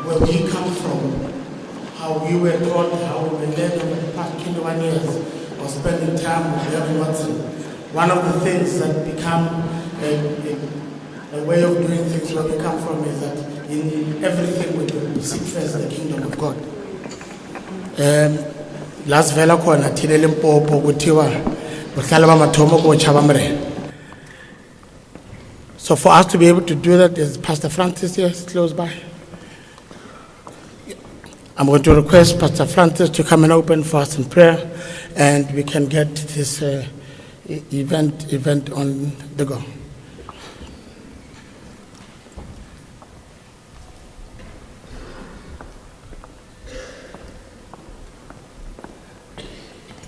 where we come from, how we were taught, how we were led over the past 21 years of spending time with Gavin Watson. One of the things that become a way of doing things where we come from is that in everything we do, we seek first the kingdom of God. Last vela khona thile Limpopo kuthiwa bahlala bamathomo kochaba mre. So for us to be able to do that, is Pastor Francis here close by? I'm going to request Pastor Francis to come and open for us in prayer, and we can get this event on the go.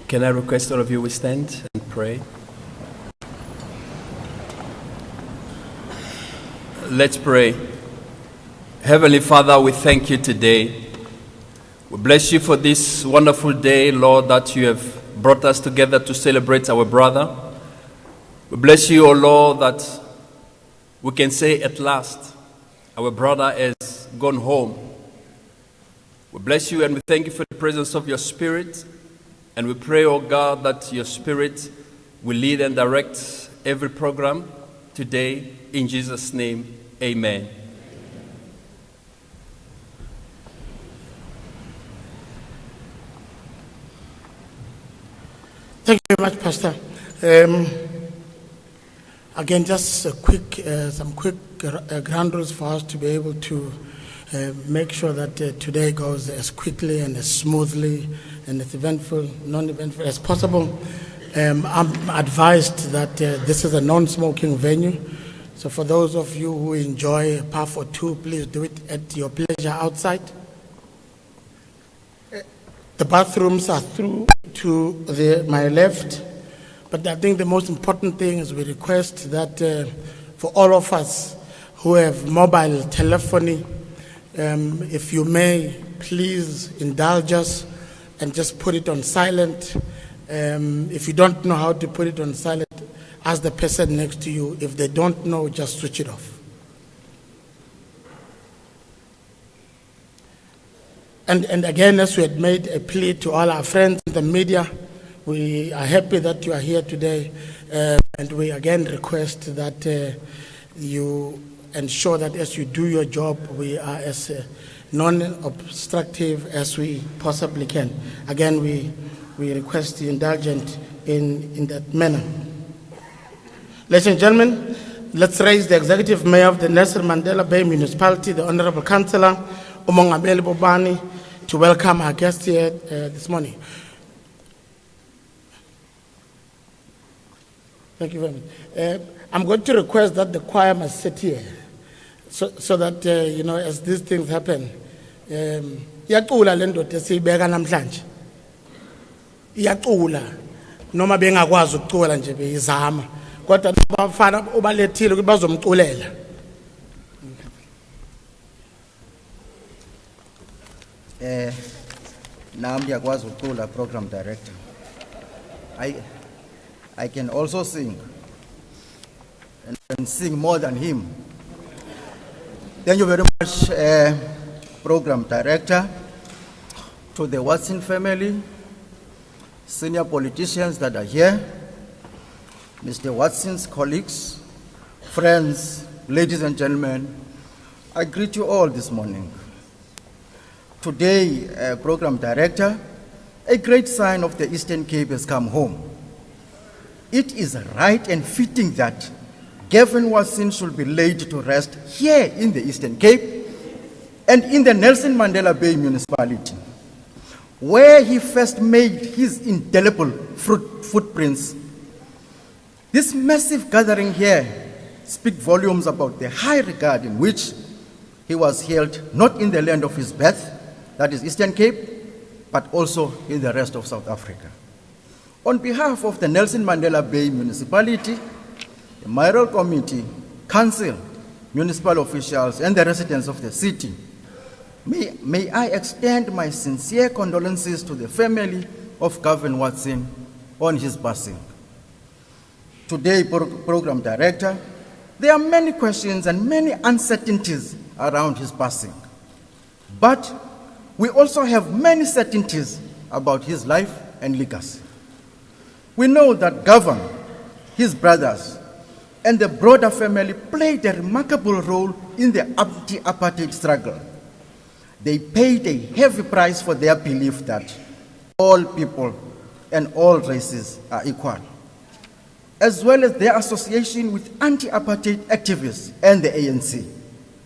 Can I request all of you will stand and pray? Let's pray. Heavenly Father, we thank you today. We bless you for this wonderful day, Lord, that you have brought us together to celebrate our brother. We bless you, O Lord, that we can say at last our brother has gone home. We bless you and we thank you for the presence of your Spirit. And we pray, O God, that your Spirit will lead and direct every program today. In Jesus' name, amen. Thank you very much, Pastor. Again, just some quick ground rules for us to be able to make sure that today goes as quickly and as smoothly and as eventful, non-eventful as possible. I'm advised that this is a non-smoking venue. So for those of you who enjoy a puff or two, please do it at your pleasure outside. The bathrooms are through to my left. But I think the most important thing is we request that for all of us who have mobile telephony, if you may, please indulge us and just put it on silent. If you don't know how to put it on silent, ask the person next to you. If they don't know, just switch it off. And again, as we had made a plea to all our friends in the media, we are happy that you are here today. And we again request that you ensure that as you do your job, we are as non-obstructive as we possibly can. Again, we request the indulgence in that manner. Ladies and gentlemen, let's raise the Executive Mayor of the Nelson Mandela Bay Municipality, the Honorable Councillor, Umongabele Bobani, to welcome our guest here this morning. Thank you very much. I'm going to request that the choir must sit here, so that, as these things happen, iyacula le ndoda esiyibeka namhlanje. Iyacula noma bengakwazi ukucula nje beyizama kodwa abafana ubalethile ukuthi bazomculela. Nami ngiyakwazi ukucula, program director. I can also sing and sing more than him. Thank you very much, program director, to the Watson family, senior politicians that are here, Mr. Watson's colleagues, friends, ladies and gentlemen, I greet you all this morning. Today, program director, a great sign of the Eastern Cape has come home. It is right and fitting that Gavin Watson should be laid to rest here in the Eastern Cape and in the Nelson Mandela Bay Municipality, where he first made his indelible footprints. This massive gathering here speaks volumes about the high regard in which he was held, not in the land of his birth, that is Eastern Cape, but also in the rest of South Africa. On behalf of the Nelson Mandela Bay Municipality, the Mayoral Committee, Council, municipal officials, and the residents of the city, may I extend my sincere condolences to the family of Gavin Watson on his passing. Today, program director, there are many questions and many uncertainties around his passing. But we also have many certainties about his life and legacy. We know that Gavin, his brothers, and the broader family played a remarkable role in the anti-apartheid struggle. They paid a heavy price for their belief that all people and all races are equal, as well as their association with anti-apartheid activists and the ANC.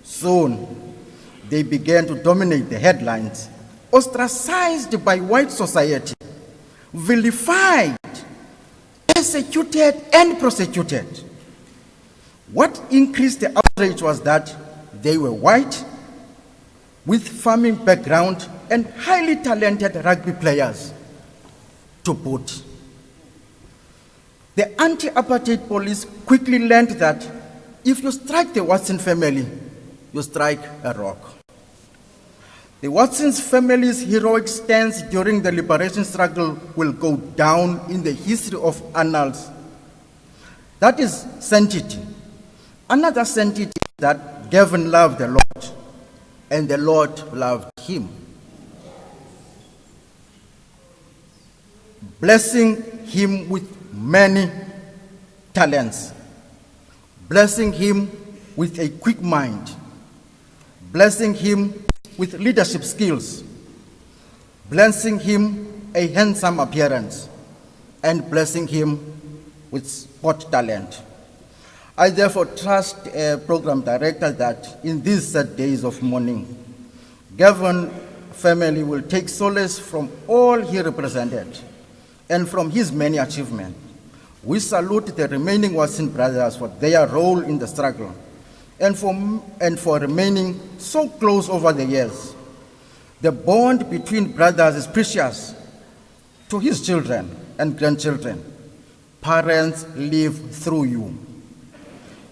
Soon, they began to dominate the headlines, ostracized by white society, vilified, persecuted, and prosecuted. What increased the outrage was that they were white, with farming background, and highly talented rugby players to boot. The anti-apartheid police quickly learned that if you strike the Watson family, you strike a rock. The Watson's family's heroic stance during the liberation struggle will go down in the history of annals. That is sanctity. Another sanctity is that Gavin loved the Lord, and the Lord loved him. Blessing him with many talents, blessing him with a quick mind, blessing him with leadership skills, blessing him a handsome appearance, and blessing him with sport talent. I therefore trust Program Director that in these sad days of mourning, Gavin family will take solace from all he represented and from his many achievements. We salute the remaining Watson brothers for their role in the struggle and for remaining so close over the years. The bond between brothers is precious to his children and grandchildren. Parents live through you.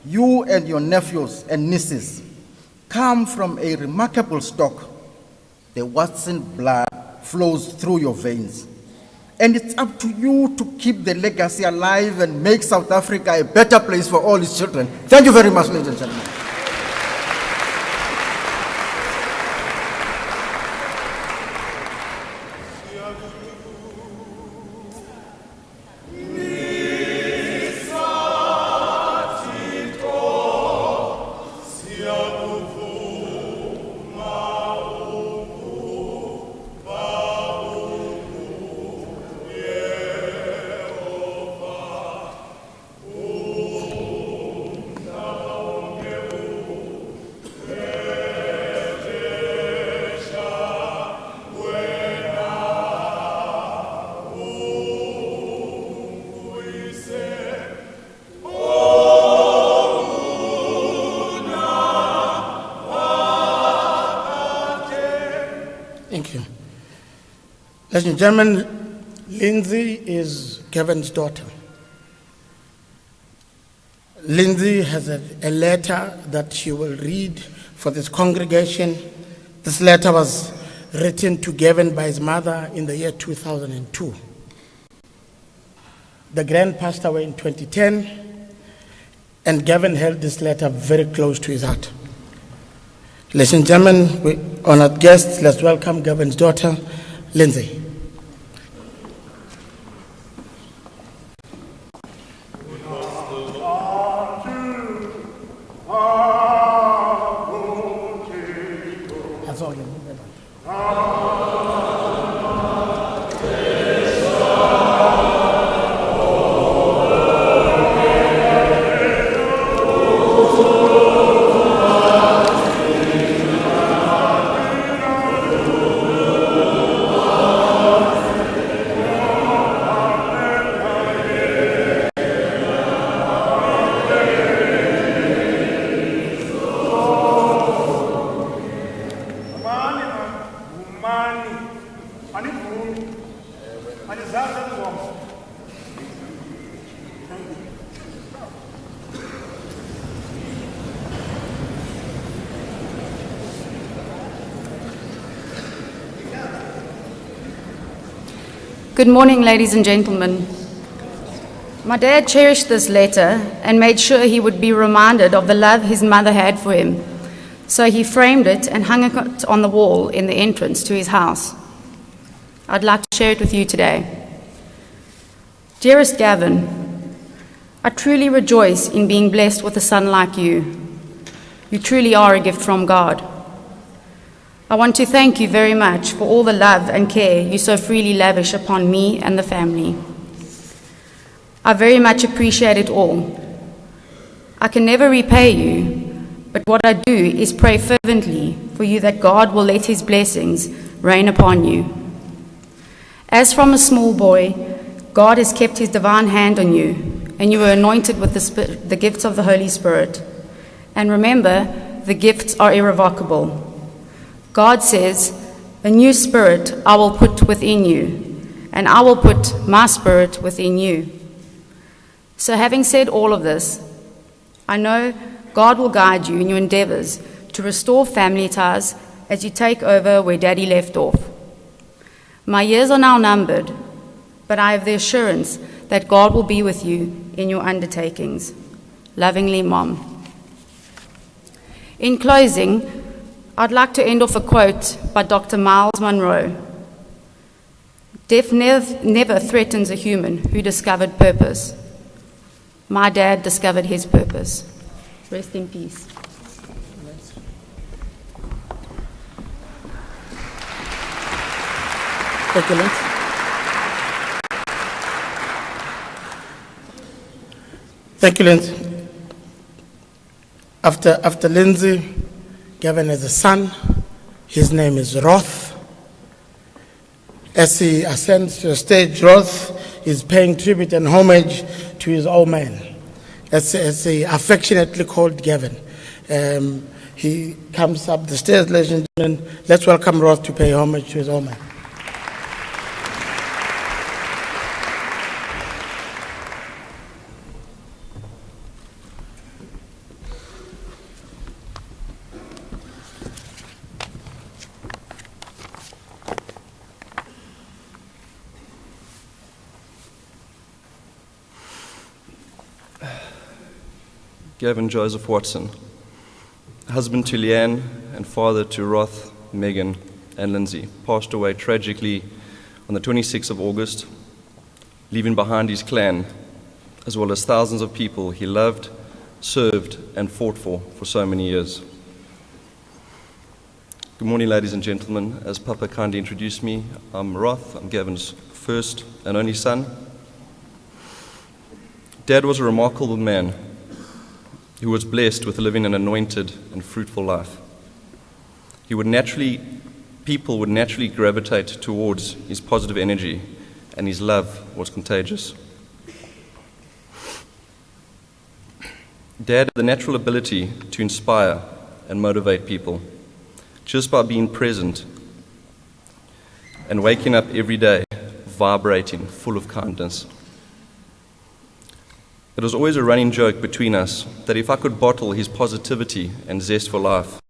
You and your nephews and nieces come from a remarkable stock. The Watson blood flows through your veins. And it's up to you to keep the legacy alive and make South Africa a better place for all its children. Thank you very much, ladies and gentlemen. Thank you. Ladies and gentlemen, Lindsay is Gavin's daughter. Lindsay has a letter that she will read for this congregation. This letter was written to Gavin by his mother in the year 2002. The grand passed away in 2010, and Gavin held this letter very close to his heart. Ladies and gentlemen, honored guests, let's welcome Gavin's daughter, Lindsay. That's all. Good morning, ladies and gentlemen. My dad cherished this letter and made sure he would be reminded of the love his mother had for him. So he framed it and hung it on the wall in the entrance to his house. I'd like to share it with you today. Dearest Gavin, I truly rejoice in being blessed with a son like you. You truly are a gift from God. I want to thank you very much for all the love and care you so freely lavish upon me and the family. I very much appreciate it all. I can never repay you, but what I do is pray fervently for you that God will let his blessings rain upon you. As from a small boy, God has kept his divine hand on you, and you were anointed with the gifts of the Holy Spirit. And remember, the gifts are irrevocable. God says, "A new spirit I will put within you, and I will put my spirit within you." So having said all of this, I know God will guide you in your endeavors to restore family ties as you take over where Daddy left off. My years are now numbered, but I have the assurance that God will be with you in your undertakings. Lovingly, Mom. In closing, I'd like to end off a quote by Dr. Miles Monroe. Death never threatens a human who discovered purpose. My dad discovered his purpose. Rest in peace. Thank you, Lynn. Thank you, Lindsay. After Lindsay, Gavin has a son. His name is Roth. As he ascends to the stage, Roth is paying tribute and homage to his old man, as he affectionately called Gavin. He comes up the stairs, ladies and gentlemen. Let's welcome Roth to pay homage to his old man. Gavin Joseph Watson, husband to Leanne and father to Roth, Megan, and Lindsay, passed away tragically on the 26th of August, leaving behind his clan, as well as thousands of people he loved, served, and fought for so many years. Good morning, ladies and gentlemen. As Papa kindly introduced me, I'm Roth. I'm Gavin's first and only son. Dad was a remarkable man who was blessed with living an anointed and fruitful life. People would naturally gravitate towards his positive energy, and his love was contagious. Dad had the natural ability to inspire and motivate people just by being present and waking up every day vibrating, full of kindness. It was always a running joke between us that if I could bottle his positivity and zest for life,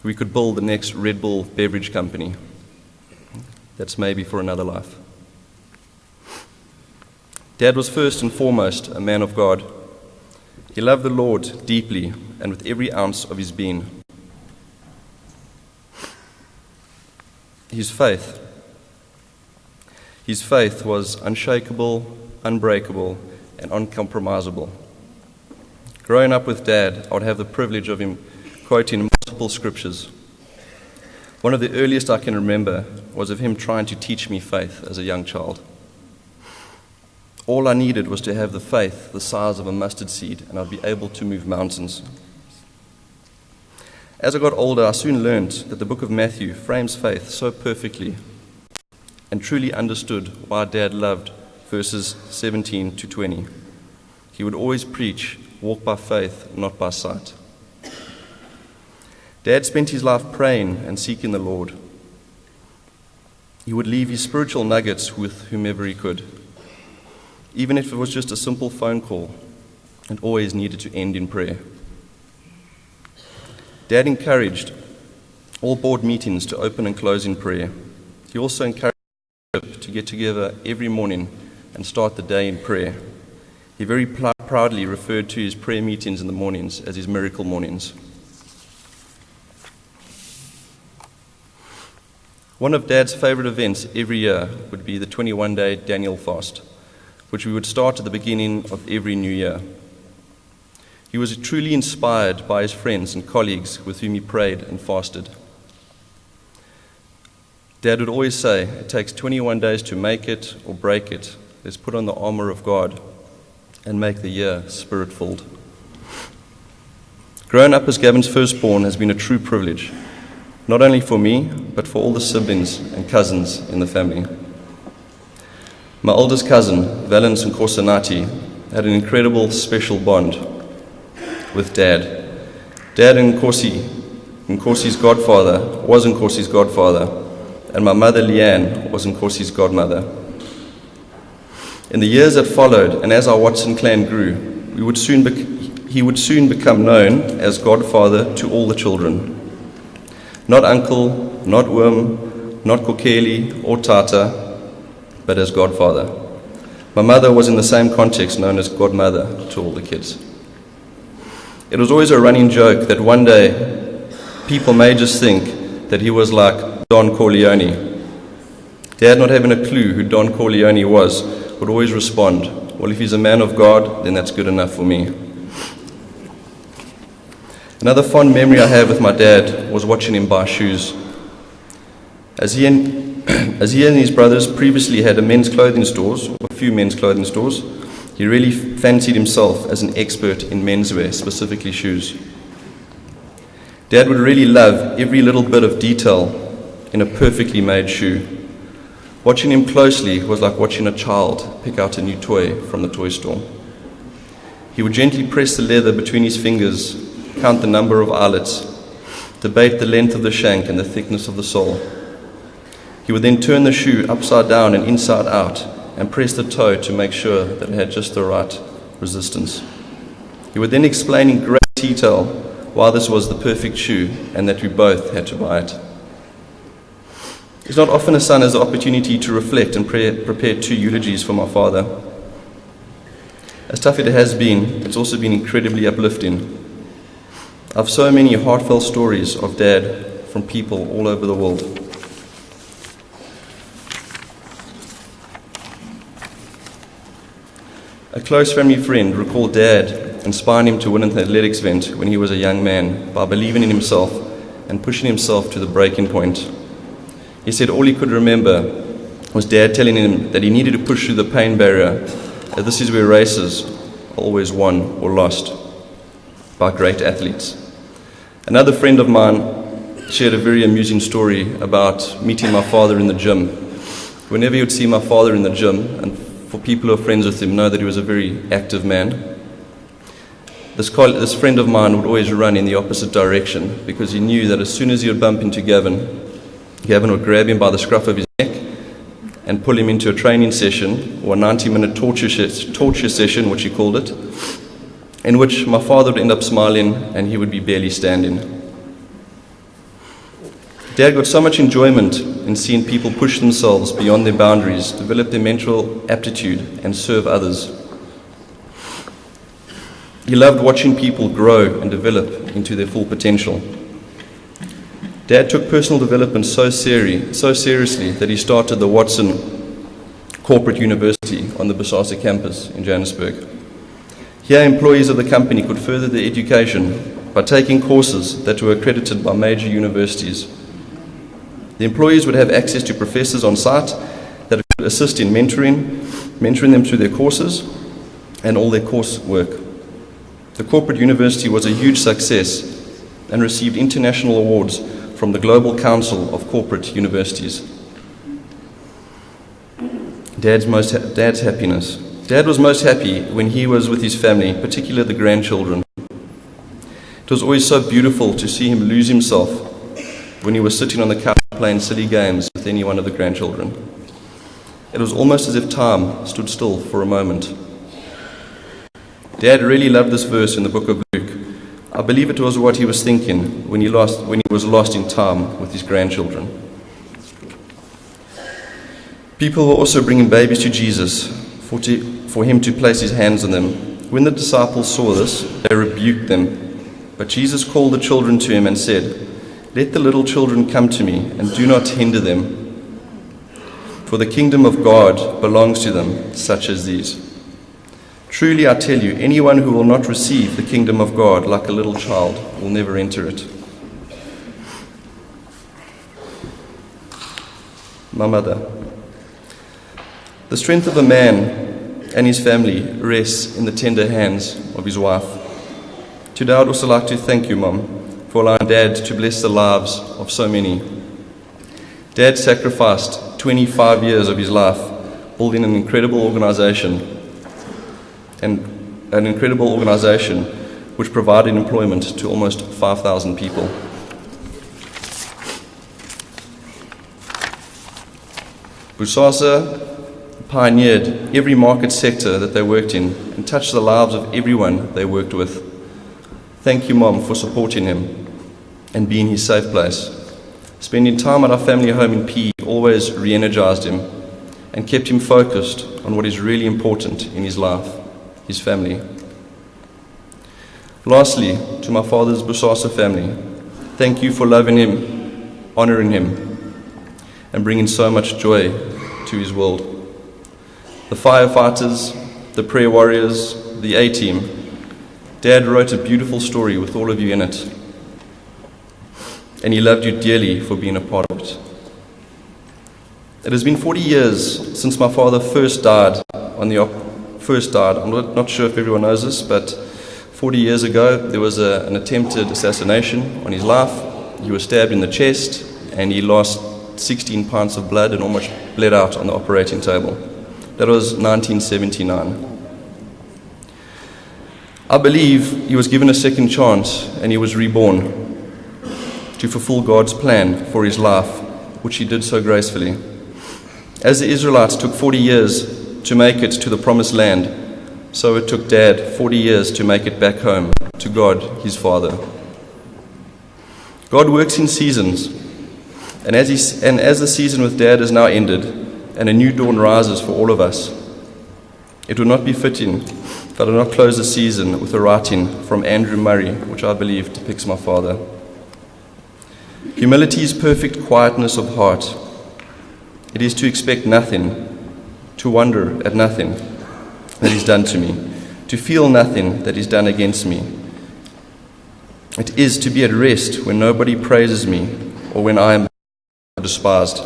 we could build the next Red Bull beverage company. That's maybe for another life. Dad was first and foremost a man of God. He loved the Lord deeply and with every ounce of his being. His faith was unshakable, unbreakable, and uncompromisable. Growing up with Dad, I would have the privilege of him quoting multiple scriptures. One of the earliest I can remember was of him trying to teach me faith as a young child. All I needed was to have the faith the size of a mustard seed, and I'd be able to move mountains. As I got older, I soon learned that the book of Matthew frames faith so perfectly and truly understood why Dad loved verses 17 to 20. He would always preach, walk by faith, not by sight. Dad spent his life praying and seeking the Lord. He would leave his spiritual nuggets with whomever he could, even if it was just a simple phone call, and always needed to end in prayer. Dad encouraged all board meetings to open and close in prayer. He also encouraged to get together every morning and start the day in prayer. He very proudly referred to his prayer meetings in the mornings as his miracle mornings. One of Dad's favorite events every year would be the 21-day Daniel fast, which we would start at the beginning of every new year. He was truly inspired by his friends and colleagues with whom he prayed and fasted. Dad would always say, it takes 21 days to make it or break it. Let's put on the armor of God and make the year spirit-filled. Growing up as Gavin's firstborn has been a true privilege, not only for me, but for all the siblings and cousins in the family. My oldest cousin, Valence Nkosanati, had an incredible special bond with Dad. Dad and Nkosi's godfather, was Nkosi's godfather, and my mother Leanne was Nkosi's godmother. In the years that followed, and as our Watson clan grew, he would soon become known as godfather to all the children. Not uncle, not Wim, not Kokeli or Tata, but as godfather. My mother was in the same context known as godmother to all the kids. It was always a running joke that one day people may just think that he was like Don Corleone. Dad, not having a clue who Don Corleone was, would always respond, well, if he's a man of God, then that's good enough for me. Another fond memory I have with my dad was watching him buy shoes. As he and his brothers previously had a few men's clothing stores, he really fancied himself as an expert in menswear, specifically shoes. Dad would really love every little bit of detail in a perfectly made shoe. Watching him closely was like watching a child pick out a new toy from the toy store. He would gently press the leather between his fingers, count the number of eyelets, debate the length of the shank and the thickness of the sole. He would then turn the shoe upside down and inside out and press the toe to make sure that it had just the right resistance. He would then explain in great detail why this was the perfect shoe and that we both had to buy it. It's not often a son has the opportunity to reflect and prepare two eulogies for my father. As tough as it has been, it's also been incredibly uplifting. I have so many heartfelt stories of Dad from people all over the world. A close family friend recalled Dad inspiring him to win an athletics event when he was a young man by believing in himself and pushing himself to the breaking point. He said all he could remember was Dad telling him that he needed to push through the pain barrier, that this is where races are always won or lost by great athletes. Another friend of mine shared a very amusing story about meeting my father in the gym. Whenever you would see my father in the gym, and for people who are friends with him know that he was a very active man, this friend of mine would always run in the opposite direction because he knew that as soon as he would bump into Gavin would grab him by the scruff of his neck and pull him into a training session, or a 90-minute torture session, which he called it, in which my father would end up smiling and he would be barely standing. Dad got so much enjoyment in seeing people push themselves beyond their boundaries, develop their mental aptitude, and serve others. He loved watching people grow and develop into their full potential. Dad took personal development so seriously that he started the Watson Corporate University on the Bosasa campus in Johannesburg. Here, employees of the company could further their education by taking courses that were accredited by major universities. The employees would have access to professors on site that could assist in mentoring them through their courses and all their coursework. The corporate university was a huge success and received international awards from the Global Council of Corporate Universities. Dad's happiness. Dad was most happy when he was with his family, particularly the grandchildren. It was always so beautiful to see him lose himself when he was sitting on the couch playing silly games with any one of the grandchildren. It was almost as if time stood still for a moment. Dad really loved this verse in the book of Luke. I believe it was what he was thinking when he was lost in time with his grandchildren. People were also bringing babies to Jesus for him to place his hands on them. When the disciples saw this, they rebuked them. But Jesus called the children to him and said, Let the little children come to me, and do not hinder them. For the kingdom of God belongs to them, such as these. Truly I tell you, anyone who will not receive the kingdom of God like a little child will never enter it. My mother. The strength of a man and his family rests in the tender hands of his wife. Today I'd also like to thank you, Mom, for allowing Dad to bless the lives of so many. Dad sacrificed 25 years of his life building an incredible organization, which provided employment to almost 5,000 people. Bosasa pioneered every market sector that they worked in and touched the lives of everyone they worked with. Thank you, Mom, for supporting him and being his safe place. Spending time at our family home in P always re-energized him and kept him focused on what is really important in his life, his family. Lastly, to my father's Bosasa family, thank you for loving him, honoring him, and bringing so much joy to his world. The firefighters, the prayer warriors, the A-team, Dad wrote a beautiful story with all of you in it, and he loved you dearly for being a part of it. It has been 40 years since my father first died. I'm not sure if everyone knows this, but 40 years ago there was an attempted assassination on his life. He was stabbed in the chest and he lost 16 pints of blood and almost bled out on the operating table. That was 1979. I believe he was given a second chance and he was reborn to fulfill God's plan for his life, which he did so gracefully. As the Israelites took 40 years to make it to the promised land, so it took Dad 40 years to make it back home to God, his Father. God works in seasons, and as the season with Dad is now ended and a new dawn rises for all of us, it would not be fitting if I did not close the season with a writing from Andrew Murray, which I believe depicts my father. Humility is perfect quietness of heart. It is to expect nothing, to wonder at nothing that is done to me, to feel nothing that is done against me. It is to be at rest when nobody praises me or when I am despised.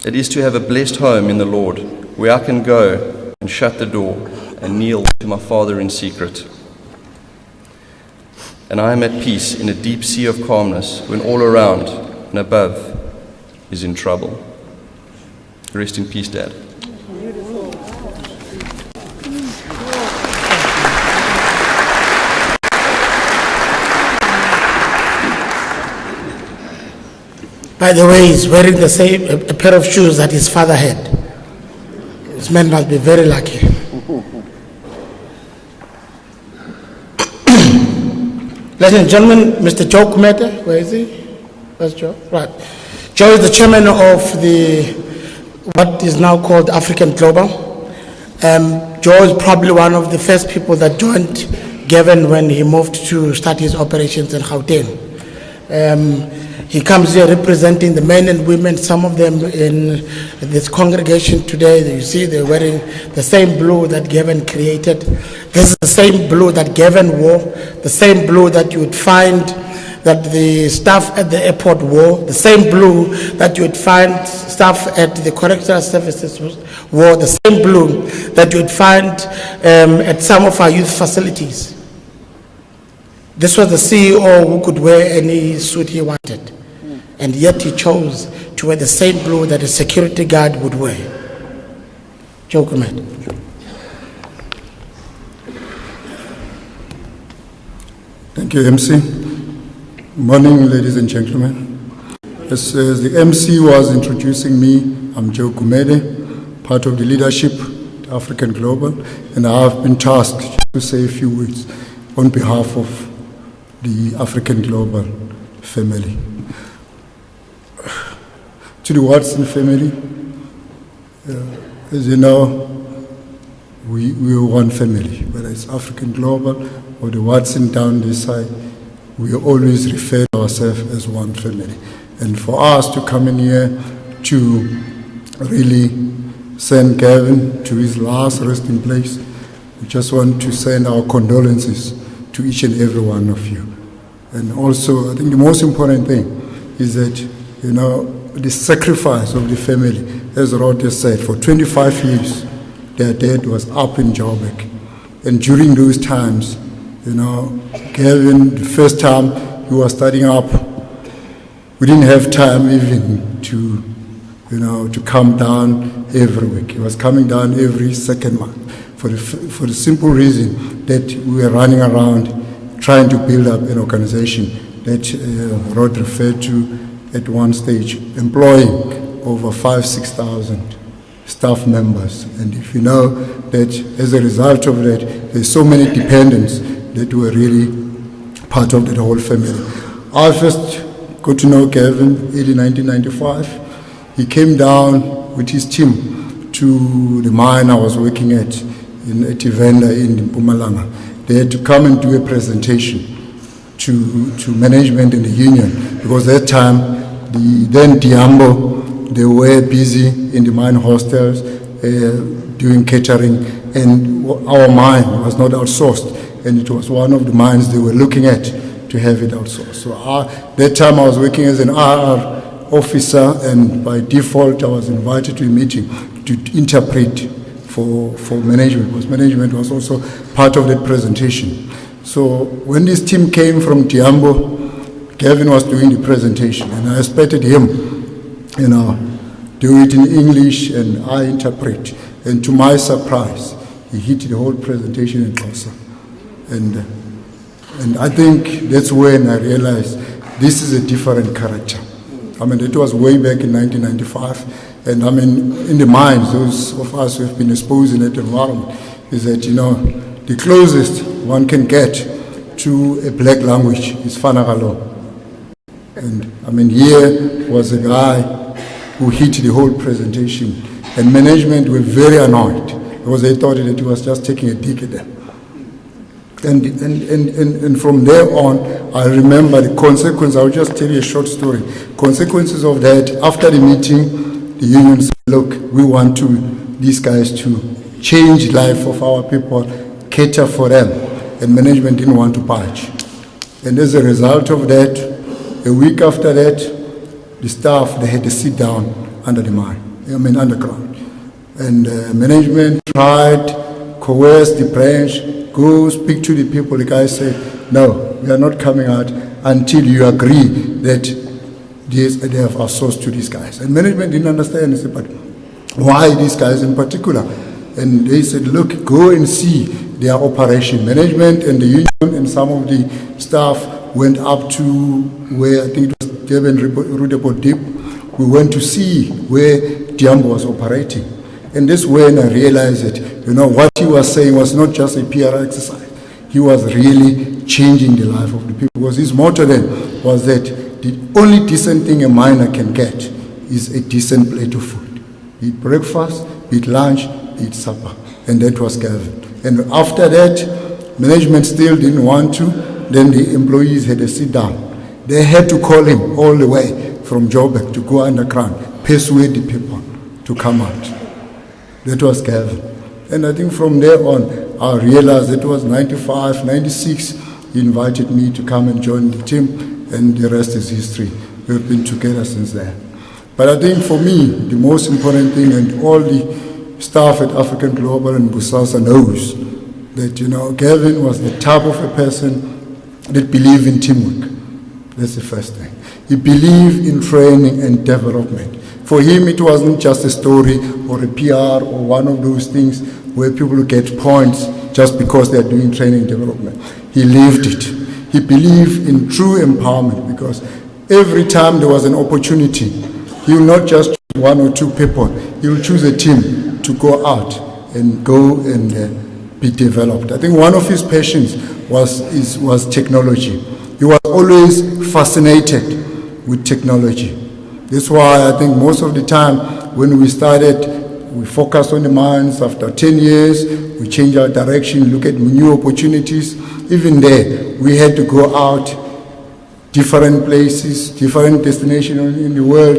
It is to have a blessed home in the Lord, where I can go and shut the door and kneel to my Father in secret. And I am at peace in a deep sea of calmness when all around and above is in trouble. Rest in peace, Dad. By the way, he's wearing the same a pair of shoes that his father had. This man must be very lucky. Ladies and gentlemen, Mr. Joe Kumete, where is he? Where's Joe? Right. Joe is the chairman of what is now called African Global. Joe is probably one of the first people that joined Gavin when he moved to start his operations in Gauteng. He comes here representing the men and women, some of them in this congregation today. You see they're wearing the same blue that Gavin created. This is the same blue that Gavin wore, the same blue that you would find that the staff at the airport wore, the same blue that you would find staff at the correctional services wore, the same blue that you would find at some of our youth facilities. This was the CEO who could wear any suit he wanted, and yet he chose to wear the same blue that a security guard would wear. Joe Kumet. Thank you, MC. Good morning, ladies and gentlemen. As the MC was introducing me, I'm Joe Kumede, part of the leadership, African Global, and I have been tasked to say a few words on behalf of the African Global family. To the Watson family, as you know, we are one family, whether it's African Global or the Watson down this side, we always refer to ourselves as one family. And for us to come in here to really send Gavin to his last resting place, we just want to send our condolences to each and every one of you. And also, I think the most important thing is that, you know, the sacrifice of the family, as Roth has said, for 25 years, their dad was up in Joburg. And during those times, you know, Gavin, the first time he was starting up, we didn't have time even to, you know, to come down every week. He was coming down every second month for the simple reason that we were running around trying to build up an organization that Roth referred to at one stage, employing over 5,000-6,000 staff members. And if you know that as a result of that, there's so many dependents that were really part of the whole family. I first got to know Gavin early 1995. He came down with his team to the mine I was working at in Etivenda in Mpumalanga. They had to come and do a presentation to management in the union, because at that time, then Diambo, they were busy in the mine hostels doing catering, and our mine was not outsourced, and it was one of the mines they were looking at to have it outsourced. So that time I was working as an RR officer, and by default I was invited to a meeting to interpret for management, because management was also part of that presentation. So when this team came from Diambo, Gavin was doing the presentation, and I expected him, you know, do it in English and I interpret. And to my surprise, he hit the whole presentation in Xhosa. And I think that's when I realized this is a different character. I mean, it was way back in 1995. And I mean, in the mines, those of us who have been exposed in that environment, is that, you know, the closest one can get to a black language is Fanagalo. And I mean, here was a guy who hit the whole presentation, and management were very annoyed because they thought that he was just taking a dig at them. And from there on, I remember the consequence. I'll just tell you a short story. Consequences of that, after the meeting, the union said, look, we want these guys to change life of our people, cater for them, and management didn't want to budge. And as a result of that, a week after that, the staff, they had to sit down under the mine, underground. And management tried, coerced the branch, go speak to the people. The guy said, no, we are not coming out until you agree that they have outsourced to these guys. And management didn't understand. They said, but why these guys in particular? And they said, look, go and see their operation. Management and the union and some of the staff went up to where I think it was Durban Rudeport Deep. We went to see where Diambo was operating. And this when I realized that, you know, what he was saying was not just a PR exercise. He was really changing the life of the people. Because his motto then was that the only decent thing a miner can get is a decent plate of food. Be it breakfast, be it lunch, be it supper. And that was Gavin. And after that, management still didn't want to. Then the employees had to sit down. They had to call him all the way from Joburg to go underground, persuade the people to come out. That was Gavin. And I think from there on, I realized it was 95, 96. He invited me to come and join the team, and the rest is history. We've been together since then. But I think for me, the most important thing, and all the staff at African Global and Bosasa knows, that, you know, Gavin was the type of a person that believed in teamwork. That's the first thing. He believed in training and development. For him, it wasn't just a story or a PR or one of those things where people get points just because they are doing training and development. He lived it. He believed in true empowerment, because every time there was an opportunity, he will not just choose one or two people. He will choose a team to go out and go and be developed. I think one of his passions was technology. He was always fascinated with technology. That's why I think most of the time when we started, we focused on the mines. After 10 years, we changed our direction, look at new opportunities. Even there, we had to go out different places, different destinations in the world,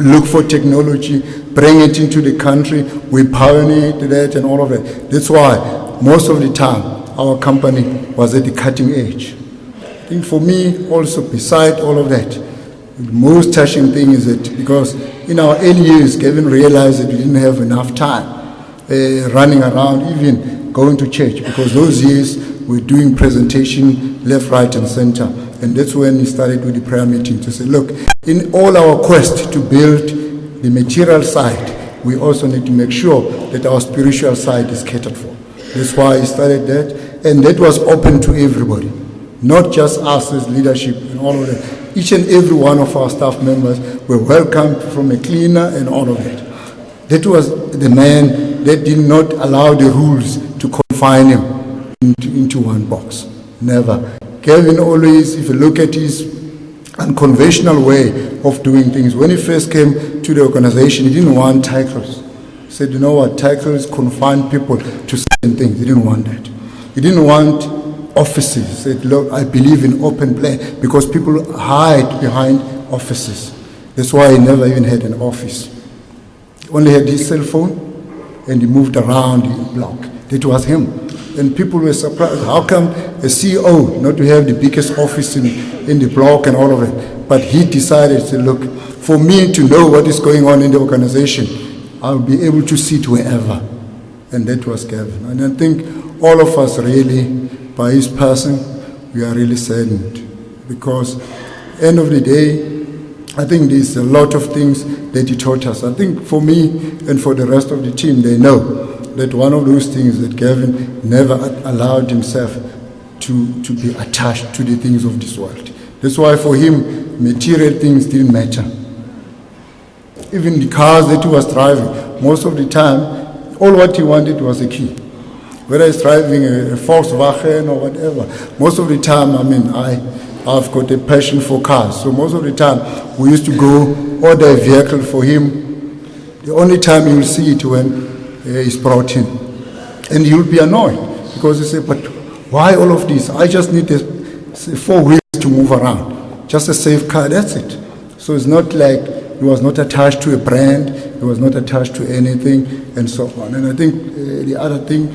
look for technology, bring it into the country. We pioneered that and all of that. That's why most of the time our company was at the cutting edge. I think for me also, beside all of that, the most touching thing is that because in our early years, Gavin realized that we didn't have enough time running around, even going to church, because those years we're doing presentation left, right, and center. And that's when he started with the prayer meeting to say, look, in all our quest to build the material side, we also need to make sure that our spiritual side is catered for. That's why he started that. And that was open to everybody, not just us as leadership and all of that. Each and every one of our staff members were welcomed, from a cleaner and all of that. That was the man that did not allow the rules to confine him into one box. Never. Gavin always, if you look at his unconventional way of doing things, when he first came to the organization, he didn't want titles. He said, you know what, titles confine people to certain things. He didn't want that. He didn't want offices. He said, look, I believe in open play, because people hide behind offices. That's why he never even had an office. He only had his cell phone, and he moved around the block. That was him. And people were surprised. How come a CEO not to have the biggest office in the block and all of it? But he decided to look, for me to know what is going on in the organization, I'll be able to sit wherever. And that was Gavin. And I think all of us really, by his passing, we are really saddened. Because end of the day, I think there's a lot of things that he taught us. I think for me and for the rest of the team, they know that one of those things that Gavin never allowed himself to be attached to the things of this world. That's why for him, material things didn't matter. Even the cars that he was driving, most of the time, all what he wanted was a key. Whether he's driving a Volkswagen or whatever, most of the time, I've got a passion for cars. So most of the time, we used to go order a vehicle for him. The only time you'll see it when is brought in, and you'll be annoyed because you say, but why all of this? I just need 4 wheels to move around, just a safe car, that's it. So it's not like he was not attached to a brand, he was not attached to anything, and so on. And I think the other thing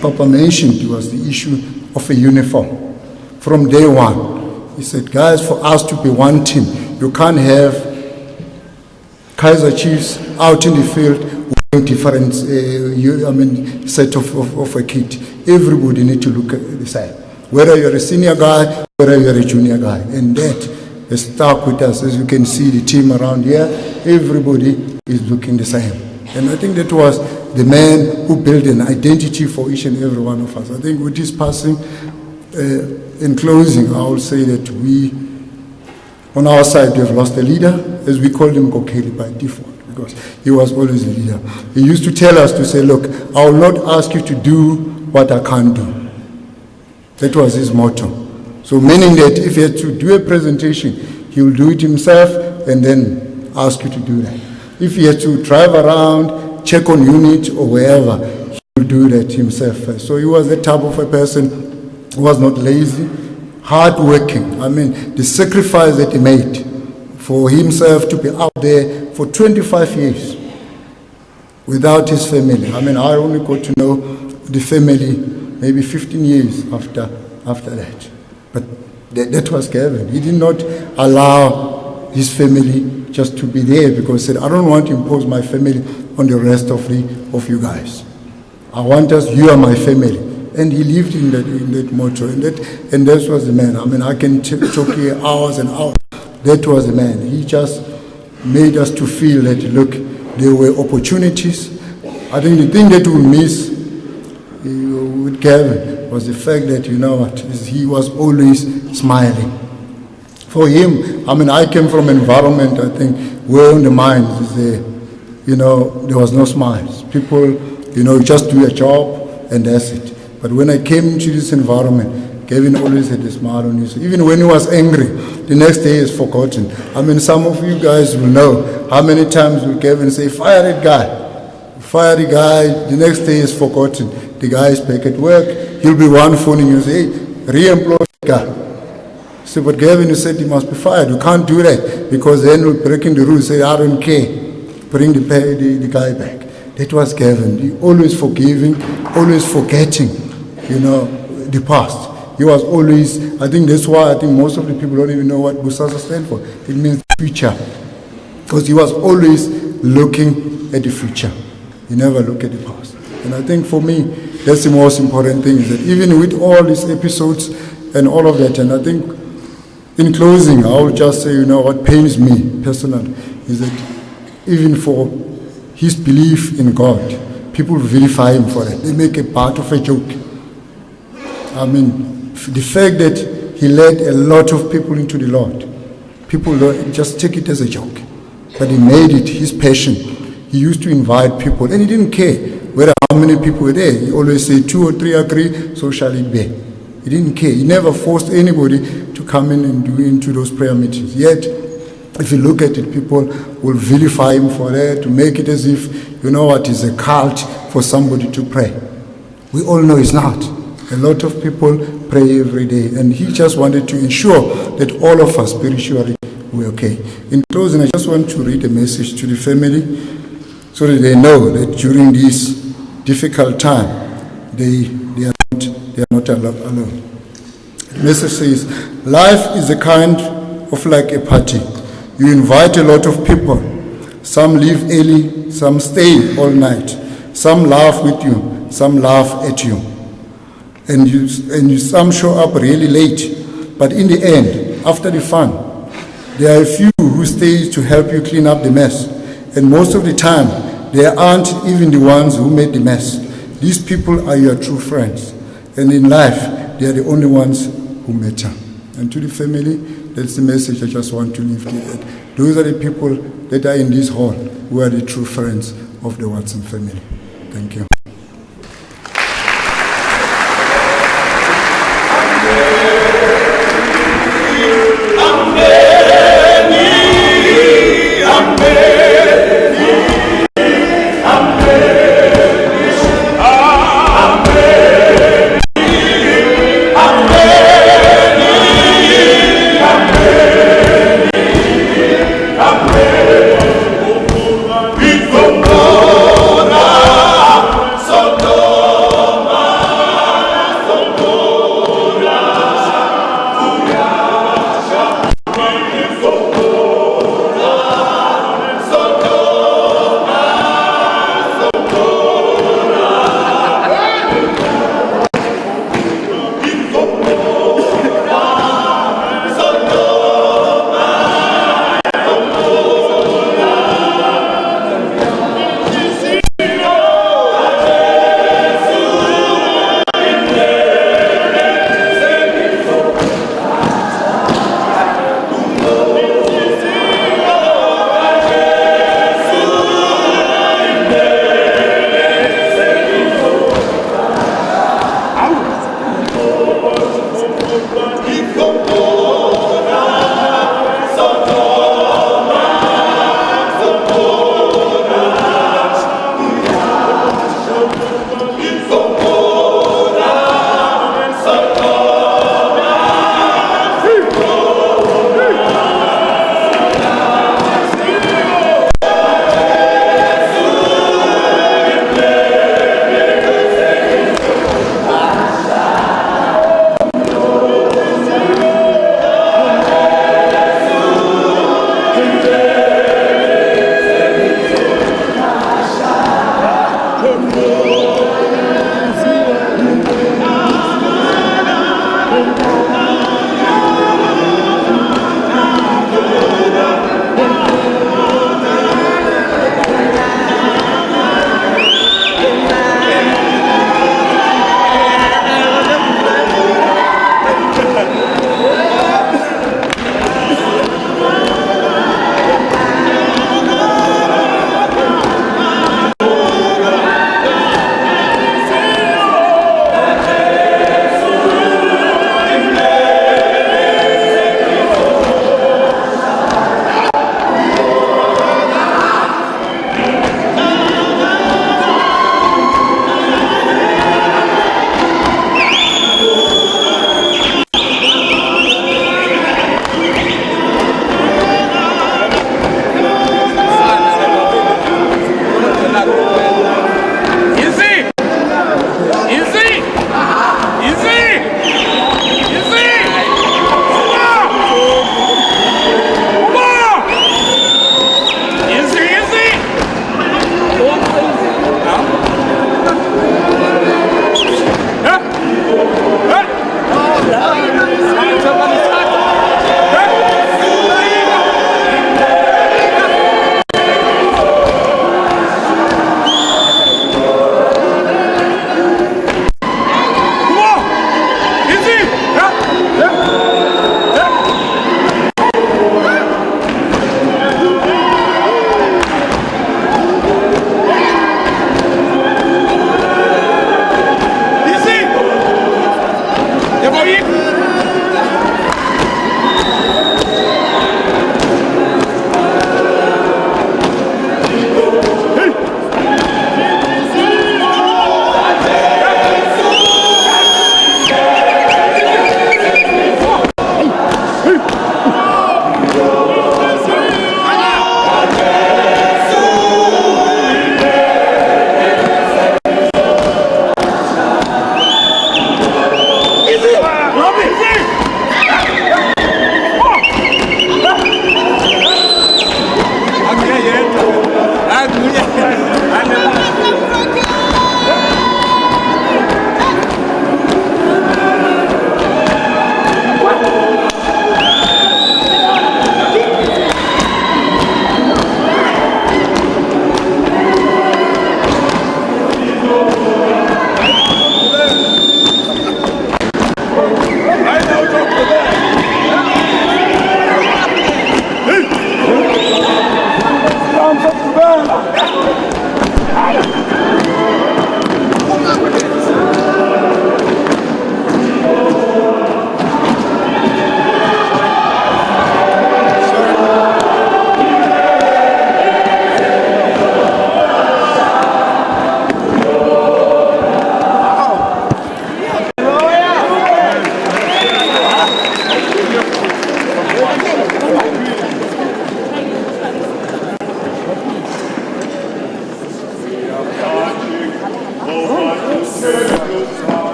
Papa mentioned was the issue of a uniform. From day one, he said, guys, for us to be one team, you can't have Kaiser Chiefs out in the field different set of a kit. Everybody need to look at the same, whether you're a senior guy, whether you're a junior guy, and that has stuck with us. As you can see, the team around here, everybody is looking the same. And I think that was the man who built an identity for each and every one of us. I think with his passing, in closing, I will say that we, on our side, we have lost a leader, as we called him Kokeli by default. Because he was always a leader. He used to tell us to say, look, I will not ask you to do what I can't do. That was his motto. So meaning that if he had to do a presentation, he will do it himself and then ask you to do that. If he had to drive around, check on unit or wherever, he will do that himself first. So he was the type of a person who was not lazy, hardworking. The sacrifice that he made for himself to be out there for 25 years without his family. I only got to know the family maybe 15 years after that. But that was Gavin. He did not allow his family just to be there because he said, I don't want to impose my family on the rest of you guys. I want us, you are my family. And he lived in that motto. And that was the man. I can talk here hours and hours. That was the man. He just made us to feel that, look, there were opportunities. I think the thing that we miss with Gavin was the fact that, he was always smiling. For him, I came from an environment, I think, where on the minds, there was no smiles. People, just do a job and that's it. But when I came into this environment, Gavin always had a smile on his face. Even when he was angry, the next day is forgotten. Some of you guys will know how many times will Gavin say, fire that guy. Fire the guy, the next day is forgotten. The guy is back at work. He'll be one phoning you and say, hey, re-employ the guy. So, but Gavin, you said he must be fired. You can't do that because then we're breaking the rules. Say, I don't care. Bring the guy back. That was Gavin. He always forgiving, always forgetting, the past. He was always, I think that's why I think most of the people don't even know what Bosasa stands for. It means future. Because he was always looking at the future. He never looked at the past. And I think for me, that's the most important thing, is that even with all these episodes and all of that, and I think in closing, I will just say, what pains me personally is that even for his belief in God, people vilify him for that. They make a part of a joke. I mean, the fact that he led a lot of people into the Lord, people just take it as a joke. But he made it his passion. He used to invite people, and he didn't care whether how many people were there. He always said, 2 or 3 agree, so shall it be. He didn't care. He never forced anybody to come in and do into those prayer meetings. Yet, if you look at it, people will vilify him for that, to make it as if, it's a cult for somebody to pray. We all know it's not. A lot of people pray every day, and he just wanted to ensure that all of us spiritually were okay. In closing, I just want to read a message to the family so that they know that during this difficult time, they are not alone. The message says, life is a kind of like a party. You invite a lot of people. Some leave early, some stay all night. Some laugh with you, some laugh at you. And some show up really late. But in the end, after the fun, there are a few who stay to help you clean up the mess. And most of the time, they aren't even the ones who made the mess. These people are your true friends. And in life, they are the only ones who matter. And to the family, that's the message I just want to leave to you. Those are the people that are in this hall who are the true friends of the Watson family. Thank you.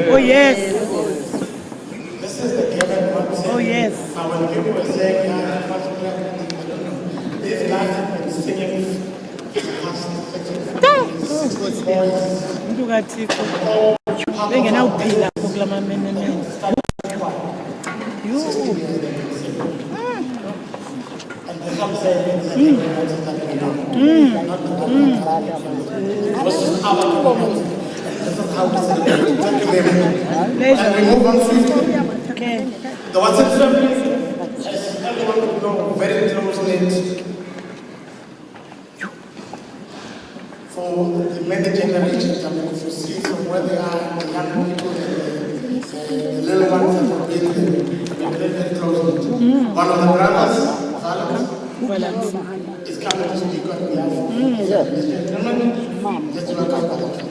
Oh yes. This is the Gavin Watson. Oh yes. When people were saying, these guys have been singing Mntu kaThixo bengenawuphila kula mamenemene. Thank you very much. And we move on swiftly. Okay. The Watson family, as everyone would know, very close-knit for the many generations. I mean, if you see from where they are, the young people, the little ones that have been there, very, very close-knit. One of the brothers, Valance, is coming to speak on behalf of Mr. Gentlemen. Let's welcome Brother.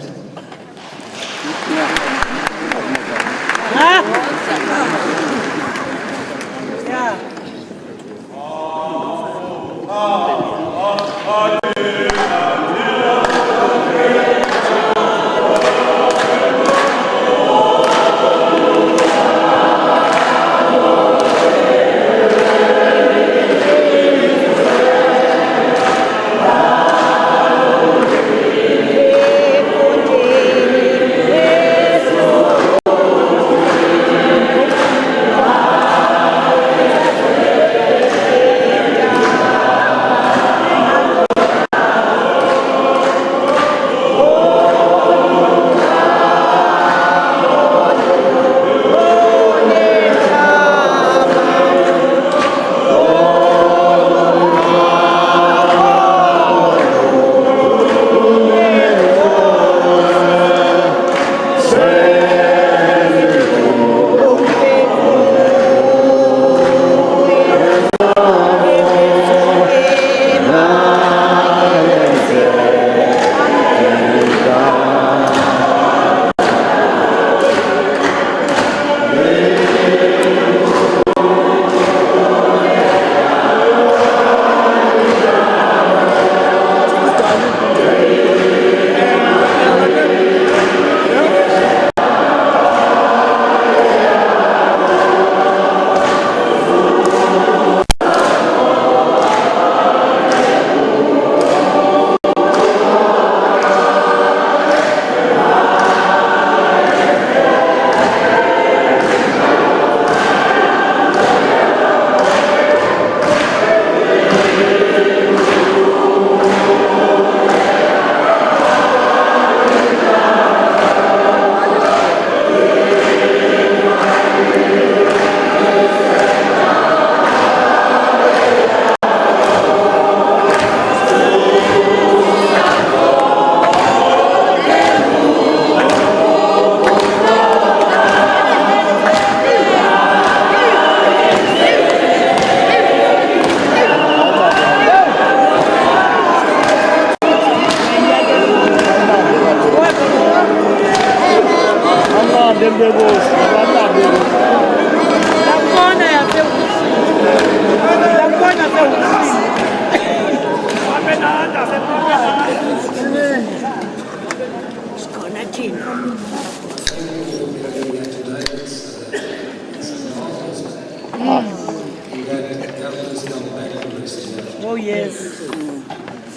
Oh, yes.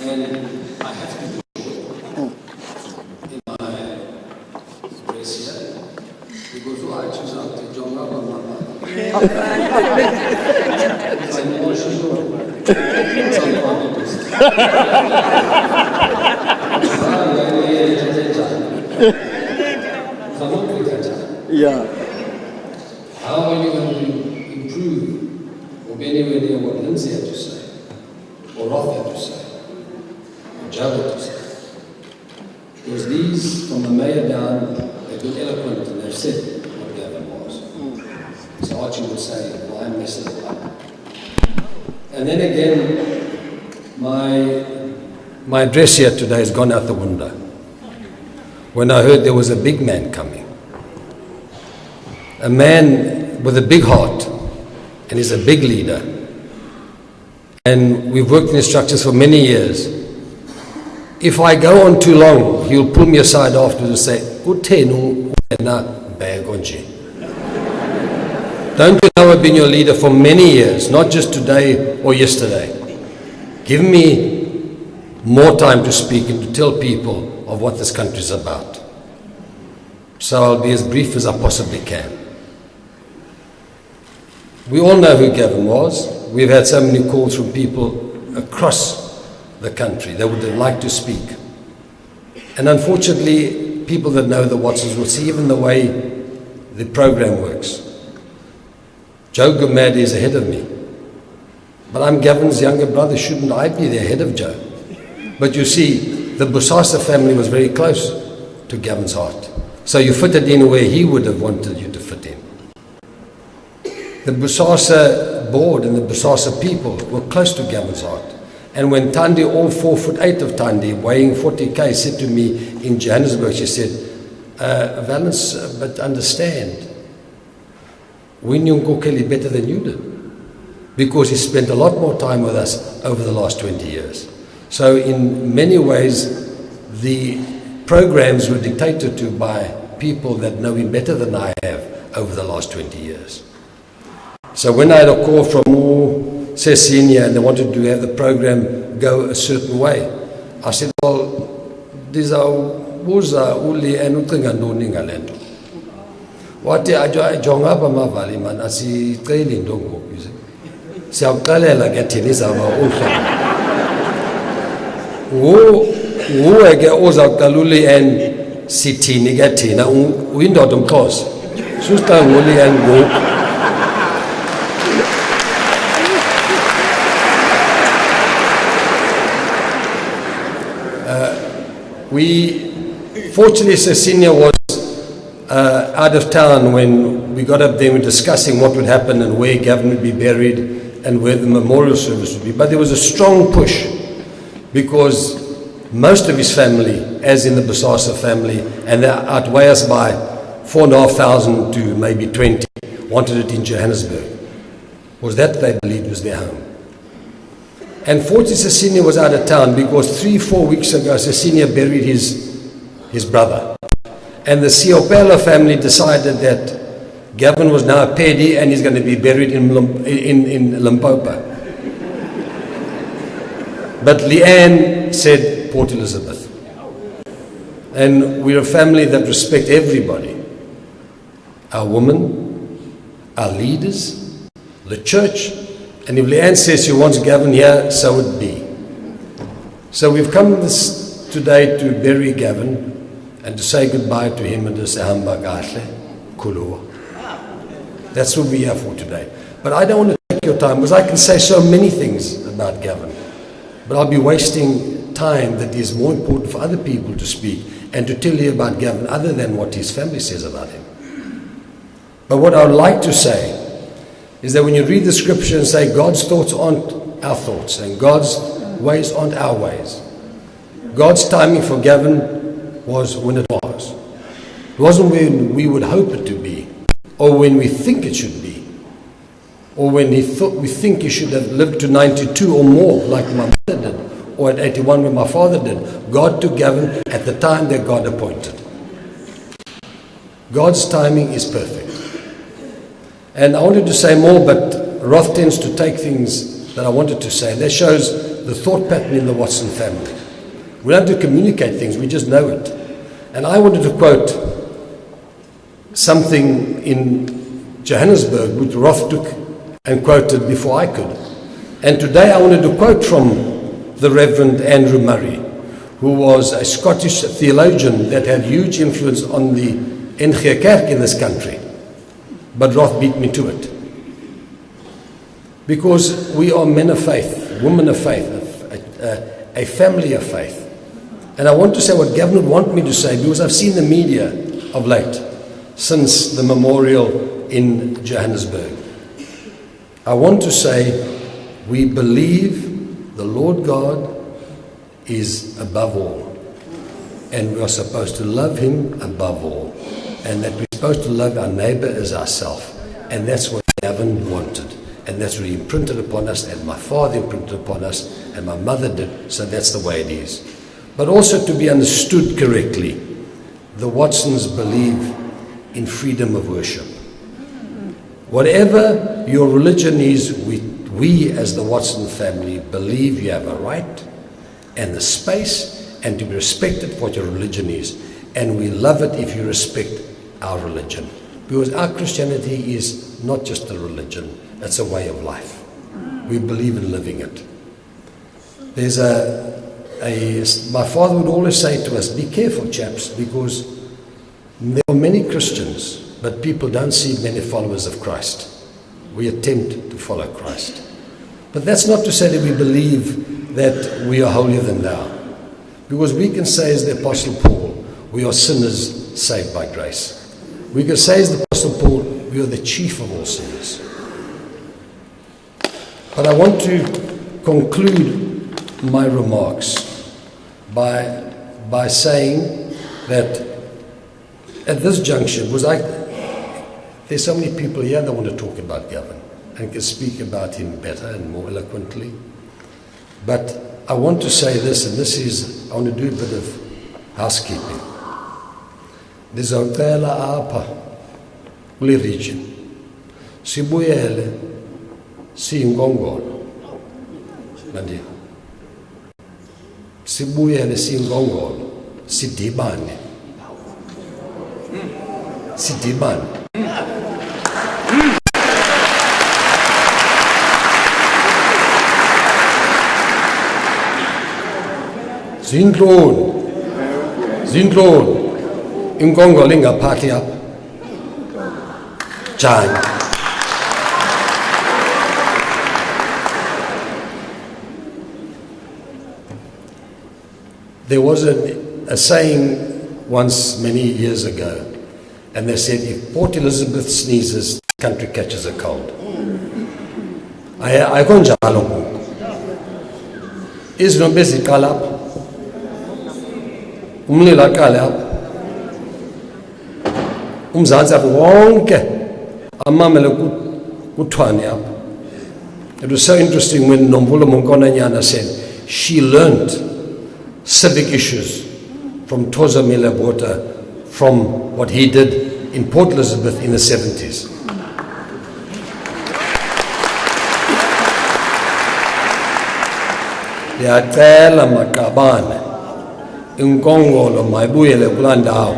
And I have to do in my race here, because I choose out to John up on my it's an emotional. It's unconscious. Yeah. How are you going to improve or be anywhere near what Lindsay had to say, or Roth had to say, or Jared had to say? Because these, from the mayor down, they've been eloquent and they've said what Gavin was. So Archie would say, well, I'm messing it up. And then again, my address here today has gone out the window when I heard there was a big man coming. A man with a big heart, and he's a big leader. And we've worked in his structures for many years. If I go on too long, he'll pull me aside afterwards and say, don't you know I've been your leader for many years, not just today or yesterday. Give me more time to speak and to tell people of what this country is about. So I'll be as brief as I possibly can. We all know who Gavin was. We've had so many calls from people across the country that would like to speak. And unfortunately, people that know the Watsons will see even the way the program works. Joe Gumad is ahead of me. But I'm Gavin's younger brother. Shouldn't I be the head of Joe? But you see, the Bosasa family was very close to Gavin's heart. So you fitted in where he would have wanted you to fit in. The Bosasa board and the Bosasa people were close to Gavin's heart. And when Tandi, all 4'8" of Tandi, weighing 40k, said to me in Johannesburg, she said, Valence, but understand, we knew Nkokeli better than you did, because he spent a lot more time with us over the last 20 years. So in many ways, the programs were dictated to by people that know him better than I have over the last 20 years. So when I had a call from Senior and they wanted to have the program go a certain way, I said, well, these are Buza, Uli, and Utringandoni Galento. What I join up a mavali man, I see training don't go. So Kalela get in his our own. Who I get Oza Kaluli and Sitini Gatina, window them close. Susta Wuli and go. Fortunately, Senior was out of town when we got up there. We were discussing what would happen and where Gavin would be buried and where the memorial service would be. But there was a strong push because most of his family, as in the Bosasa family, and they outweigh us by 4,500 to maybe 20, wanted it in Johannesburg. Was that they believed was their home. And fortunately, Senior was out of town because 3-4 weeks ago, Senior buried his brother. And the Siopela family decided that Gavin was now a Pedi and he's going to be buried in Limpopo. But Leanne said Port Elizabeth. And we're a family that respect everybody. Our women, our leaders, the church. And if Leanne says she wants Gavin here, so it be. So we've come today to bury Gavin and to say goodbye to him and to say hamba gahle kulua. That's what we are for today. But I don't want to take your time because I can say so many things about Gavin. But I'll be wasting time that is more important for other people to speak and to tell you about Gavin other than what his family says about him. But what I would like to say is that when you read the scripture and say God's thoughts aren't our thoughts and God's ways aren't our ways. God's timing for Gavin was when it was. It wasn't when we would hope it to be or when we think it should be or when we think he should have lived to 92 or more like my mother did or at 81 when my father did. God took Gavin at the time that God appointed. God's timing is perfect. And I wanted to say more, but Roth tends to take things that I wanted to say. That shows the thought pattern in the Watson family. We don't have to communicate things, we just know it. And I wanted to quote something in Johannesburg, which Roth took and quoted before I could. And today I wanted to quote from the Reverend Andrew Murray, who was a Scottish theologian that had huge influence on the NG Kerk in this country. But Roth beat me to it. Because we are men of faith, women of faith, a family of faith. And I want to say what Gavin would want me to say because I've seen the media of late since the memorial in Johannesburg. I want to say we believe the Lord God is above all. And we are supposed to love him above all. And that we're supposed to love our neighbor as ourselves. And that's what Gavin wanted. And that's what he imprinted upon us, and my father imprinted upon us, and my mother did. So that's the way it is. But also to be understood correctly, the Watsons believe in freedom of worship. Whatever your religion is, we as the Watson family believe you have a right and the space and to be respected for what your religion is. And we love it if you respect our religion. Because our Christianity is not just a religion, it's a way of life. We believe in living it. There's my father would always say to us, be careful chaps, because there are many Christians, but people don't see many followers of Christ. we attempt to follow Christ. But that's not to say that we believe that we are holier than thou. Because we can say as the Apostle Paul, we are sinners saved by grace. We can say as the Apostle Paul, we are the chief of all sinners. But I want to conclude my remarks by saying that at this juncture, because there's so many people here that want to talk about Gavin and can speak about him better and more eloquently. But I want to say this, and I want to do a bit of housekeeping. There's a hotel apa, kule region. Sibuyele, siyingongolo. Mandi. Sibuyele siyingongolo, sidibane. Sidibane. Zintloni, inkongolo ingaphathi apha. Njani? There was a saying once many years ago, and they said, if Port Elizabeth sneezes, the country catches a cold. Ayikho njalo ngoku. Izinto beziqala apha. Umlilo aqale apha. UMzantsi Afrika wonke amamele kuthwane apha. It was so interesting when Nomvula Monkonanyana said she learned civic issues from Toza Milabota from what he did in Port Elizabeth in the 70s. Ndiyacela maqabane inkongolo mayibuyele kulaa ndawo.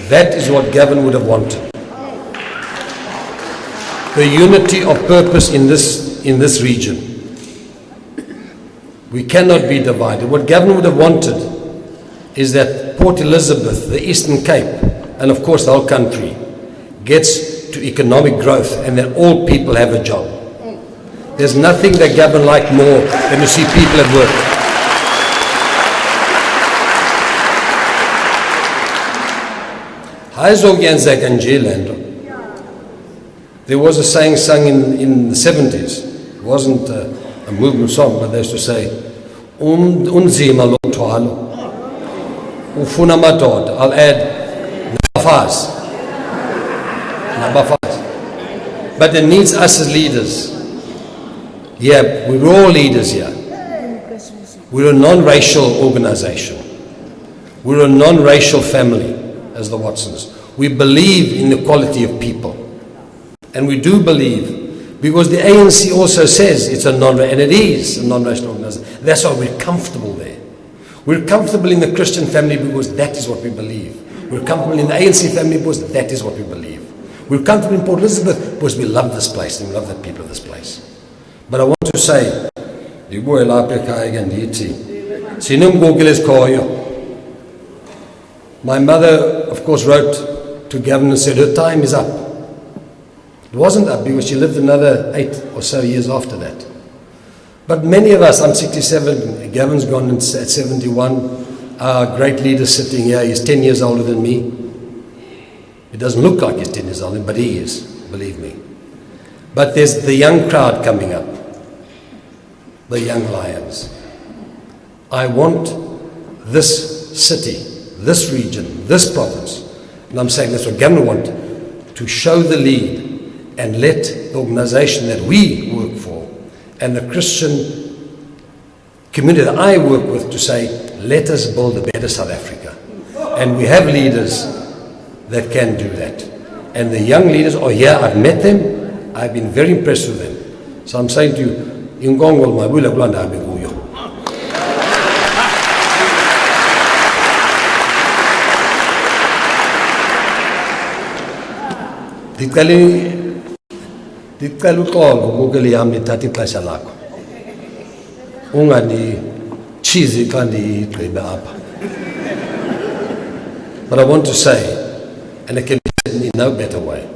That is what Gavin would have wanted. The unity of purpose in this region. We cannot be divided. What Gavin would have wanted is that Port Elizabeth, the Eastern Cape, and of course the whole country, gets to economic growth and that all people have a job. There's nothing that Gavin liked more than to see people at work. There was a saying sung in the 70s. It wasn't a movement song, but they used to say, Unzima lo mthwalo, ufuna madoda. I'll add, nabafaz. But it needs us as leaders. Yeah, we're all leaders here. We're a non-racial organization. We're a non-racial family, as the Watsons. We believe in the quality of people. And we do believe, because the ANC also says it's a non-racial, and it is a non-racial organization. That's why we're comfortable there. We're comfortable in the Christian family because that is what we believe. We're comfortable in the ANC family because that is what we believe. We're comfortable in Port Elizabeth because we love this place and we love the people of this place. But I want to say, my mother, of course, wrote to Gavin and said her time is up. It wasn't up because she lived another 8 or so years after that. But many of us, I'm 67, Gavin's gone at 71, our great leader sitting here, he's 10 years older than me. It doesn't look like he's 10 years older, but he is, believe me. But there's the young crowd coming up, the young lions. I want this city, this region, this province, and I'm saying that's what Gavin wants, to show the lead and let the organization that we work for and the Christian community that I work with to say, let us build a better South Africa. And we have leaders that can do that. And the young leaders are here, I've met them, I've been very impressed with them. So I'm saying to you, Ingongol mabula kulanda abikuyo. Ndicela uxolo ukukeli yam nithatha ixesha lakho. Unganditshizi xa ndigqibe apha. But I want to say, and it can be said in no better way,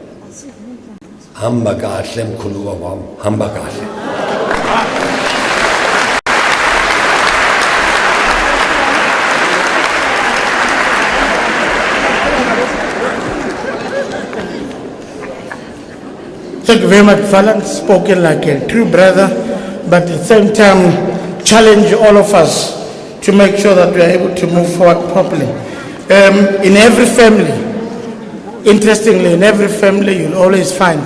Hamba kahle mkhuluwa wam, hamba kahle. Thank you very much, Falan. Spoken like a true brother, but at the same time, challenge all of us to make sure that we are able to move forward properly. In every family, interestingly, in every family, you'll always find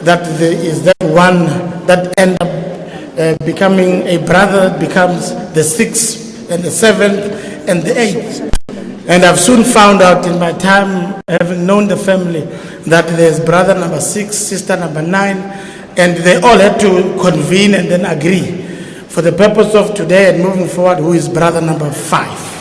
that there is that one that ends up becoming a brother, becomes the sixth and the seventh and the eighth. And I've soon found out in my time, having known the family, that there's brother number 6, sister number 9, and they all had to convene and then agree for the purpose of today and moving forward, who is brother number 5.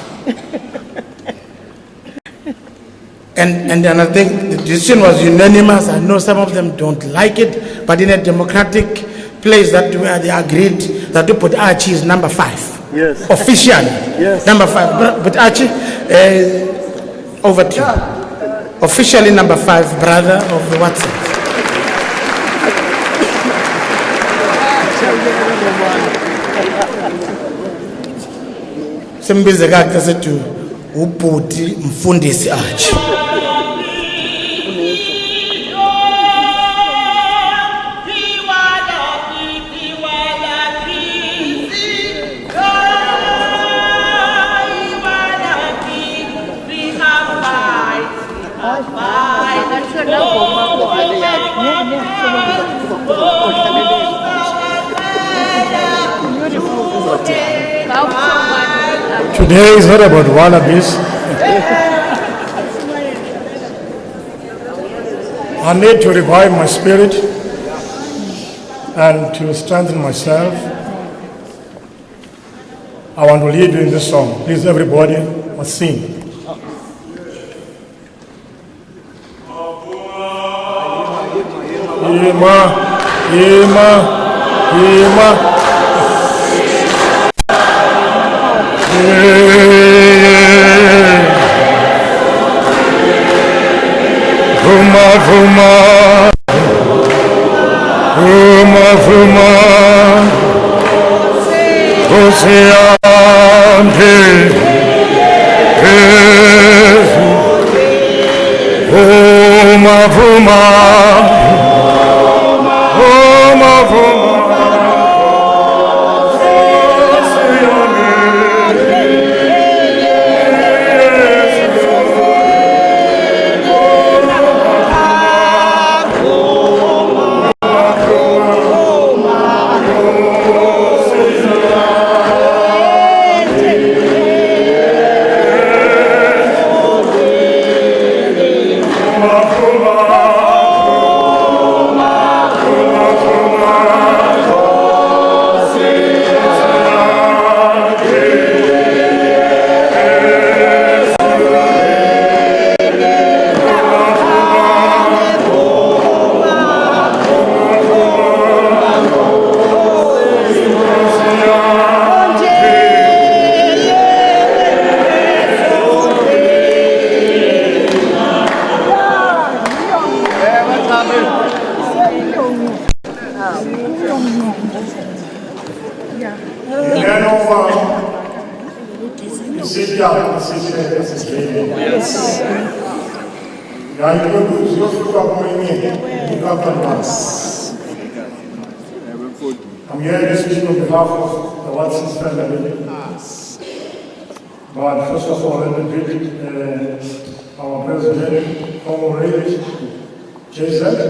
And I think the decision was unanimous. I know some of them don't like it, but in a democratic place that where they agreed that to put Archie is number 5. Yes. Officially. Yes. Number 5. But Archie, over to you. Officially number 5, brother of the Watson. Simbize kake sethu ubhuti mfundisi Archie. Today is not about wallabies. I need to revive my spirit and to strengthen myself. I want to lead you in this song. Please, everybody, must sing. Ima, Ima, Ima. Vuma, vuma, vuma, vuma, Oceante, vuma, vuma, vuma, vuma. I'm here to speak on behalf of the Watson's family. But first of all, let me greet our president, Comrade Jason.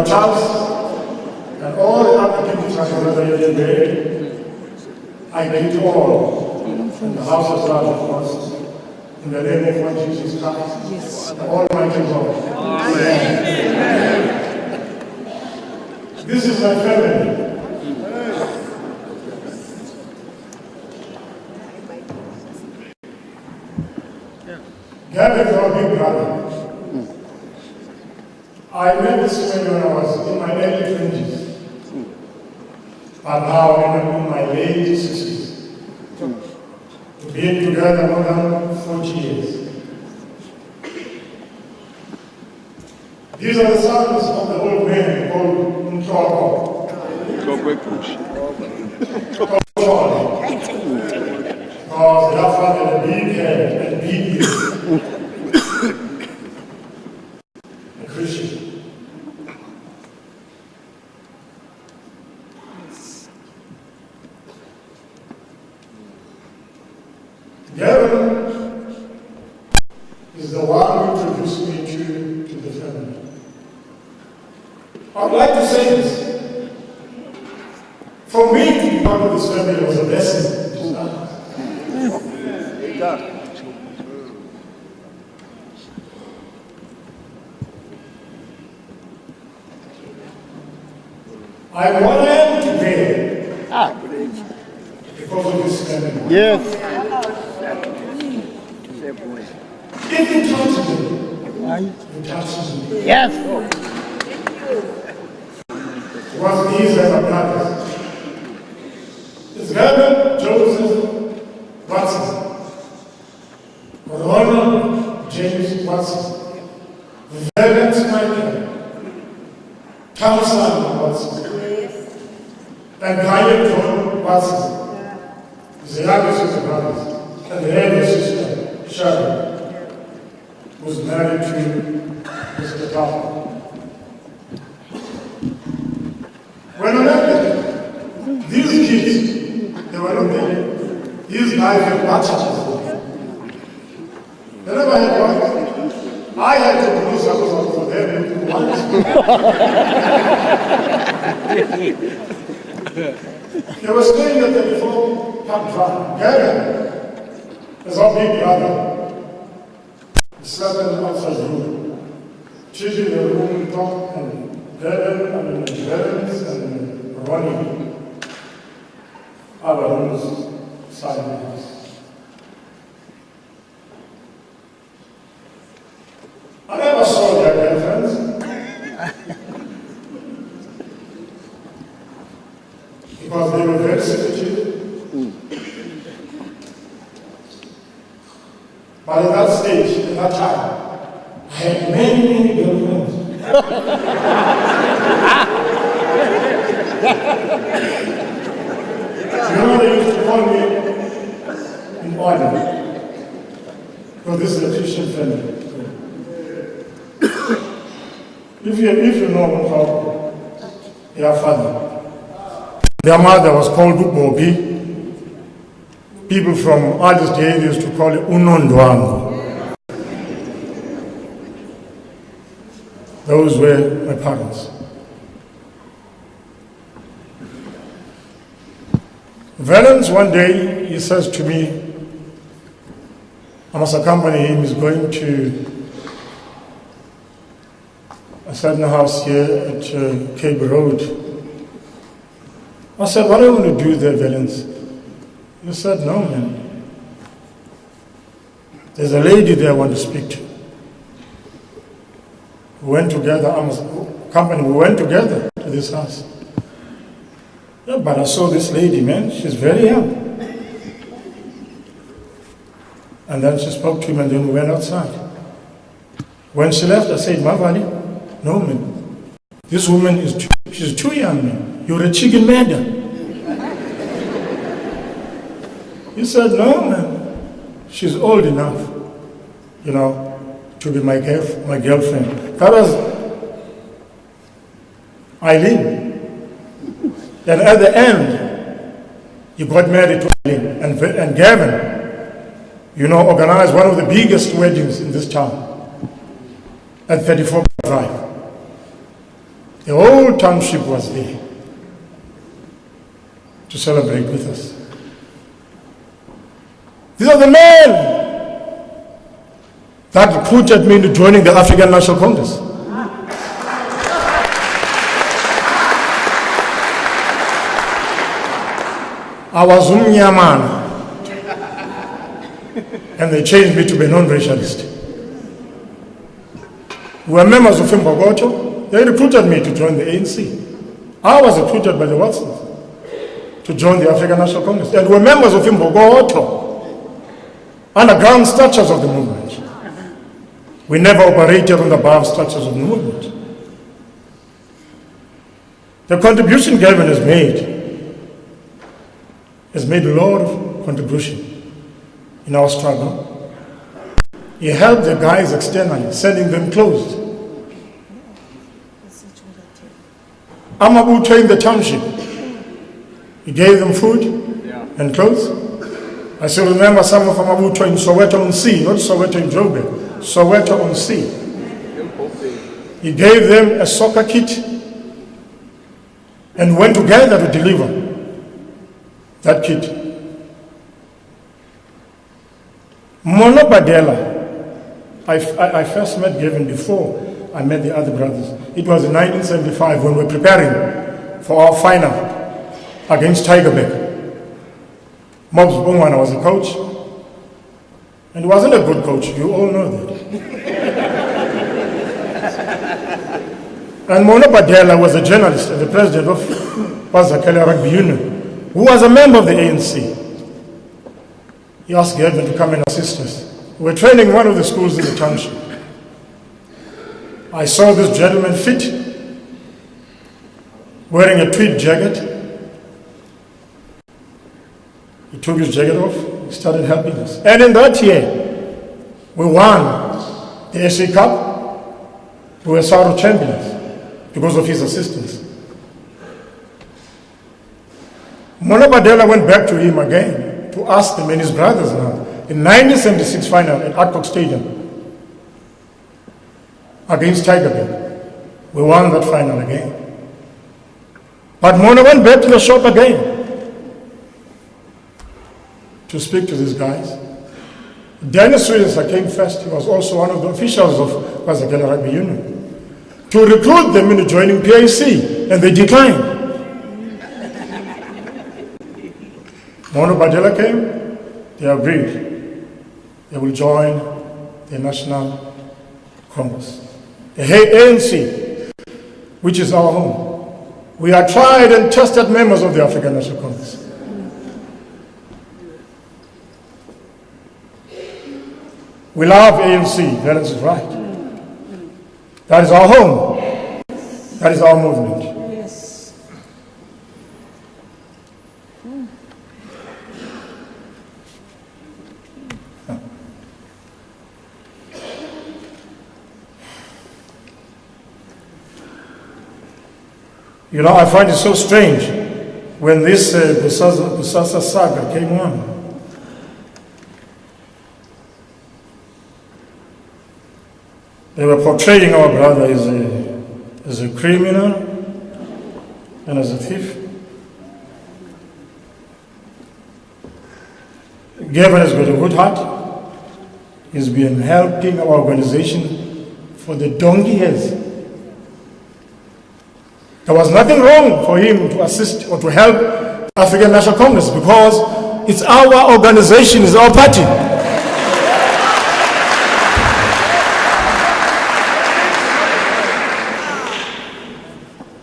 Charles, and all the other people that are here today, I greet you all in the house of God, of course, in the name of Lord Jesus Christ, the Almighty God. Amen. This is my family. Gavin I met this man when I was in my early 20s, but now I'm in my late 60s. We've been together more than 40 years. These are the sons of the old man called Mtoko. Because their father had a big head and big ears. A Christian. Gavin is the one who introduced me to the family. I'd like to say this. For me to be part of this family was a blessing. I wanted to pray because of this family. Yes. If you touch me, you touch me. Yes. It was these and my brothers. It's Gavin, Joseph, Watson, Ronald, James Watson, Valence Michael, Thompson Watson, and Brian John Watson. He's the youngest of the brothers, and the elder sister, Sharon, was married to Mr. Tom. When I met them, these kids, they were not there. These guys were bachelors. They never had one. I had to do something for them once. They were staying at the before Park Drive. Gavin is our big brother. He slept in the outside room. Chichi in the room, Tom and Gavin and Valence and Ronnie. Our rooms side of the house. I never saw their girlfriends because they were very secretive. But at that stage, at that time, I had many girlfriends. You know, they used to call me in order. Because this is a Christian family. If you know how their father, their mother was called Bobi. People from Addis Day used to call it Unondwango. Those were my parents. Valence, one day, he says to me, I must accompany him, he's going to a certain house here at Cape Road. I said, what are you going to do there, Valence? He said, no, man. There's a lady there I want to speak to. We went together, we went together to this house. Yeah, but I saw this lady, man, she's very young. And then she spoke to him and then we went outside. When she left, I said, Mavali, no, man. This woman she's too young, man. You're a chicken murder. He said, no, man. She's old enough, to be my girlfriend. That was Eileen. Then at the end, he got married to Eileen. And Gavin, organized one of the biggest weddings in this town at 34 Drive. The whole township was there to celebrate with us. These are the men that recruited me into joining the African National Congress. I was Umnyamana, and they changed me to be non-racialist. We were members of Mbogoto. they recruited me to join the ANC. I was recruited by the Watsons to join the African National Congress. And we're members of Imbogoto, underground structures of the movement. We never operated on the above structures of the movement. The contribution Gavin has made a lot of contribution in our struggle. He helped the guys externally, sending them clothes. Amabuto in the township, he gave them food and clothes. I still remember some of Amabuto in Soweto on Sea, not Soweto in Joburg, Soweto on Sea. He gave them a soccer kit and went together to deliver that kit. Mono Badela, I first met Gavin before I met the other brothers. It was in 1975 when we were preparing for our final against Tigerbeck. Mobs Bongwana was a coach, and he wasn't a good coach, you all know that. And Mono Badela was a journalist and the president of Bosasa Rugby Union, who was a member of the ANC. He asked Gavin to come and assist us. We were training in one of the schools in the township. I saw this gentleman fit, wearing a tweed jacket. He took his jacket off, he started helping us. And in that year, we won the SA Cup. We were Saru champions because of his assistance. Mono Badela went back to him again to ask him and his brothers now. In 1976 final at Adcock Stadium against Tigerbeck, we won that final again. But Mono went back to the shop again to speak to these guys. Dennis Williamson came first. He was also one of the officials of Bosasa Rugby Union, to recruit them into joining PAC, and they declined. Mono Badela came, they agreed. They will join the National Congress. The ANC, which is our home. We are tried and tested members of the African National Congress. We love ANC, Valence is right. That is our home. That is our movement. Yes. You know, I find it so strange when this Bosasa saga came on. They were portraying our brother as a criminal and as a thief. Gavin has got a good heart. He's been helping our organization for the donkey years. There was nothing wrong for him to assist or to help the African National Congress because it's our organization, it's our party.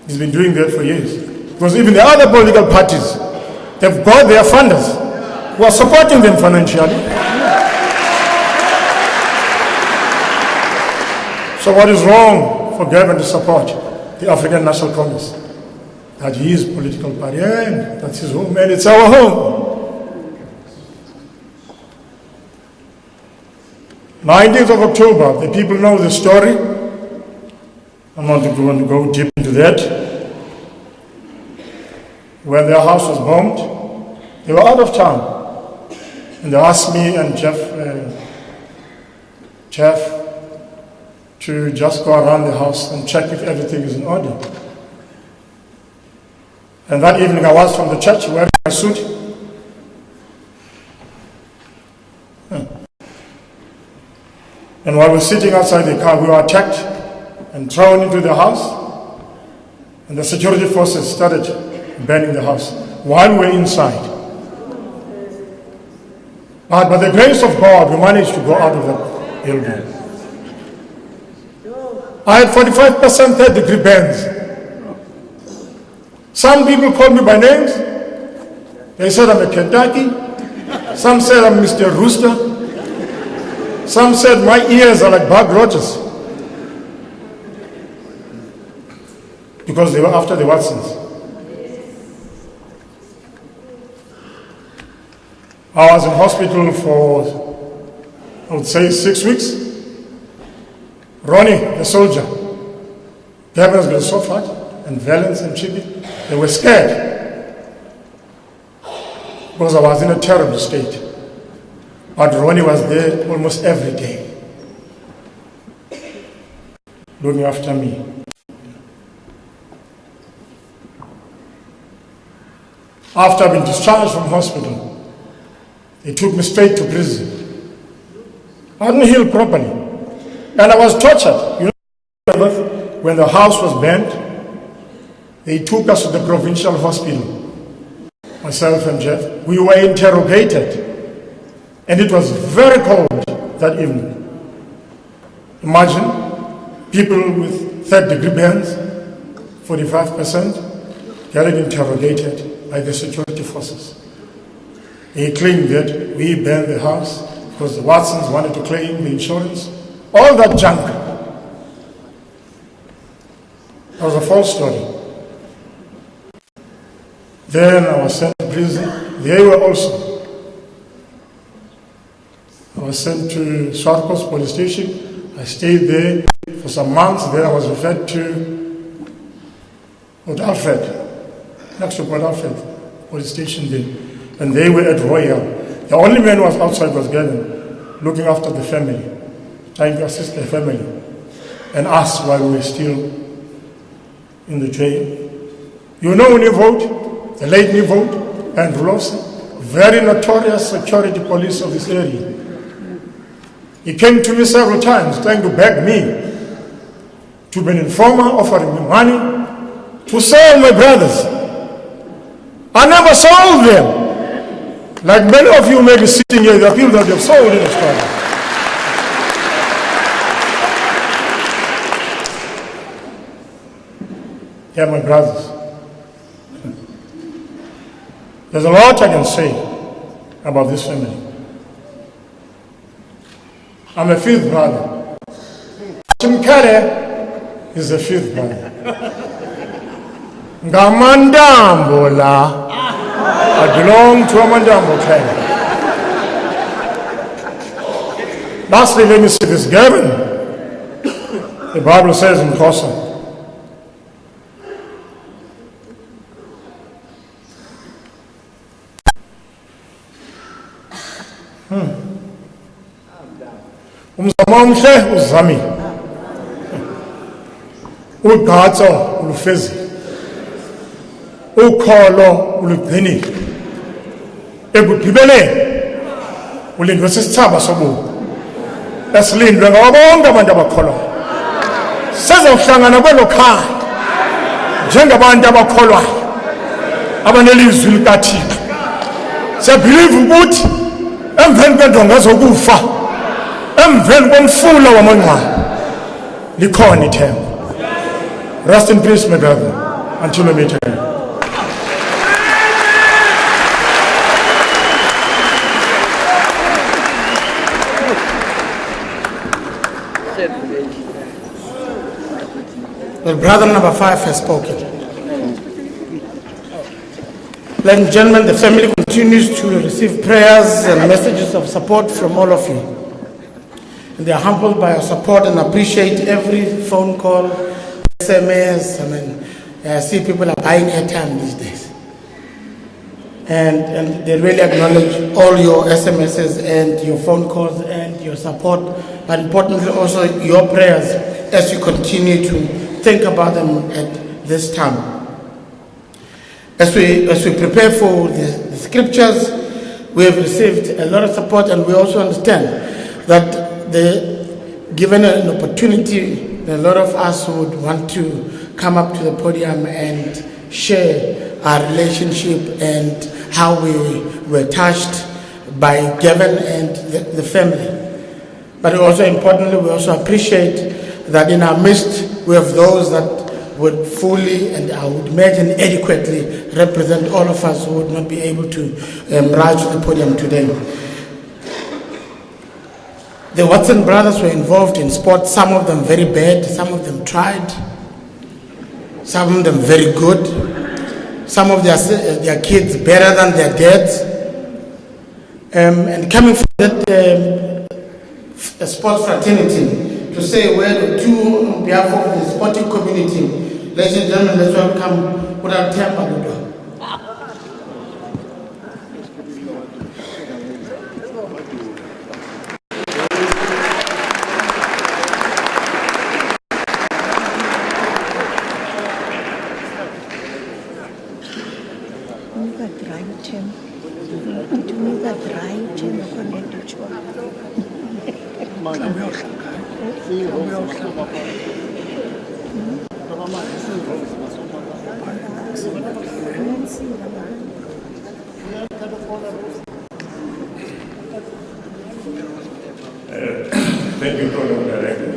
He's been doing that for years. Because even the other political parties, they've got their funders who are supporting them financially. So what is wrong for Gavin to support the African National Congress? That he is political party, and that's his home, and it's our home. 19th of October, the people know the story. I'm not going to go deep into that. When their house was bombed, they were out of town. And they asked me and Jeff to just go around the house and check if everything is in order. And that evening I was from the church wearing my suit. And while we were sitting outside the car, we were attacked and thrown into the house. And the security forces started burning the house while we were inside. But by the grace of God, we managed to go out of that building. I had 45% third degree burns. Some people called me by names. They said I'm a Kentucky. Some said I'm Mr. Rooster. Some said my ears are like Bob Rogers. Because they were after the Watsons. I was in hospital for, I would say, 6 weeks. Ronnie, the soldier, Gavin has been so far, and Valence and Chibi, they were scared because I was in a terrible state. But Ronnie was there almost every day, looking after me. After I've been discharged from hospital, they took me straight to prison. I hadn't healed properly, and I was tortured. You know, when the house was burned, they took us to the provincial hospital, myself and Jeff. We were interrogated, and it was very cold that evening. Imagine people with third degree burns, 45%, getting interrogated by the security forces. They claimed that we burned the house because the Watsons wanted to claim the insurance. All that junk. That was a false story. Then I was sent to prison. They were also. I was sent to Swartco's police station. I stayed there for some months. Then I was referred to Port Alfred, next to Port Alfred police station there. And they were at Royal. The only man who was outside was Gavin, looking after the family, trying to assist the family, and us while we were still in the jail. You know Nivote, the late Nivote, and Roth, very notorious security police of this area. He came to me several times trying to beg me to be an informer, offering me money to sell my brothers. I never sold them. Like many of you may be sitting here, there are people that have sold in Australia. Yeah, my brothers. There's a lot I can say about this family. I'm a fifth brother. Tim Kare is the fifth brother. Ngamandambola. I belong to Amandambo clan. Lastly, let me say this. Gavin, the Bible says in Kosa, umzamamhle uzami ugqatso ulufezi ukholo ulugcinile ekugqibeleni ulindwe sisithaba sobubi esilindwe ngabo bonke abantu abakholwayo sizawuhlangana kwelo khaya njengabantu abakholwayo abanelizwi likaThixo. Siyabhiliva ukuthi emveni kwendonga zokufa, emveni komfula wamangcwaba, likhona ithemba. Rest in peace, my brother, until we meet again. Well, brother number 5 has spoken. Ladies and gentlemen, the family continues to receive prayers and messages of support from all of you. And they are humbled by your support and appreciate every phone call, SMS. I mean, I see people are buying airtime these days. And they really acknowledge all your SMSs and your phone calls and your support, but importantly also your prayers as you continue to think about them at this time. As we prepare for the scriptures, we have received a lot of support, and we also understand that given an opportunity, a lot of us would want to come up to the podium and share our relationship and how we were touched by Gavin and the family. But also importantly, we also appreciate that in our midst we have those that would fully and I would imagine adequately represent all of us who would not be able to rise to the podium today. The Watson brothers were involved in sports, some of them very bad, some of them tried, some of them very good, some of their kids better than their dads. And coming from that sports fraternity, to say a word or two on behalf of the sporting community, ladies and gentlemen, let's welcome Brother Tiampaludo. Thank you, Program Director.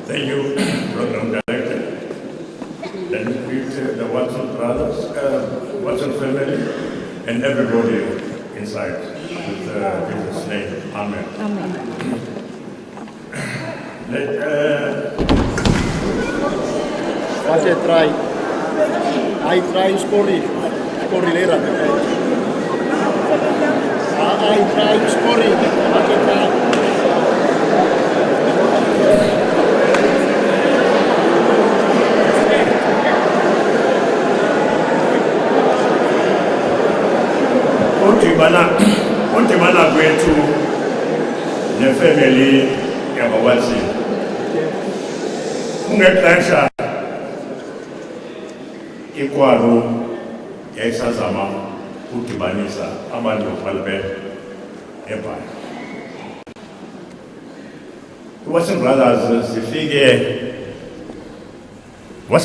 Thank you, Program Director. Let me greet the Watson brothers, Watson family, and everybody inside with Jesus' name. Amen. Amen. What I try. I try scoring later. I try scoring. What I try. Untimana kwetu ne family yabawazi ungexesha ikwalo yayisazama udibanisa abantu balbe empire. Watson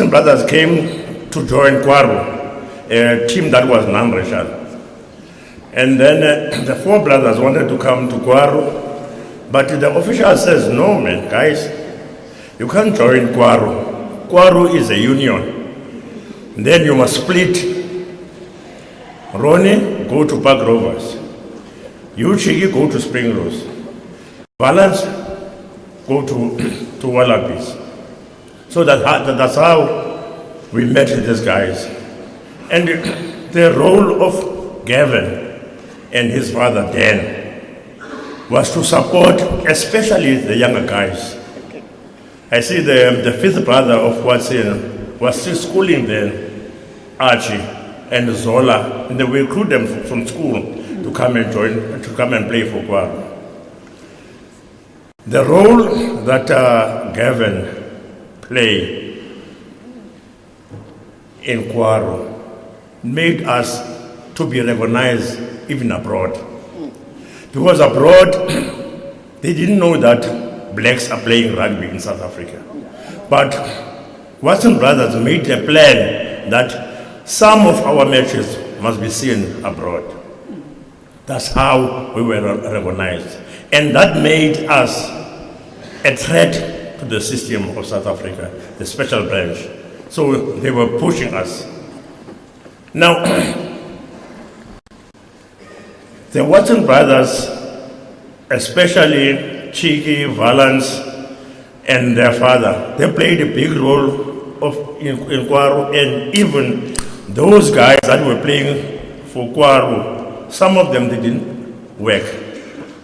brothers came to join Kwaru, a team that was non-racial. And then the four brothers wanted to come to Kwaru, but the official says, no, man, guys, you can't join Kwaru. Kwaru is a union. Then you must split. Ronnie, go to Park Rovers. You, Chigi, go to Spring Rose. Balance, go to Wallabies. So that's how we met these guys. And the role of Gavin and his father Dan was to support especially the younger guys. I see the fifth brother of Watson was still schooling then, Archie and Zola, and they will recruit them from school to come and play for Kwaru. The role that Gavin played in Kwaru made us to be recognized even abroad. Because abroad, they didn't know that blacks are playing rugby in South Africa. But Watson Brothers made a plan that some of our matches must be seen abroad. That's how we were recognized. And that made us a threat to the system of South Africa, the special branch. So they were pushing us. Now, the Watson brothers, especially Chiki, Valance, and their father, they played a big role in Kwaru, and even those guys that were playing for Kwaru, some of them they didn't work,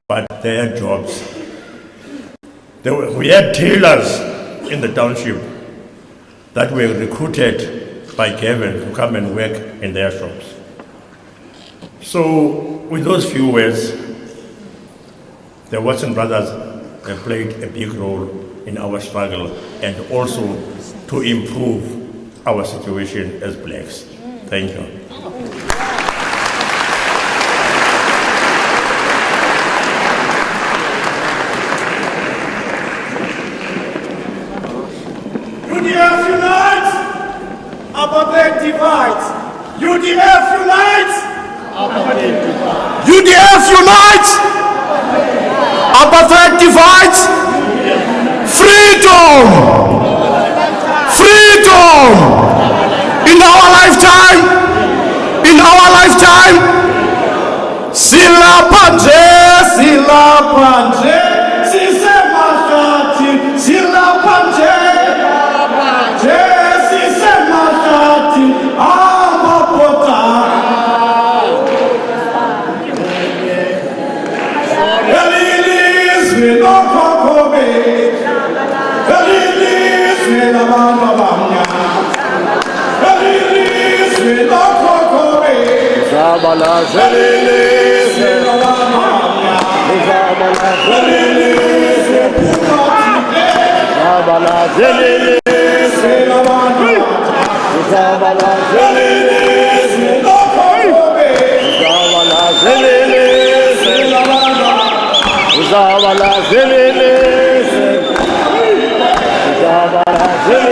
but they had jobs. We had tailors in the township that were recruited by Gavin to come and work in their shops. So with those few words, the Watson brothers have played a big role in our struggle and also to improve our situation as blacks. Thank you. UDF unites, apartheid divides. UDF unites, apartheid divides. UDF unites, apartheid divides. Freedom! Freedom! In our lifetime! In our lifetime! Sila Panje! Sila Panje! Sise Mashati! Sila Panje! Sise Mashati! Amapota! Elilis Vinokokobe! Elilis Vinamandabanya! Elilis Vinokokobe! Zabala Elilis Vinamandabanya! Elilis Vinamandabanya! Zabala Elilis Vinamandabanya! Zabala Elilis Vinokokobe! Zabala Elilis Vinamandabanya! Zabala Elilis Zabala Elilis Zabala Elilis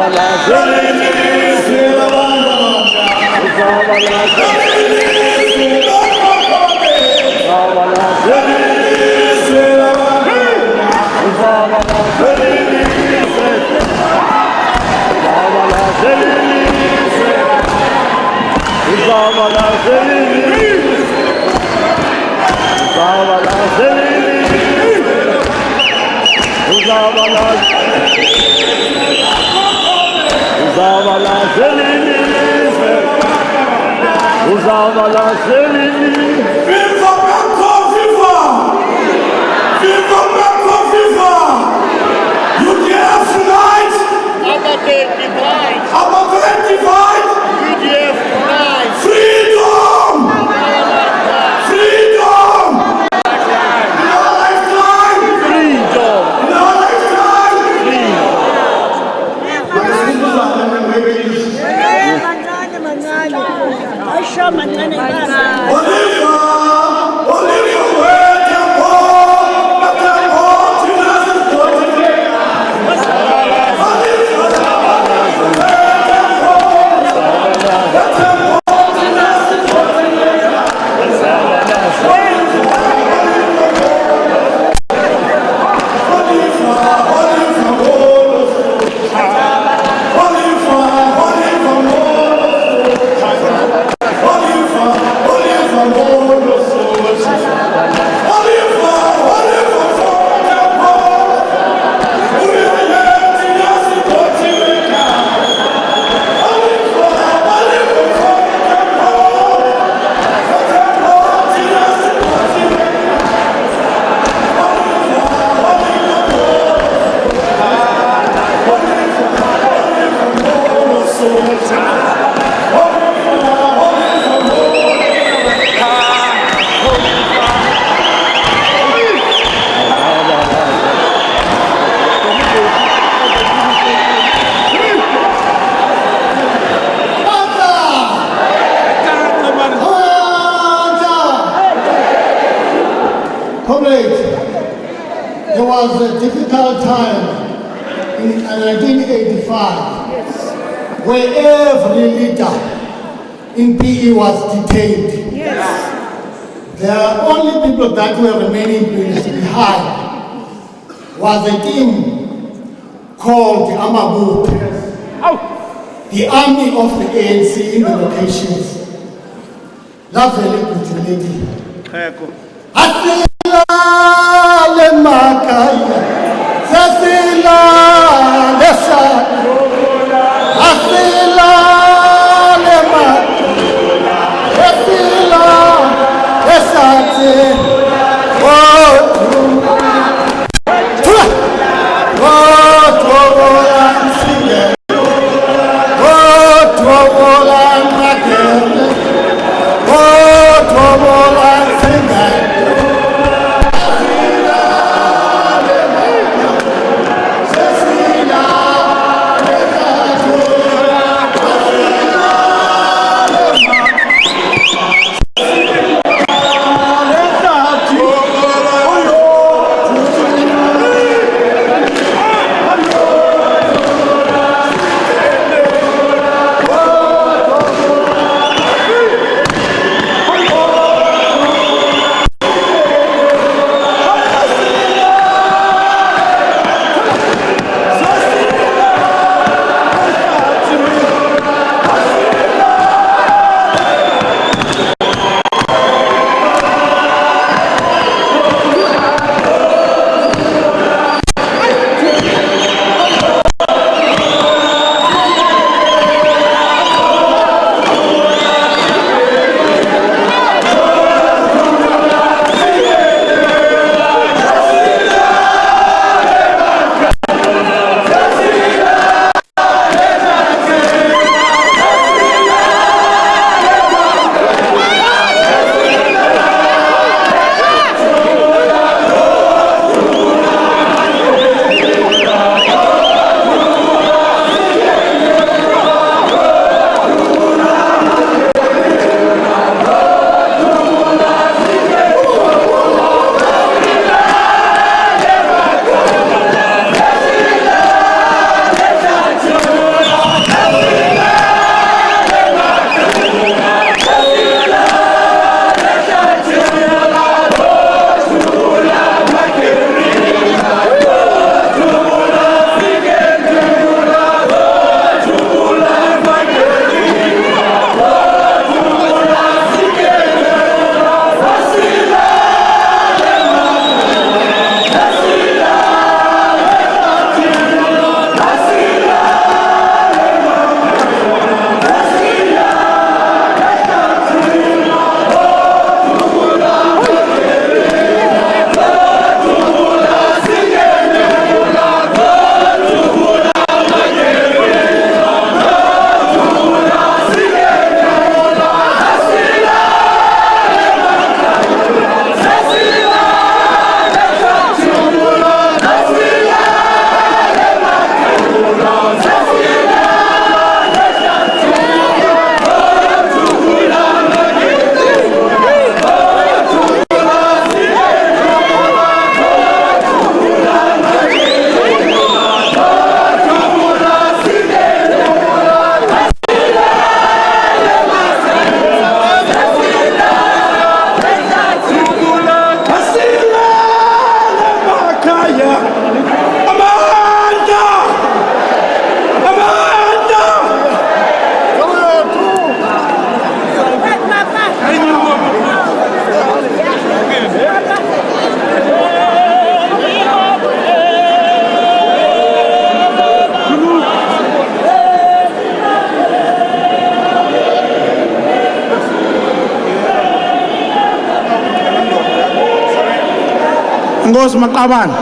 Zabala Elilis Zabala was a difficult time in 1985 where every leader in PE was detained. The only people that were remaining behind was a team called the Amabut, the army of the ANC in the locations. Lovely good lady. Asilale makaya, sasilale shaka, asilale makaya, sasilale shaka. Ngozi Maqabane.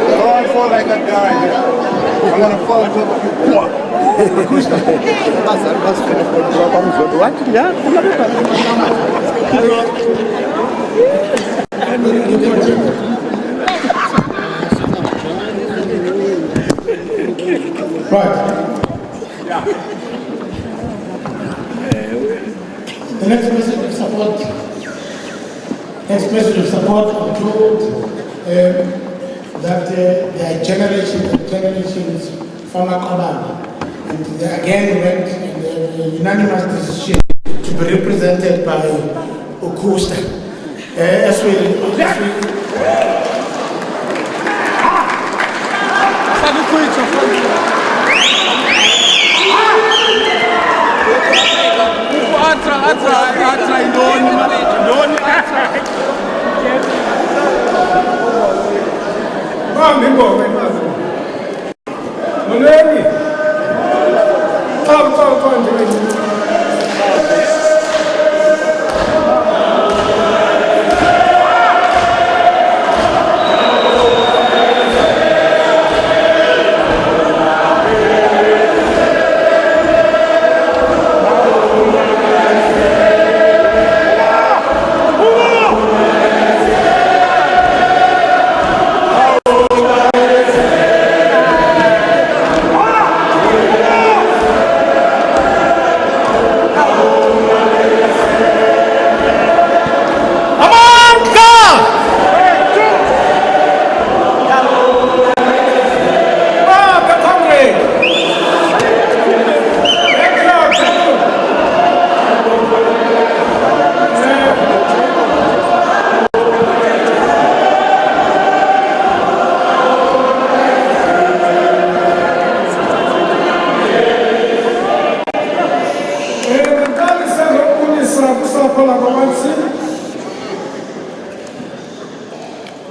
Don't fall like that guy. I'm gonna fall into Right. The next message of support, I'm told, that there are generations and generations from Akabana. And they again went in a unanimous decision to be represented by Okusta. As we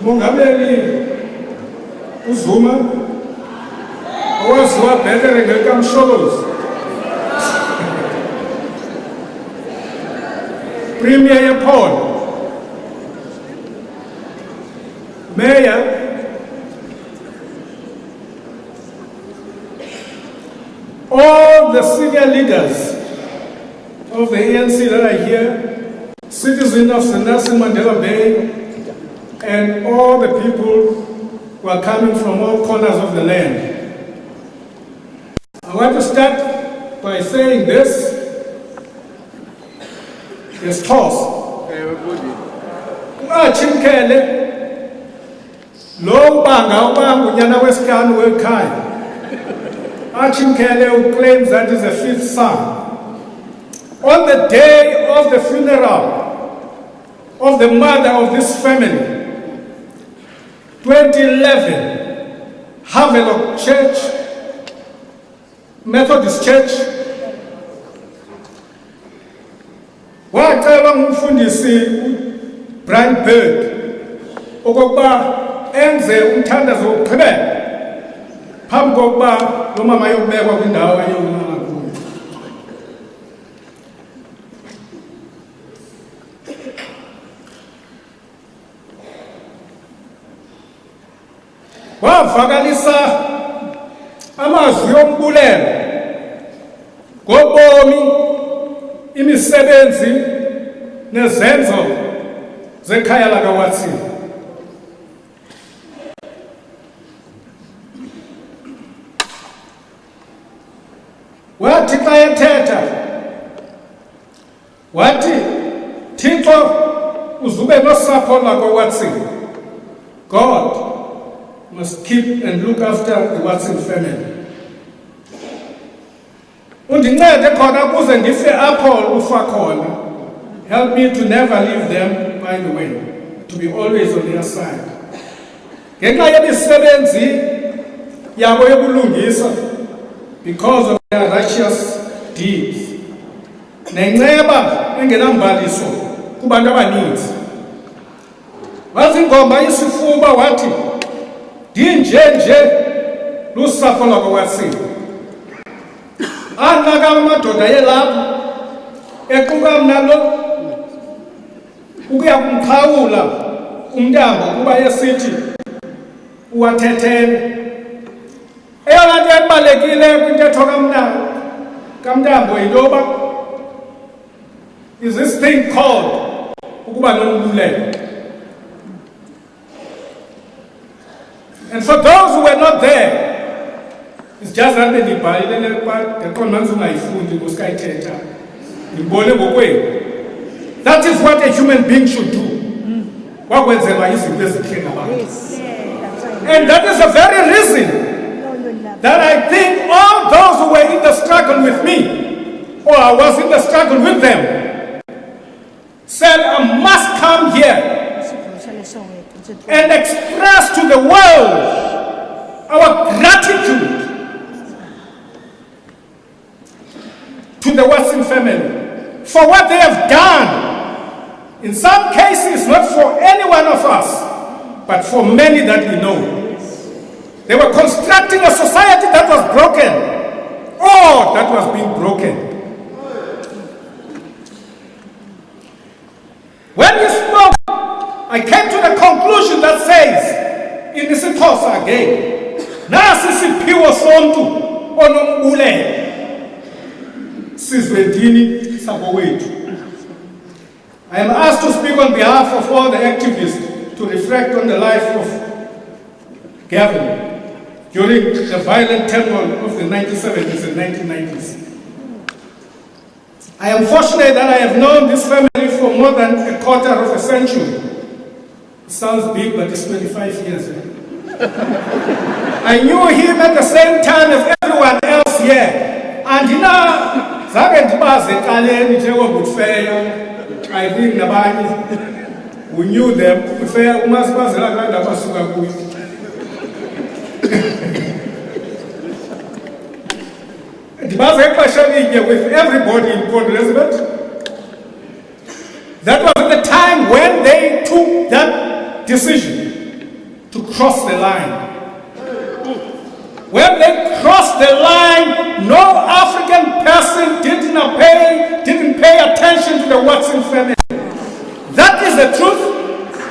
Mongameli uZuma owaziwa bhetere ngekamsholozi Premier yephondo Mayor all the senior leaders of the ANC that are here, citizens of the Nelson Mandela Bay, and all the people who are coming from all corners of the land. I want to start by saying this. There's toss. Chimkele, lo banga unyana wesihlanu wekhaya. Chimkele who claims that is a fifth son. On the day of the funeral of the mother of this family, 2011, Havelock Church, Methodist Church, wacela umfundisi Brian Bird okokuba enze umthandazo wokuqhubeka phambi kokuba lo mama yobekwa kwindawo ayolala kuyo. Wavakalisa amazwi ombulelo ngobomi, imisebenzi nezenzo zekhaya lakaWatson. Wathi xa ethetha wathi Thixo uzube nosapho lakaWatson. God must keep and look after the Watson family. Undincede khona ukuze ndife apho ufa khona. Help me to never leave them, by the way, to be always on their side. Ngenxa yemisebenzi yabo yokulungisa, because of their righteous deeds. Nenceba engenambaliso kubantu abaninzi. Wazi ingoma isifuba wathi ndinjenje lusapho lakaWatson. Anaka amadoda yelapha equka mna lo ukuya kumkhawula umntambo kuba esithi uwathethele. Eyona nto ebalekile kwintetho kamntambo yintoba is this thing called ukuba nombulelo. And for those who were not there, it's just that bendibhalile but ngeqondo manzi ungayifundi ngosikayithetha ndibone ngokwenu. That is what a human being should do. wakwenzelwa izinto ezihle ngabantu. And that is the very reason that I think all those who were in the struggle with me, or I was in the struggle with them, said I must come here and express to the world our gratitude to the Watson family for what they have done. In some cases, not for any one of us, but for many that we know. They were constructing a society that was broken, or that was being broken. When he spoke, I came to the conclusion that says, in isiXhosa again, nasi siphiwo sontu onombulelo sizwendini sabowethu. I am asked to speak on behalf of all the activists to reflect on the life of Gavin during the violent turmoil of the 1970s and 1990s. I am fortunate that I have known this family for more than a quarter of a century. It sounds big, but it's 25 years. I knew him at the same time as everyone else here. And you know, I think nabani, we knew them. With everybody in Port Elizabeth. That was at the time when they took that decision to cross the line. When they crossed the line, no African person didn't pay attention to the Watson family. That is the truth,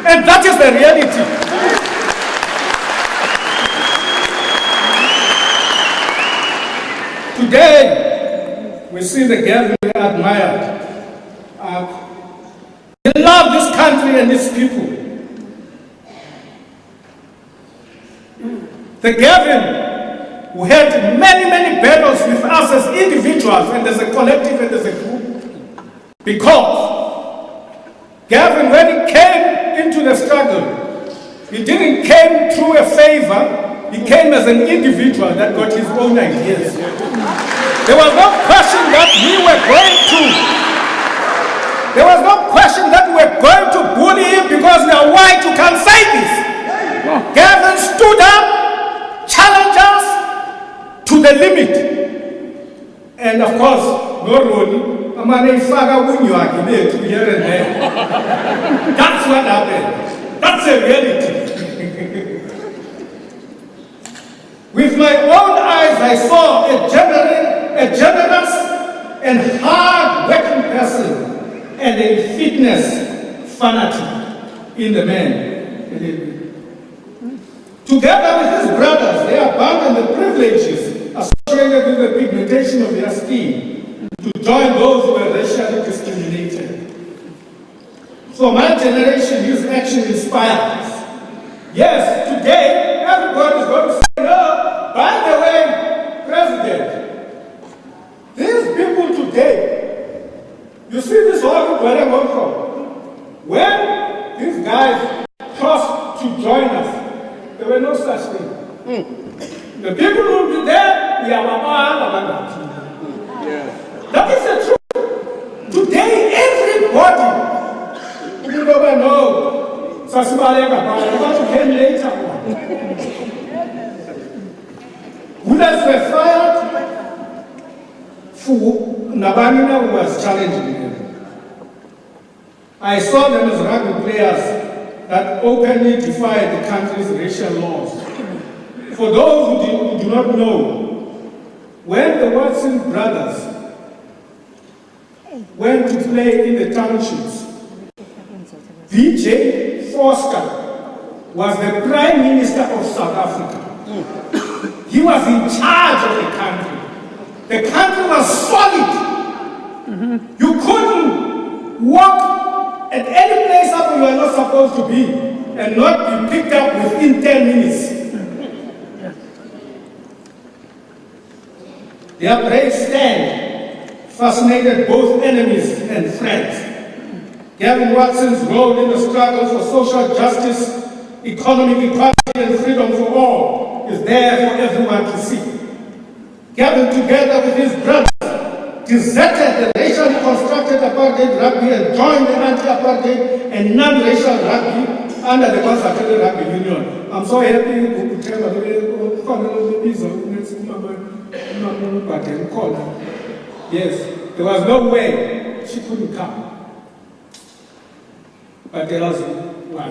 and that is the reality. Today, we see the Gavin we admired. He loved this country and its people. The Gavin who had many battles with us as individuals and as a collective and as a group. Because Gavin, when he came into the struggle, he didn't come through a favor. He came as an individual that got his own ideas. There was no question that we were going to. There was no question that we were going to bully him because we are white. You can't say this. Gavin stood up, challenged us to the limit. And of course, no Roni, here and there. That's what happened. That's a reality. With my own eyes, I saw a generous and hard-working person and a fitness fanatic in the man. Together with his brothers, they abandoned the privileges associated with the pigmentation of their skin to join those who were racially discriminated. For my generation, his action inspired us. Yes, today, everybody is going to say, no, by the way, President, these people today, you see this whole when these guys crossed to join us, there were no such thing. The people who will be there, we are That is the truth. Today, everybody, you never know. Came later. Bullets were fired for Nabanina, who was challenging them. I saw them as rugby players that openly defied the country's racial laws. For those who do not know, when the Watson brothers went to play in the townships, V.J. Foster was the Prime Minister of South Africa. He was in charge of the country. The country was solid. You couldn't walk at any place where you are not supposed to be and not be picked up within 10 minutes. Their brave stand fascinated both enemies and friends. Gavin Watson's role in the struggle for social justice, economic equality and freedom for all is there for everyone to see. Gavin, together with his brothers, deserted the racially constructed apartheid rugby and joined the anti-apartheid and non-racial rugby under the Conservative Rugby Union. I'm so happy to tell you, yes, there was no way she couldn't come. But there was one.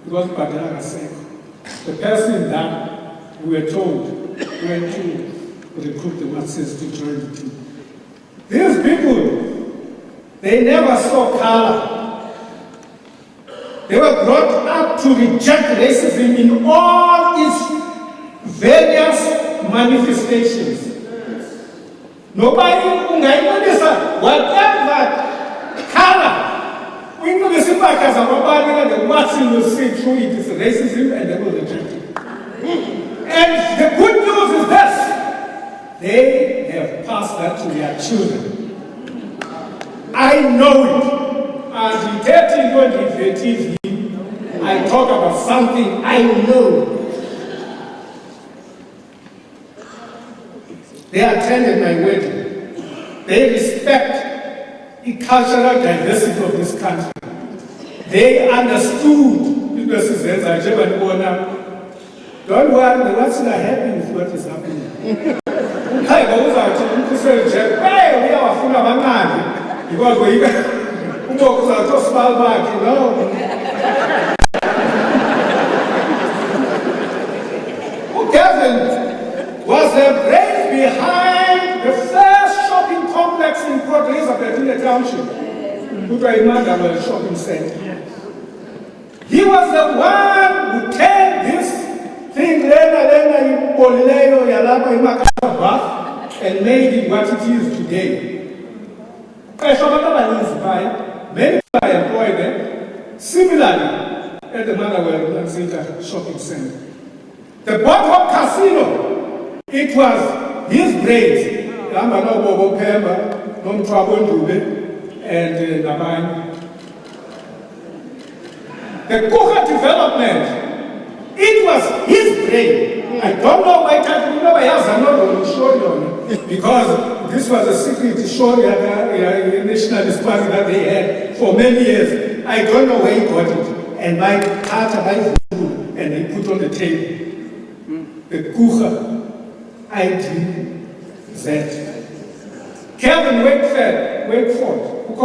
It was Badela Seko. The person that we were told went to recruit the Watsons to join the team. These people, they never saw color. They were brought up to reject racism in all its various manifestations. Nobody, whatever color, we know the sympathizers of the Watson will see through it is racism and they will reject it. And the good news is this. They have passed that to their children. I know it. As in 13, I talk about something I know. They attended my wedding. They respect the cultural diversity of this country. They understood. Don't worry, the Watson are happy with what is happening. Because we Gavin was the brain behind the first shopping complex in Port Elizabeth in the township, which I remember shopping center. He was the one who turned this thing and made it what it is today. Many people are employed there. Similarly, at the Motherwell shopping center. The Bottom Casino, it was his brains, and Nabani. The Kuka development, it was his brain. I don't know why because this was a secret nationalist party that they had for many years. I don't know where he got it. And my Tata, and they put on the table the Kucha IDZ. Kevin Wakeford, who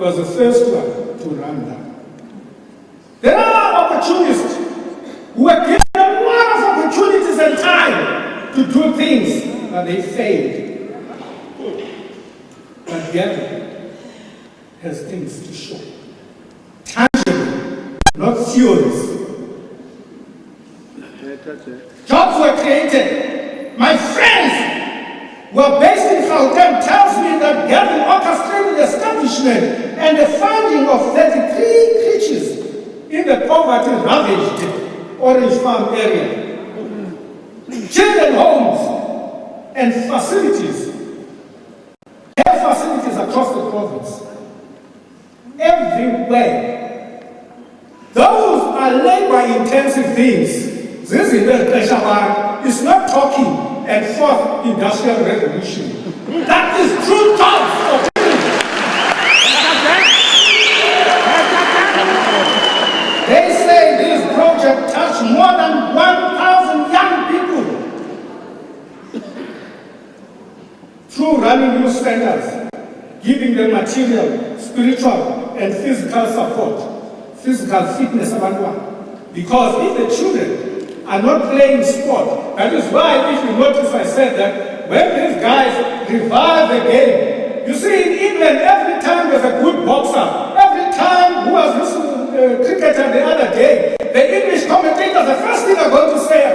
was the first one to run that. There are opportunists who were given a lot of opportunities and time to do things, but they failed. But Gavin has things to show. Tangible, not theories. Jobs were created. My friends who are based in Gauteng tells me that Gavin orchestrated the establishment and the funding of 33 creches in the poverty-ravaged Orange Farm area. Children homes and facilities, health facilities across the province. Everywhere. Those are labor-intensive things. This is not talking and fourth industrial revolution. That is true jobs for children. They say this project touched more than 1,000 young people through running youth centers, giving them material, spiritual, and physical support, physical fitness, because if the children are not playing sport, that is why, if you notice, I said that when these guys revive the game, you see in England, every time there's a good boxer, every time, who was this cricketer the other day, the English commentators, the first thing I'm going to say,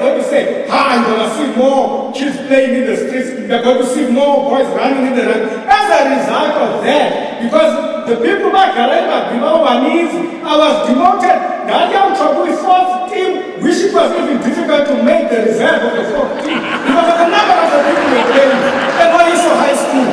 I'm going to see more kids playing in the streets, you're going to see more boys running in the run. As a result of that, because the people back Garema, below our knees, I was demoted. Daniel Chobui, fourth team, which it was even difficult to make the reserve of the fourth team because of the number of the people were playing. And why is so high school?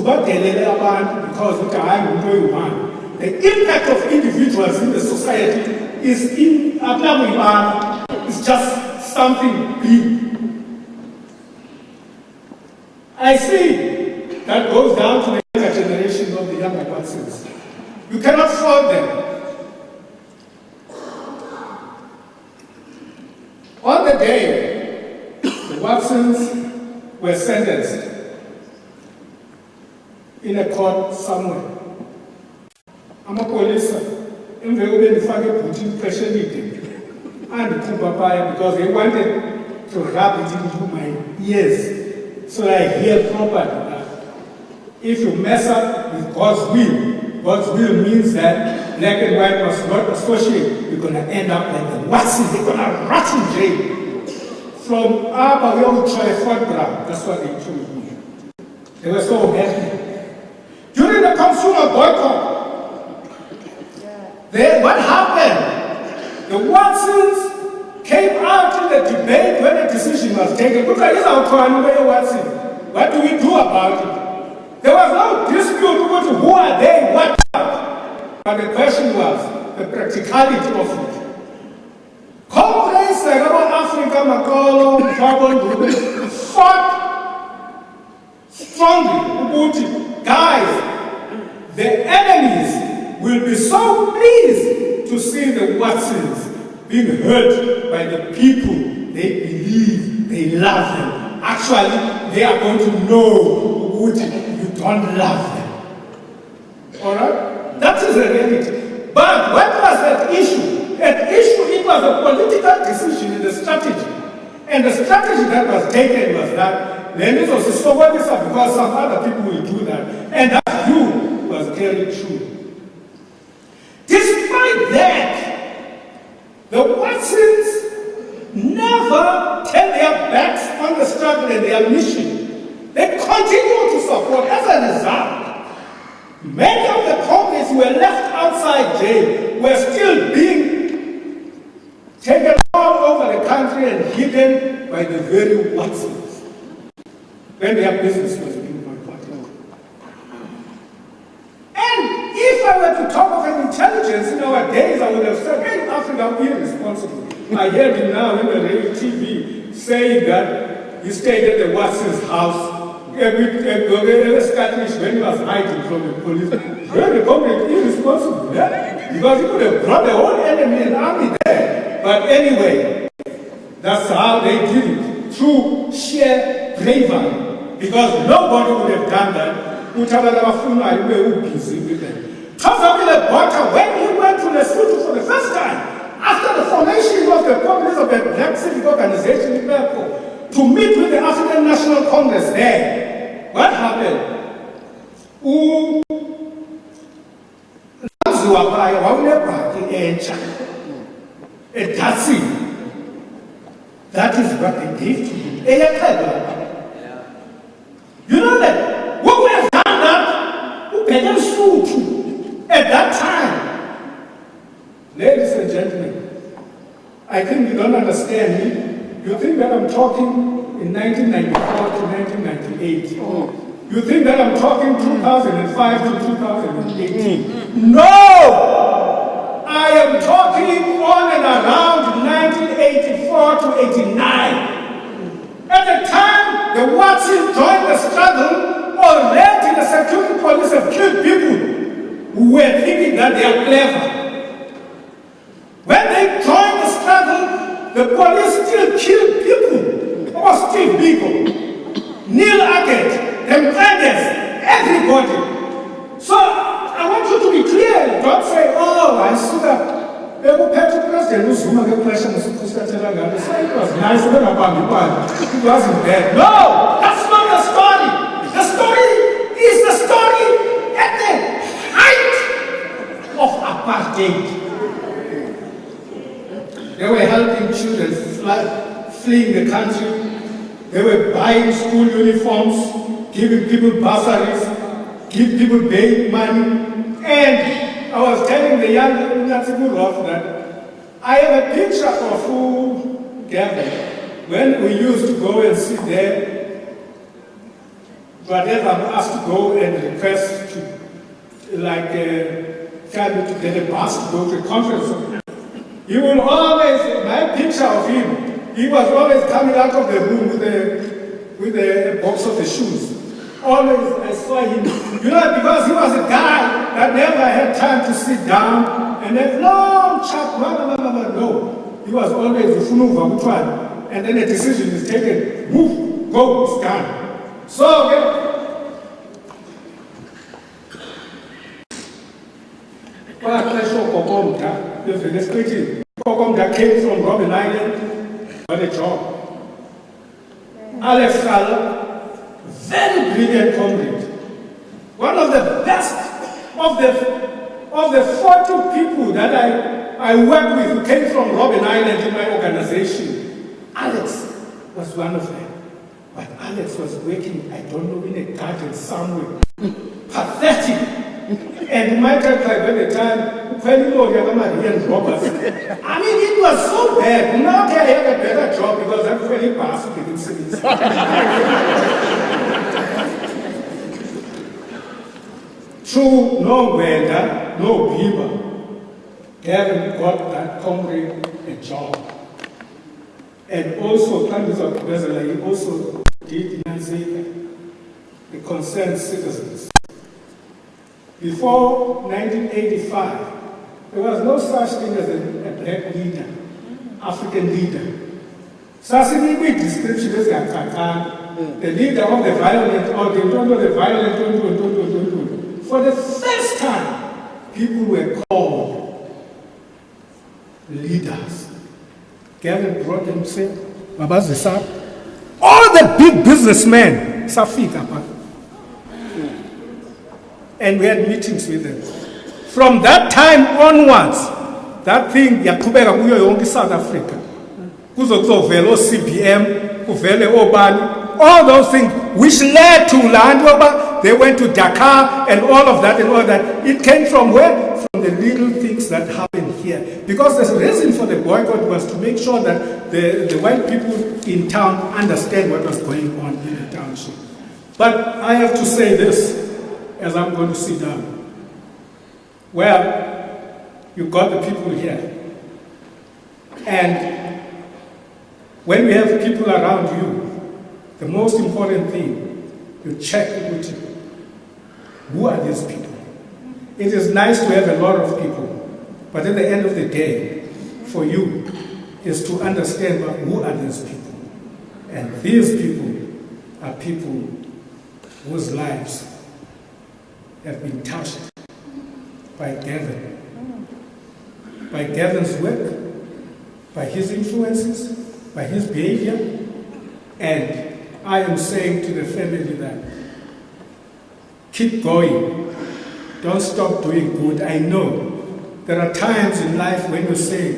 uzibadelele abantu because uthi hayi umuntu oyi-one. The impact of individuals in the society is it's just something big. I see that goes down to the younger generation of the younger Watsons. You cannot fault them. On the day the Watsons were sentenced in a court somewhere, amapolisa emvelo benifake ibhuti ixesha elide andikhupha phaya because they wanted to rub it into my ears so I hear properly. If you mess up with God's will means that black and white must not associate. You're going to end up like the Watsons. They're going to rot in jail. From Abayomi to Fort Brown, that's what they told me. They were so happy. During the consumer boycott, what happened? The Watsons came out in the debate when the decision was taken. Look at this, Watson. What do we do about it? There was no dispute about who are they, what are. But the question was the practicality of it. Congress, like Africa, Makolo, fought strongly about it. Guys, the enemies will be so pleased to see the Watsons being hurt by the people they believe they love them. Actually, they are going to know you don't love them. All right? That is the reality. But what was that issue? That issue, it was a political decision in the strategy. And the strategy that was taken was that Lenin was so what is up because some other people will do that. And that view was clearly true. Despite that, the Watsons never turned their backs on the struggle and their mission. They continue to support. As a result, many of the Congress who were left outside jail were still being taken all over the country and hidden by the very Watsons when their business was being boycotted. And if I were to talk of an intelligence in our days, I would have said, hey, Africa, we are responsible. I heard him now in the radio TV saying that he stayed at the Watson's house when he was hiding from the police. Very community irresponsible, yeah? Because he could have brought the whole enemy and army there. But anyway, that's how they did it, through sheer bravery. Because nobody would have done that. Busy with them. When he went to Lesotho for the first time, after the formation of the Congress of the Black Civic Organization in Belco, to meet with the African National Congress there, what happened? That is what they gave to him. You know that? What we have done that? At that time. Ladies and gentlemen, I think you don't understand me. You think that I'm talking in 1994 to 1998. You think that I'm talking 2005 to 2018. No! I am talking on and around 1984 to 89. At the time the Watsons joined the struggle, already the security police have killed people who were thinking that they are clever. When they joined the struggle, the police still killed people. Steve Biko, Neil Ackett, Mkandes, everybody. So I want you to be clear. Don't say, oh, I saw that. President Zuma it was nice, it wasn't bad. No, that's not the story. The story is the story at the height of apartheid. They were helping children fleeing the country. They were buying school uniforms, giving people bursaries, giving people bail money. And I was telling the young Roth that I have a picture of Gavin when we used to go and sit there whatever I'm asked to go and request to, like, tell me to get a bus to go to a conference. He will always, my picture of him, he was always coming out of the room with a box of the shoes. Always, I saw him, because he was a guy that never had time to sit down and have long chat. No, he was always the funuva, which one, and then a decision is taken. Move, go, it's done. So, Kokomda came from Robben Island, got a job. Alex Kala, very brilliant comrade. One of the best of the 40 people that I work with who came from Robben Island in my organization. Alex was one of them. But Alex was working, I don't know, in a garden somewhere. Pathetic. And Michael Clive at the time, when robbers. I mean, it was so bad. Now I have a better job because I'm very past within cities. Through no weather, no beaver, Gavin got that comrade a job. And also, he also did the concerned citizens. Before 1985, there was no such thing as a black leader, African leader. Sasini description is the leader of the violent, or the violent. For the first time, people were called leaders. Gavin brought himself, all the big businessmen, Safika. And we had meetings with them. From that time onwards, that thing, yakubeka kuyo yonke South Africa. Kuzokuvela CBM, kuvele obani, all those things, which led to Landrover, they went to Dakar and all of that. It came from where? From the little things that happened here. Because the reason for the boycott was to make sure that the white people in town understand what was going on in the township. But I have to say this, as I'm going to sit down. Well, you got the people here. And when we have people around you, the most important thing, you check with you. Who are these people? It is nice to have a lot of people, but at the end of the day, for you, is to understand who are these people. And these people are people whose lives have been touched by Gavin, by Gavin's work, by his influences, by his behavior. And I am saying to the family that keep going, don't stop doing good. I know there are times in life when you say,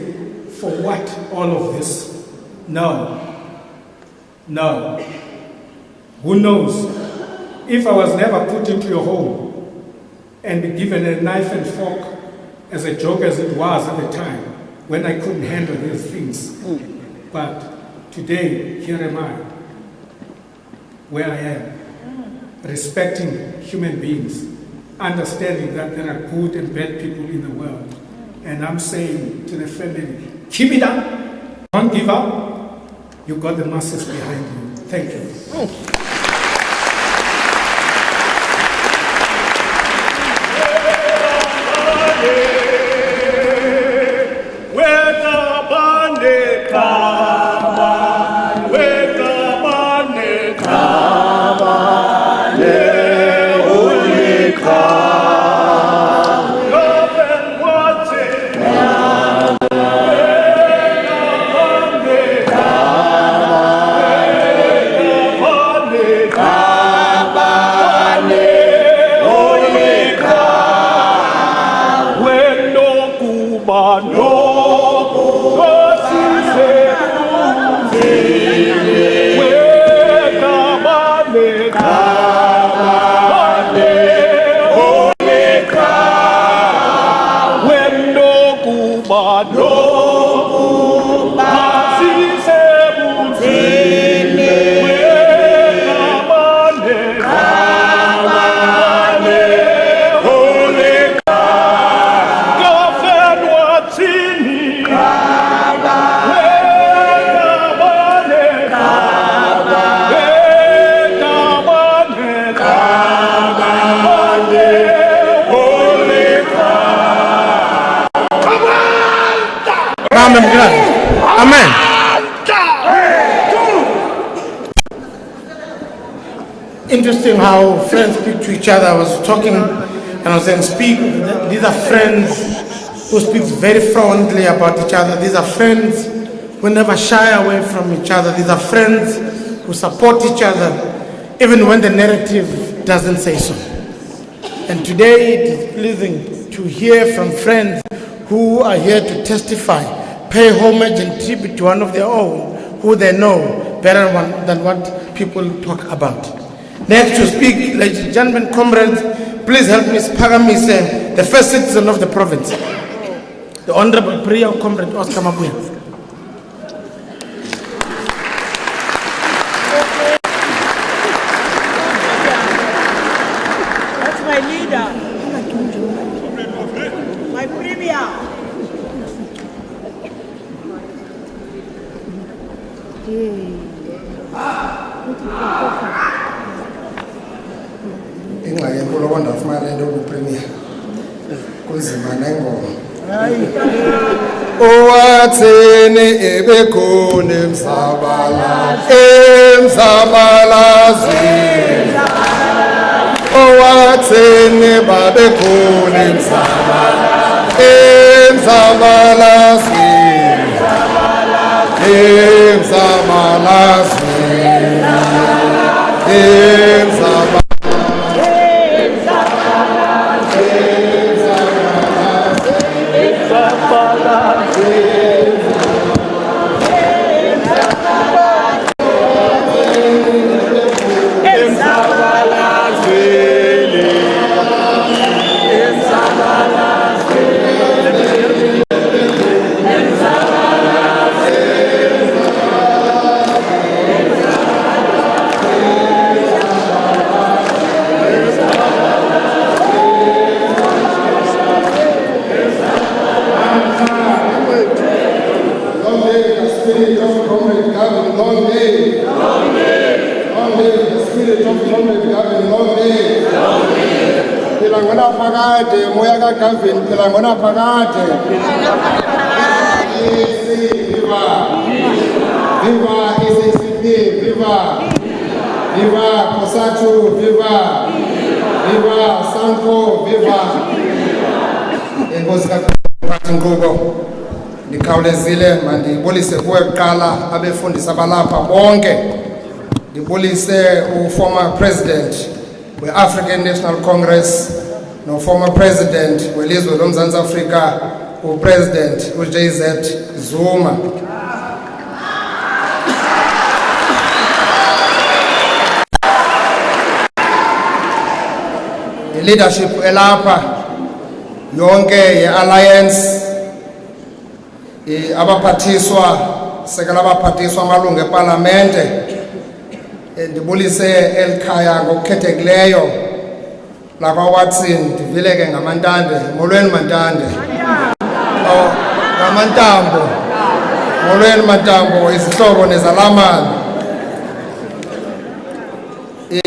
for what all of this? No. Who knows? If I was never put into your home and be given a knife and fork as a joke as it was at the time when I couldn't handle these things. But today, here am I, where I am, respecting human beings, understanding that there are good and bad people in the world. And I'm saying to the family, keep it up, don't give up. You've got the masses behind you. Thank you. Amen. Interesting how friends speak to each other. I was talking and I was saying, these are friends who speak very fluently about each other. These are friends who never shy away from each other. These are friends who support each other, even when the narrative doesn't say so. And today it is pleasing to hear from friends who are here to testify, pay homage and tribute to one of their own who they know better than what people talk about. Next to speak, ladies and gentlemen, comrades, please help me spagamise the first citizen of the province, the Honorable Priya Comrade Oscar Mabuya. That's my leader. My premier. ingxaki enkulu kwandafumana into yokupremier kunzima nengoma owathini ebekhona emzabalazweni owathini babekhona emzabalazweni moya ka Gavin phela ngona phakade viva SACP viva Bosasa viva Sanko viva enkosi kaPhathi Nkqubo ndikhawulezile mandibulise kuwe kuqala abefundisi abalapha bonke ndibulise uformer president we-African National Congress no former president welizwe loMzantsi Afrika upresident uJZ Zuma leadership elapha yonke ye-alliance abaphathiswa sekela abaphathiswa amalungu eParlamente ndibulise elikhaya ngokukhethekileyo lakwa Watson ndivileke ngamantande molweni mantande ngamantambo molweni mantambo izihlobo nezalamane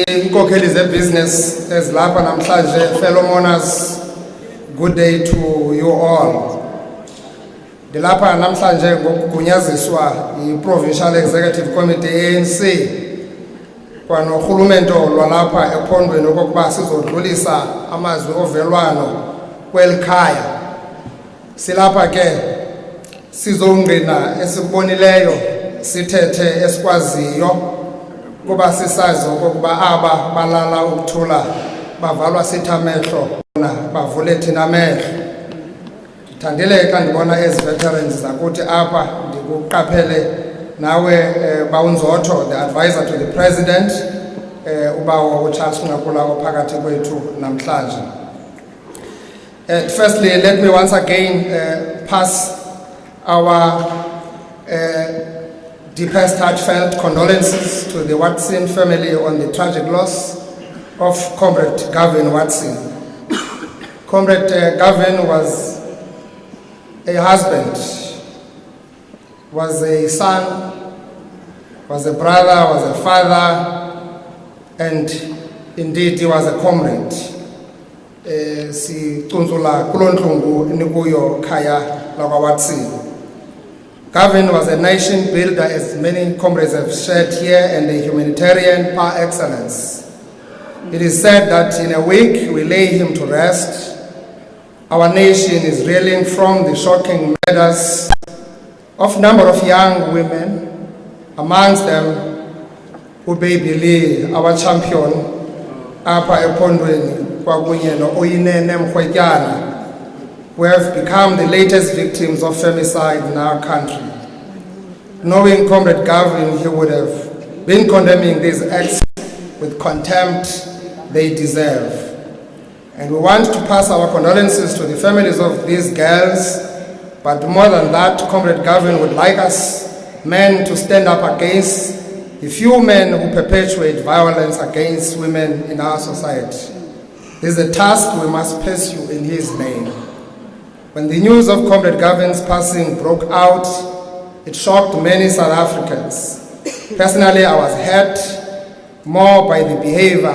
inkokheli zebusiness ezilapha namhlanje fellow mourners good day to you all ndilapha namhlanje ngokugunyaziswa yi-Provincial Executive Committee ANC kwanorhulumente lwalapha ephondweni okokuba sizodlulisa amazwi ovelwano kwelikhaya silapha ke sizongqina esikubonileyo sithethe esikwaziyo kuba sisazi okokuba aba balala ukuthula bavalwa sithi amehlo bavule thina amehlo ndithandile xa ndibona ezi veterans zakuthi apha ndikuqaphele nawe bawunzotho the advisor to the president ubawo uCharles Nqakula ophakathi kwethu namhlanje. Firstly, let me once again pass our deepest heartfelt condolences to the Watson family on the tragic loss of Comrade Gavin Watson. Comrade Gavin was a husband, was a son, was a brother, was a father, and indeed he was a comrade. Si tunzula kulontlungu nikuyo khaya lakwa Watson. Gavin was a nation builder, as many comrades have shared here, and a humanitarian par excellence. It is said that in a week we lay him to rest. Our nation is reeling from the shocking murders of a number of young women, amongst them uBaby Lee, our champion, Apa Epondweni, kwakunye no-Oyinene Mrwetyana, who have become the latest victims of femicide in our country. Knowing Comrade Gavin, he would have been condemning these acts with contempt they deserve. And we want to pass our condolences to the families of these girls, but more than that, Comrade Gavin would like us men to stand up against the few men who perpetuate violence against women in our society. This is a task we must pursue in his name. When the news of Comrade Gavin's passing broke out, it shocked many South Africans. Personally, I was hurt more by the behavior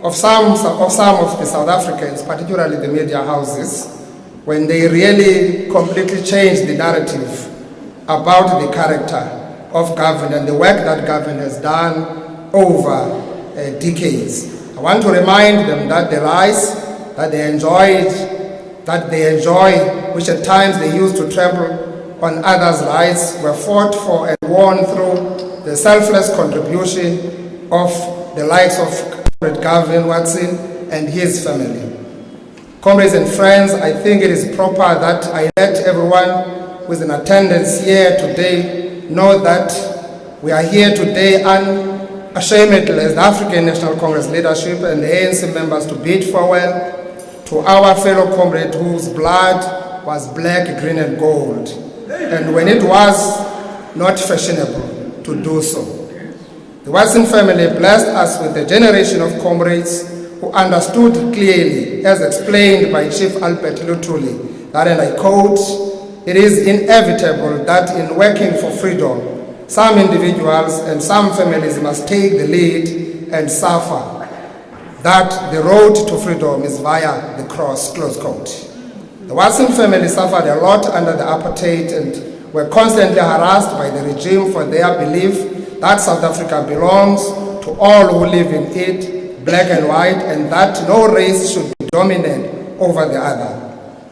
of some of the South Africans, particularly the media houses, when they really completely changed the narrative about the character of Gavin and the work that Gavin has done over decades. I want to remind them that the rise that they enjoy, which at times they used to trample on others' rights, were fought for and won through the selfless contribution of the likes of President Gavin Watson and his family. Comrades and friends, I think it is proper that I let everyone who is in attendance here today know that we are here today unashamedly as the African National Congress leadership and the ANC members to bid farewell to our fellow comrade whose blood was black, green and gold, and when it was not fashionable to do so. The Watson family blessed us with a generation of comrades who understood clearly, as explained by Chief Albert Lutuli, that, and I quote, "It is inevitable that in working for freedom, some individuals and some families must take the lead and suffer. That the road to freedom is via the cross," close quote. The Watson family suffered a lot under the apartheid and were constantly harassed by the regime for their belief that South Africa belongs to all who live in it, black and white, and that no race should be dominant over the other.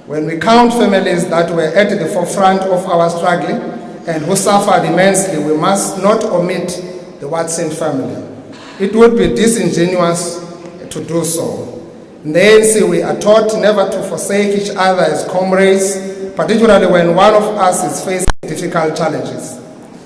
When we count families that were at the forefront of our struggle and who suffered immensely, we must not omit the Watson family. It would be disingenuous to do so. In the ANC, we are taught never to forsake each other as comrades, particularly when one of us is facing difficult challenges.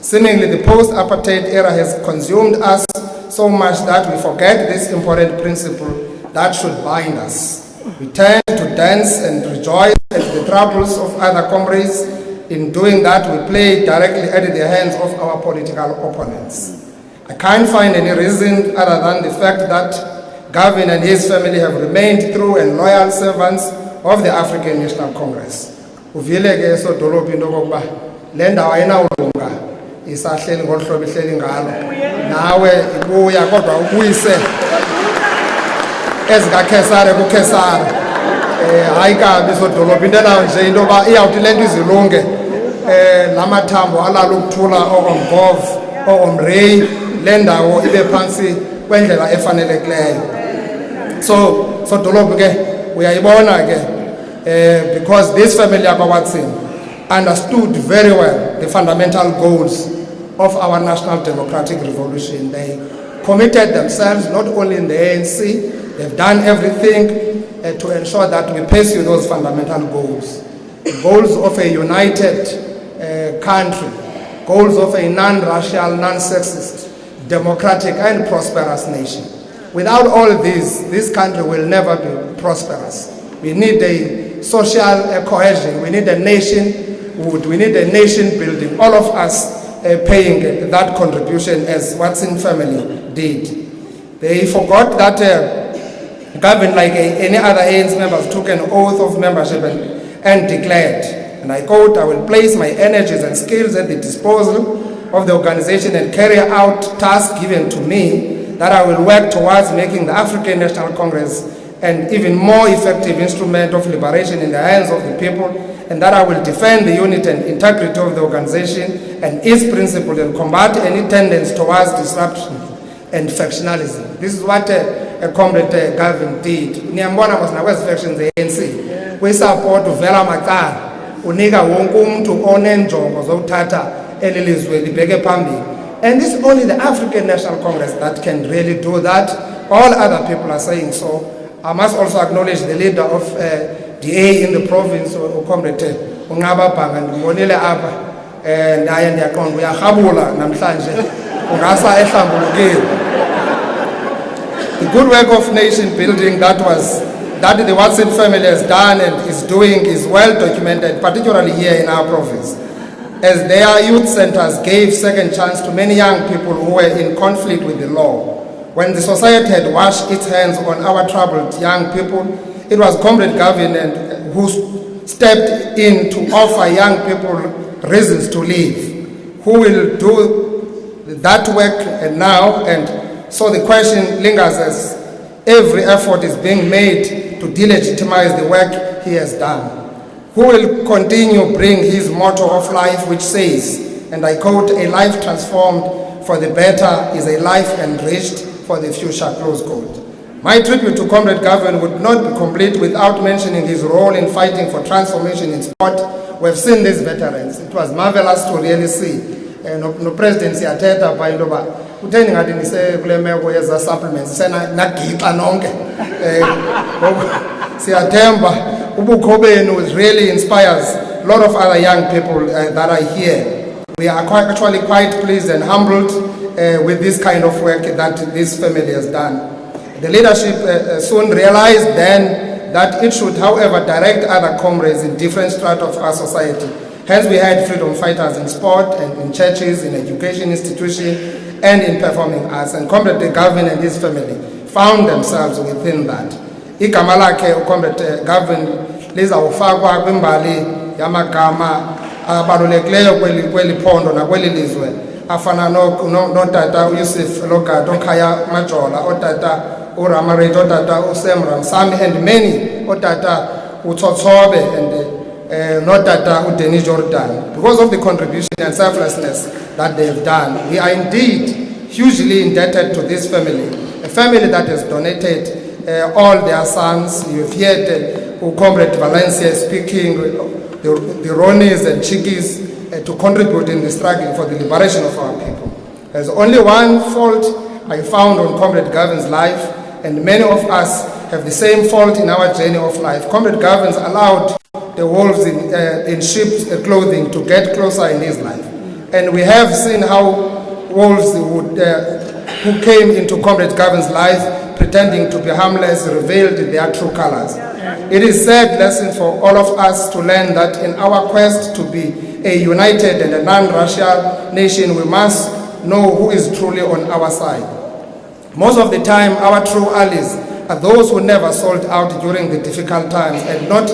Seemingly, the post-apartheid era has consumed us so much that we forget this important principle that should bind us. We tend to dance and rejoice at the troubles of other comrades. In doing that, we play directly at the hands of our political opponents. I can't find any reason other than the fact that Gavin and his family have remained true and loyal servants of the African National Congress. Uvile ke so dolophi into kokuba le ndawo ayinawulunga isahleli ngolhlobo ihleli ngalo nawe ibuya kodwa ubuyise ezikakhesare kukhesare hayi kabi so dolophi into nayo nje into ba iyawuthi lento izilunge lamathambo alala ukuthula okomgov okomrey le ndawo ibe phansi kwendlela efanelekileyo. So dolophi ke uyayibona ke because this family yakwa Watson understood very well the fundamental goals of our national democratic revolution. They committed themselves not only in the ANC, they've done everything to ensure that we pursue those fundamental goals. The goals of a united country, goals of a non-racial, non-sexist, democratic and prosperous nation. Without all this country will never be prosperous. We need a social cohesion, we need a nationhood, we need a nation building, all of us paying that contribution as Watson family did. They forgot that Gavin, like any other ANC members, took an oath of membership and declared, and I quote, "I will place my energies and skills at the disposal of the organization and carry out tasks given to me, that I will work towards making the African National Congress and even more effective instrument of liberation in the hands of the people, and that I will defend the unity and integrity of the organization and its principles and combat any tendency towards disruption and factionalism. This is what Comrade Gavin did. Niyambona was nakwezi factions ANC. We support uvela macala. Unika wonke umuntu onenjongo zokuthatha elilizwe libheke phambili. And this is only the African National Congress that can really do that. All other people are saying so. I must also acknowledge the leader of DA in the province, Comrade Ungababanga, ndibonile apha naye ndiyaqonda uyarhabula namhlanje ungasa ehlambulukile. The good work of nation building that the Watson family has done and is doing is well documented, particularly here in our province, as their youth centers gave second chance to many young people who were in conflict with the law. When the society had washed its hands on our troubled young people, it was Comrade Gavin who stepped in to offer young people reasons to live, who will do that work now. And so the question lingers as every effort is being made to delegitimize the work he has done. Who will continue bring his motto of life, which says, and I quote, "A life transformed for the better is a life enriched for the future," close quote. My tribute to Comrade Gavin would not be complete without mentioning his role in fighting for transformation in sport. We've seen these veterans. It was marvelous to really see. No President siyathetha pha into yoba kutheni ngathi ndise kule meko yeza supplements senagixa nonke. Siyathemba ubukho benu really inspires a lot of other young people that are here. We are actually quite pleased and humbled with this kind of work that this family has done. The leadership soon realized then that it should, however, direct other comrades in different strata of our society. Hence, we had freedom fighters in sport and in churches, in education institutions, and in performing arts. And Comrade Gavin and his family found themselves within that. Igama lakhe uComrade Gavin lizawufakwa kwimbali yamagama abalulekileyo kweli phondo nakweli lizwe. Afana notata uYusuf Logado, Khaya Majola, otata uRamarate, otata uSam Ramsamy, and many, otata uTsotsobe, and notata uDenny Jordan. Because of the contribution and selflessness that they have done, we are indeed hugely indebted to this family, a family that has donated all their sons. You've heard Comrade Valencia speaking, the Ronis and Chikis, to contribute in the struggle for the liberation of our people. There's only one fault I found on Comrade Gavin's life, and many of us have the same fault in our journey of life. Comrade Gavin's allowed the wolves in sheep's clothing to get closer in his life. And we have seen how wolves who came into Comrade Gavin's life pretending to be harmless revealed their true colors. It is a sad lesson for all of us to learn that in our quest to be a united and a non-racial nation, we must know who is truly on our side. Most of the time, our true allies are those who never sold out during the difficult times, and not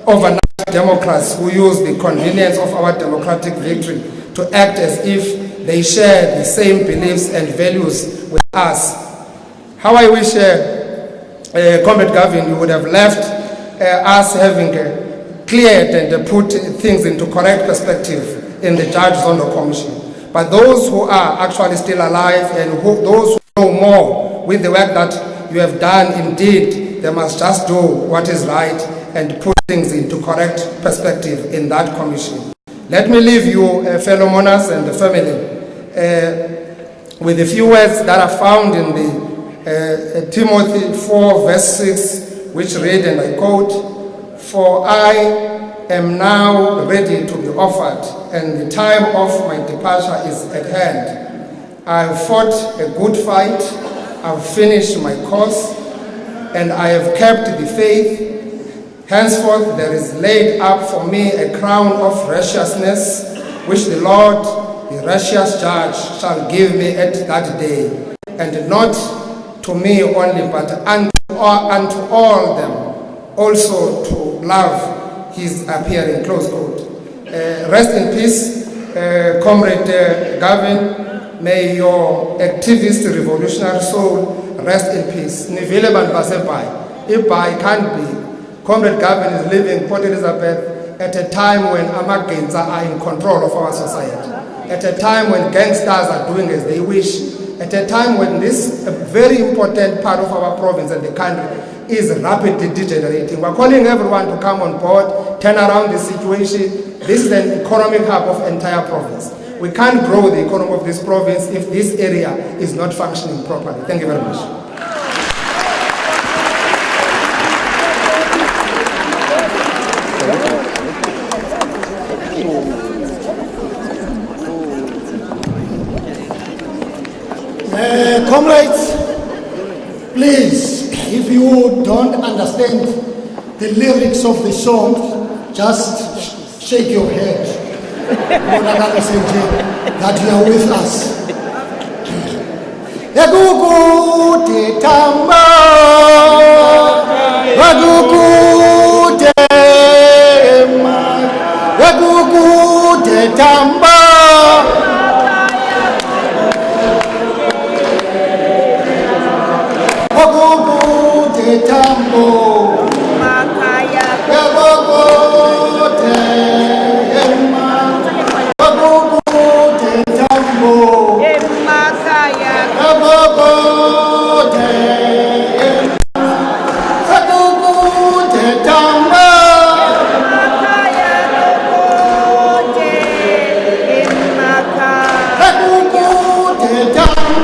overnight Democrats who use the convenience of our democratic victory to act as if they share the same beliefs and values with us. How I wish, Comrade Gavin, you would have left us having cleared and put things into correct perspective in the Judge Zondo Commission. But those who are actually still alive and those who know more with the work that you have done, indeed, they must just do what is right and put things into correct perspective in that commission. Let me leave you, fellow mourners and the family, with a few words that are found in the Timothy 4 verse 6, which read, and I quote, "For I am now ready to be offered, and the time of my departure is at hand. I have fought a good fight, I have finished my course, and I have kept the faith. Henceforth there is laid up for me a crown of righteousness, which the Lord, the righteous judge, shall give me at that day, and not to me only, but unto all them also to love his appearing," close quote. Rest in peace, Comrade Gavin. May your activist revolutionary soul rest in peace. Nivile bantu baseBhayi, Ibai can't be. Comrade Gavin is leaving Port Elizabeth at a time when Amagenza are in control of our society, at a time when gangsters are doing as they wish, at a time when this very important part of our province and the country is rapidly degenerating. We're calling everyone to come on board, turn around the situation. This is an economic hub of the entire province. We can't grow the economy of this province if this area is not functioning properly. Thank you very much. Comrades, please, if you don't understand the lyrics of the song, just shake your head that you are with us. Yagugu tamba, yagugu tema, yagugu tamba. Tambo, Makaya, Yabogote, Emma, Yabogote, Tambo, Makaya, Yabogote, Yabogote, Tambo, Makaya, Yabogote, Emma, Yabogote, Tambo.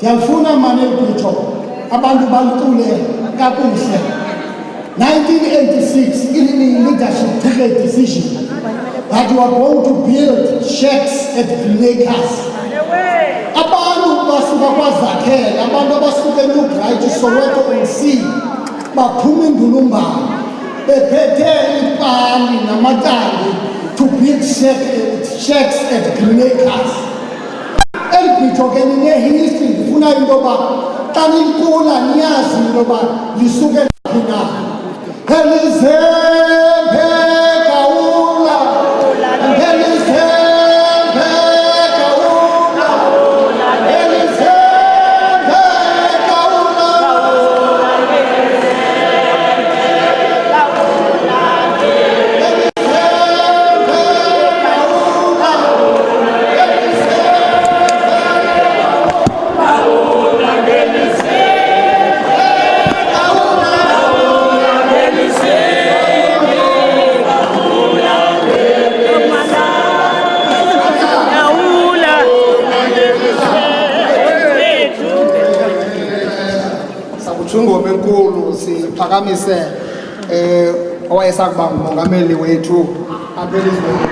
Yafuna Manel Kucho, abantu balutule kakuhle. 1986, in leadership took a decision that you are going to build shacks at Lakers. Abantu basuka kwaZakhele, abantu abasuka eNubright Soweto NC, baphuma indulumba, bephethe ipali namatangi to build shacks at Lakers. Elibhitshokeni nehistory ndifuna into yoba xa nilikula niyazi into yoba lisuke naphi na. Elizembe Kaula, Elizembe Kaula, Elizembe Sabuchungome enkulu siphakamise owayesakuba ngumongameli wethu apha elizweni.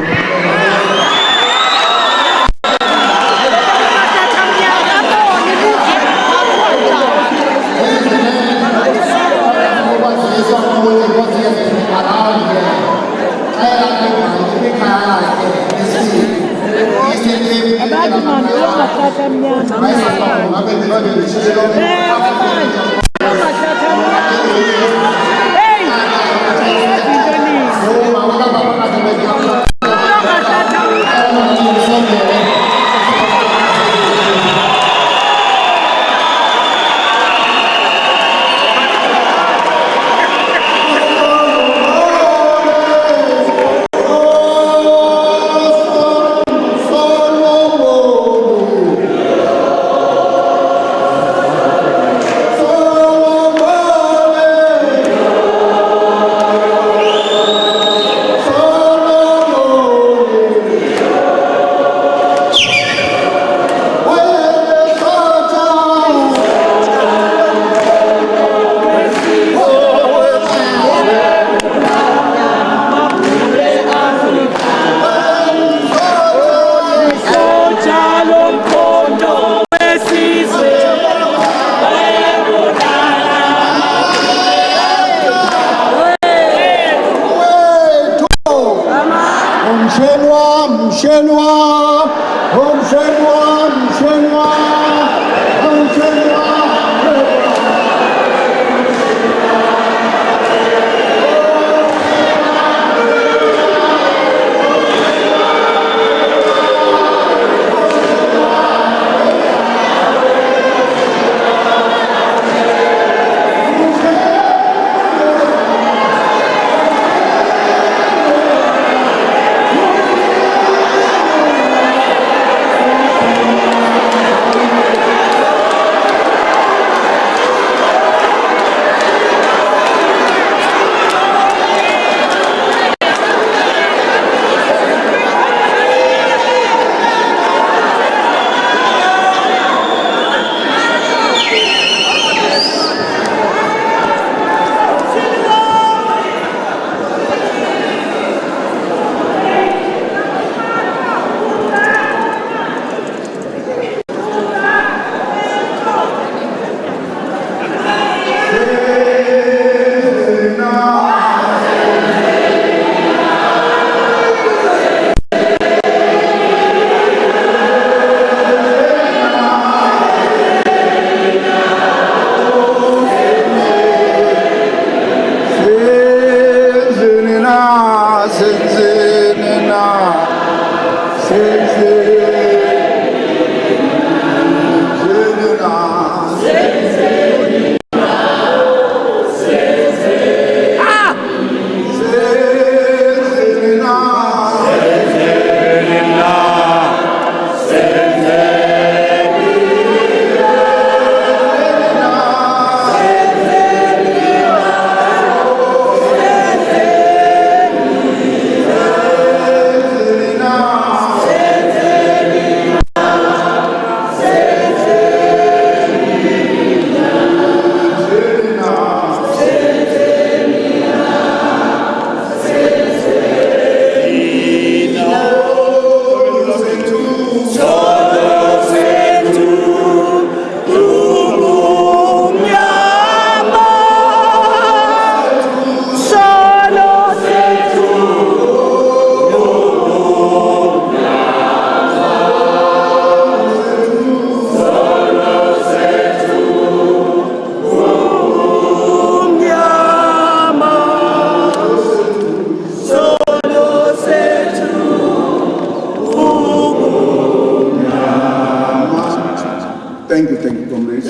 comrades.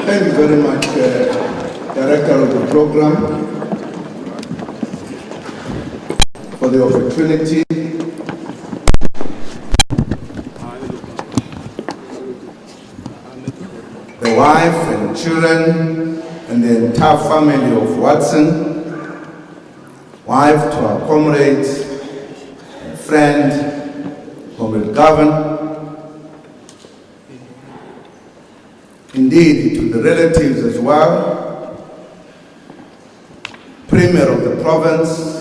Thank you very much, Director of the Program, for the opportunity. The wife and children and the entire family of Watson, wife to our comrade and friend, Comrade Gavin, indeed to the relatives as well, Premier of the province,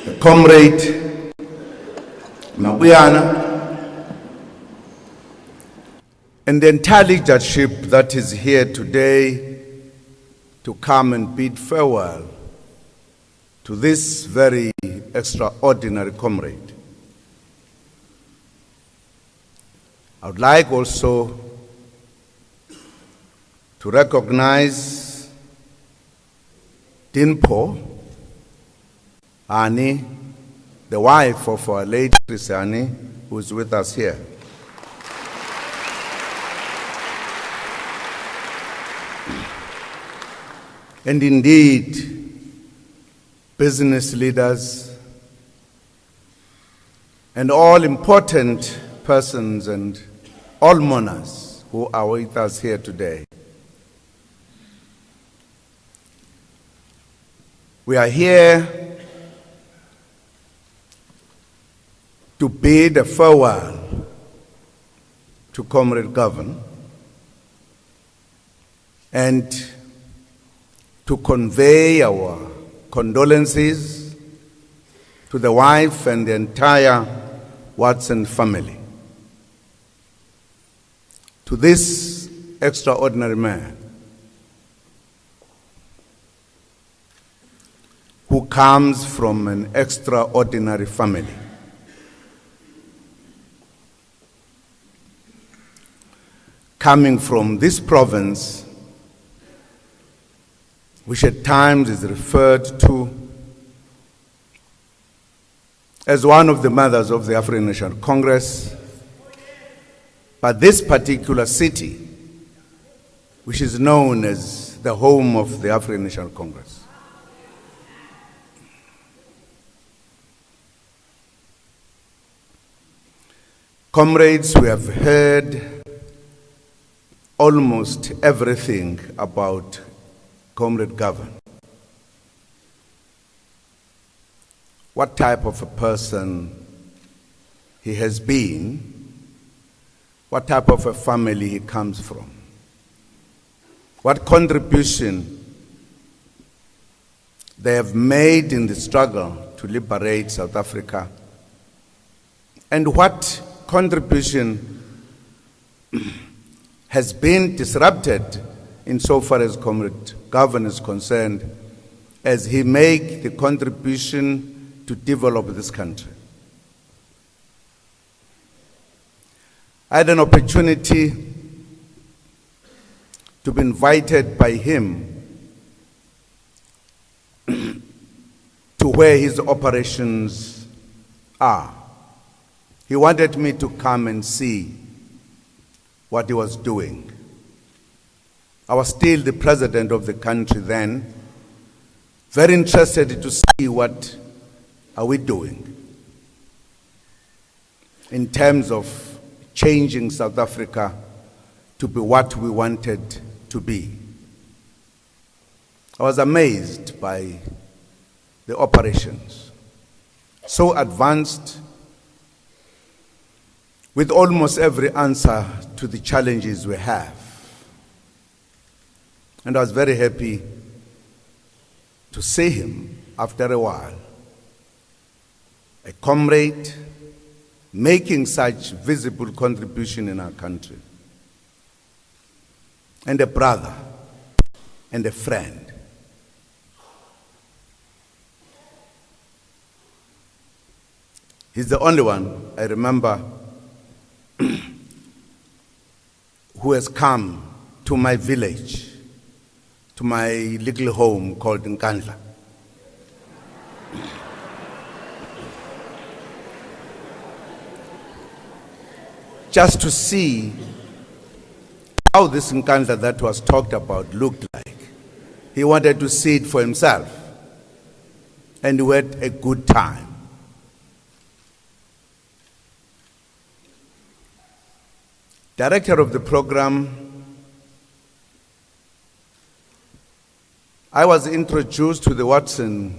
the comrade Mabuyana, and the entire leadership that is here today to come and bid farewell to this very extraordinary comrade. I would like also to recognize Dinpo Ani, the wife of our late Christiani, who is with us here. And indeed, business leaders and all important persons and all mourners who are with us here today. We are here to bid a farewell to Comrade Gavin and to convey our condolences to the wife and the entire Watson family. To this extraordinary man who comes from an extraordinary family. Coming from this province, which at times is referred to as one of the mothers of the African National Congress, but this particular city, which is known as the home of the African National Congress. Comrades, we have heard almost everything about Comrade Gavin. What type of a person he has been, what type of a family he comes from, what contribution they have made in the struggle to liberate South Africa, and what contribution has been disrupted insofar as Comrade Gavin is concerned, as he made the contribution to develop this country. I had an opportunity to be invited by him to where his operations are. He wanted me to come and see what he was doing. I was still the president of the country then, very interested to see what are we doing in terms of changing South Africa to be what we wanted to be. I was amazed by the operations, so advanced, with almost every answer to the challenges we have. And I was very happy to see him after a while, a comrade making such visible contribution in our country, and a brother and a friend. He's the only one I remember who has come to my village to my little home called Nkandla. Just to see how this Nkandla that was talked about looked like. He wanted to see it for himself. And we had a good time. Director of the program, I was introduced to the Watson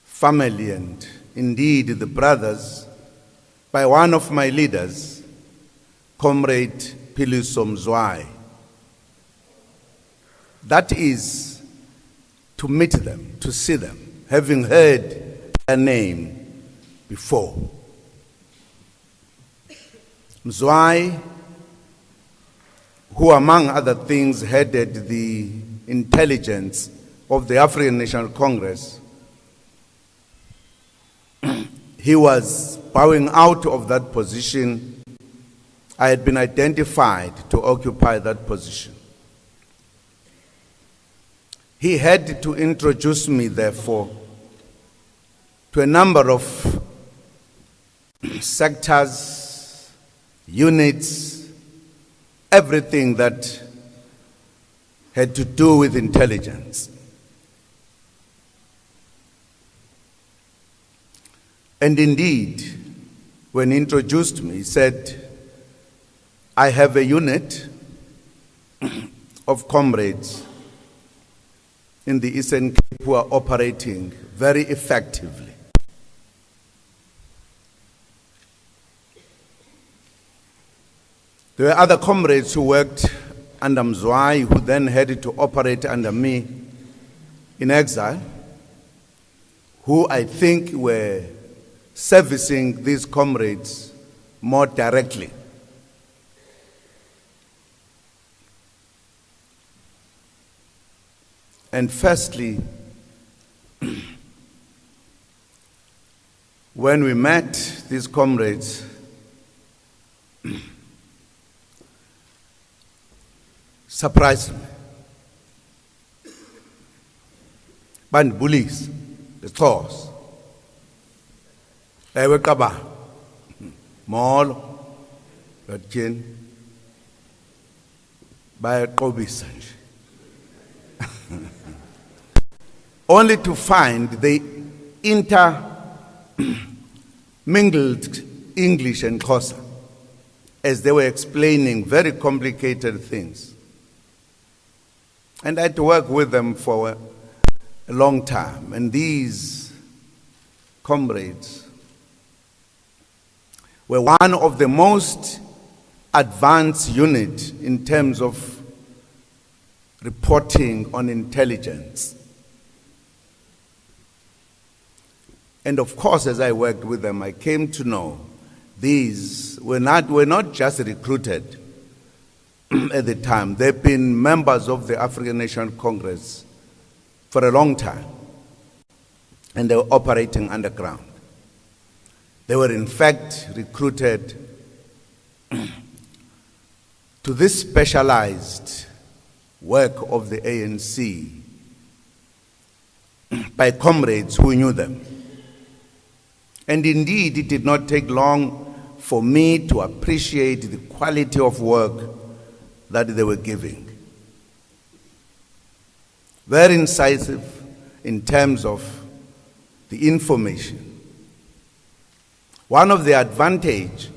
family and indeed the brothers by one of my leaders, Comrade Philiso Mzwai. That is to meet them, to see them, having heard their name before. Mzwai, who among other things headed the intelligence of the African National Congress, he was bowing out of that position. I had been identified to occupy that position. He had to introduce me, therefore, to a number of sectors, units, everything that had to do with intelligence. And indeed, when he introduced me, he said, I have a unit of comrades in the Eastern Cape who are operating very effectively. There were other comrades who worked under Mzwai, who then had to operate under me in exile, who I think were servicing these comrades more directly. And firstly, when we met these comrades, surprised me. Band bullies, the stores. Ewe kaba, mall, Virgin, by Kobis. Only to find they intermingled English and Xhosa as they were explaining very complicated things. And I had to work with them for a long time. And these comrades were one of the most advanced units in terms of reporting on intelligence. And of course, as I worked with them, I came to know these were not just recruited at the time. They've been members of the African National Congress for a long time, and they were operating underground. They were in fact recruited to this specialized work of the ANC by comrades who knew them. And indeed, it did not take long for me to appreciate the quality of work that they were giving. Very incisive in terms of the information. One of the advantages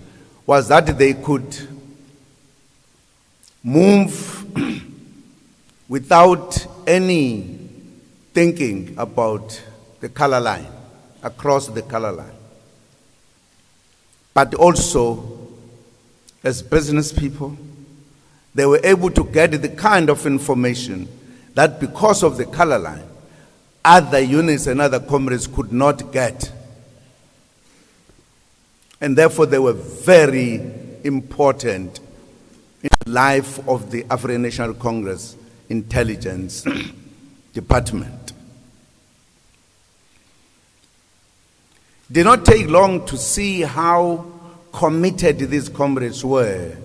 was that they could move without any thinking about the color line, across the color line. But also, as business people, they were able to get the kind of information that because of the color line, other units and other comrades could not get. And therefore, they were very important in the life of the African National Congress Intelligence Department. It did not take long to see how committed these comrades were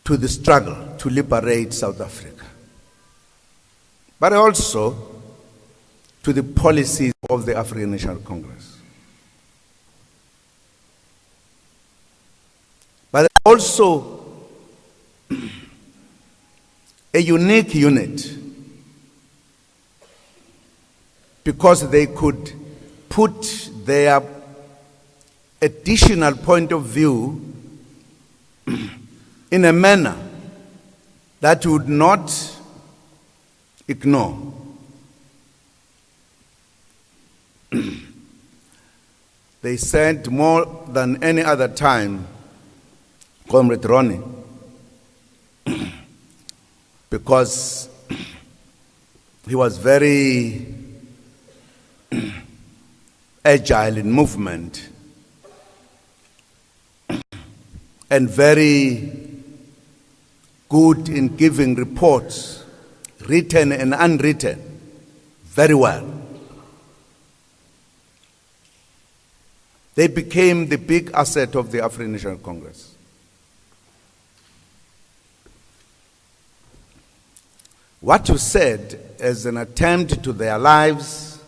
to the struggle to liberate South Africa. but also to the policies of the African National Congress. But also a unique unit because they could put their additional point of view in a manner that would not ignore. They said more than any other time, Comrade Ronnie, because he was very agile in movement and very good in giving reports, written and unwritten, very well. They became the big asset of the African National Congress. What you said as an attempt to their lives,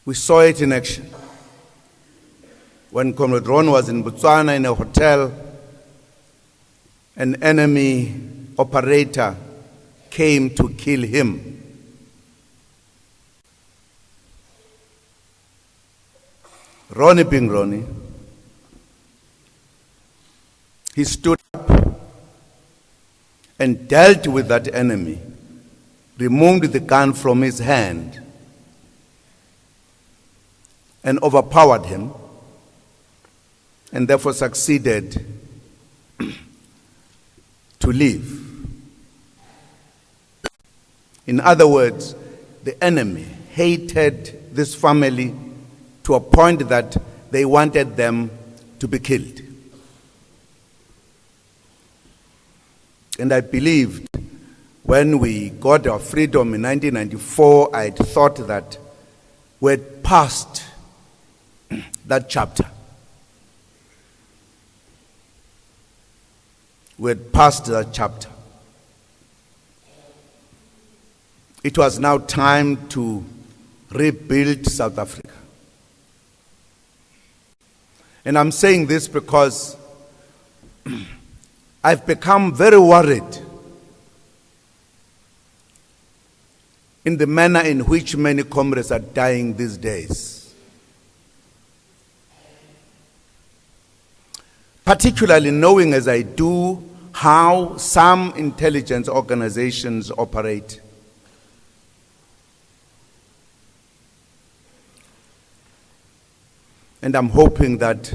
we saw it in action. When Comrade Ron was in Botswana in a hotel, an enemy operator came to kill him. Ronnie being Ronnie, he stood up and dealt with that enemy, removed the gun from his hand, and overpowered him, and therefore succeeded to live. In other words, the enemy hated this family to a point that they wanted them to be killed. And I believed when we got our freedom in 1994, I thought that we had passed that chapter. We had passed that chapter. It was now time to rebuild South Africa. And I'm saying this because I've become very worried in the manner in which many comrades are dying these days. Particularly knowing as I do how some intelligence organizations operate. And I'm hoping that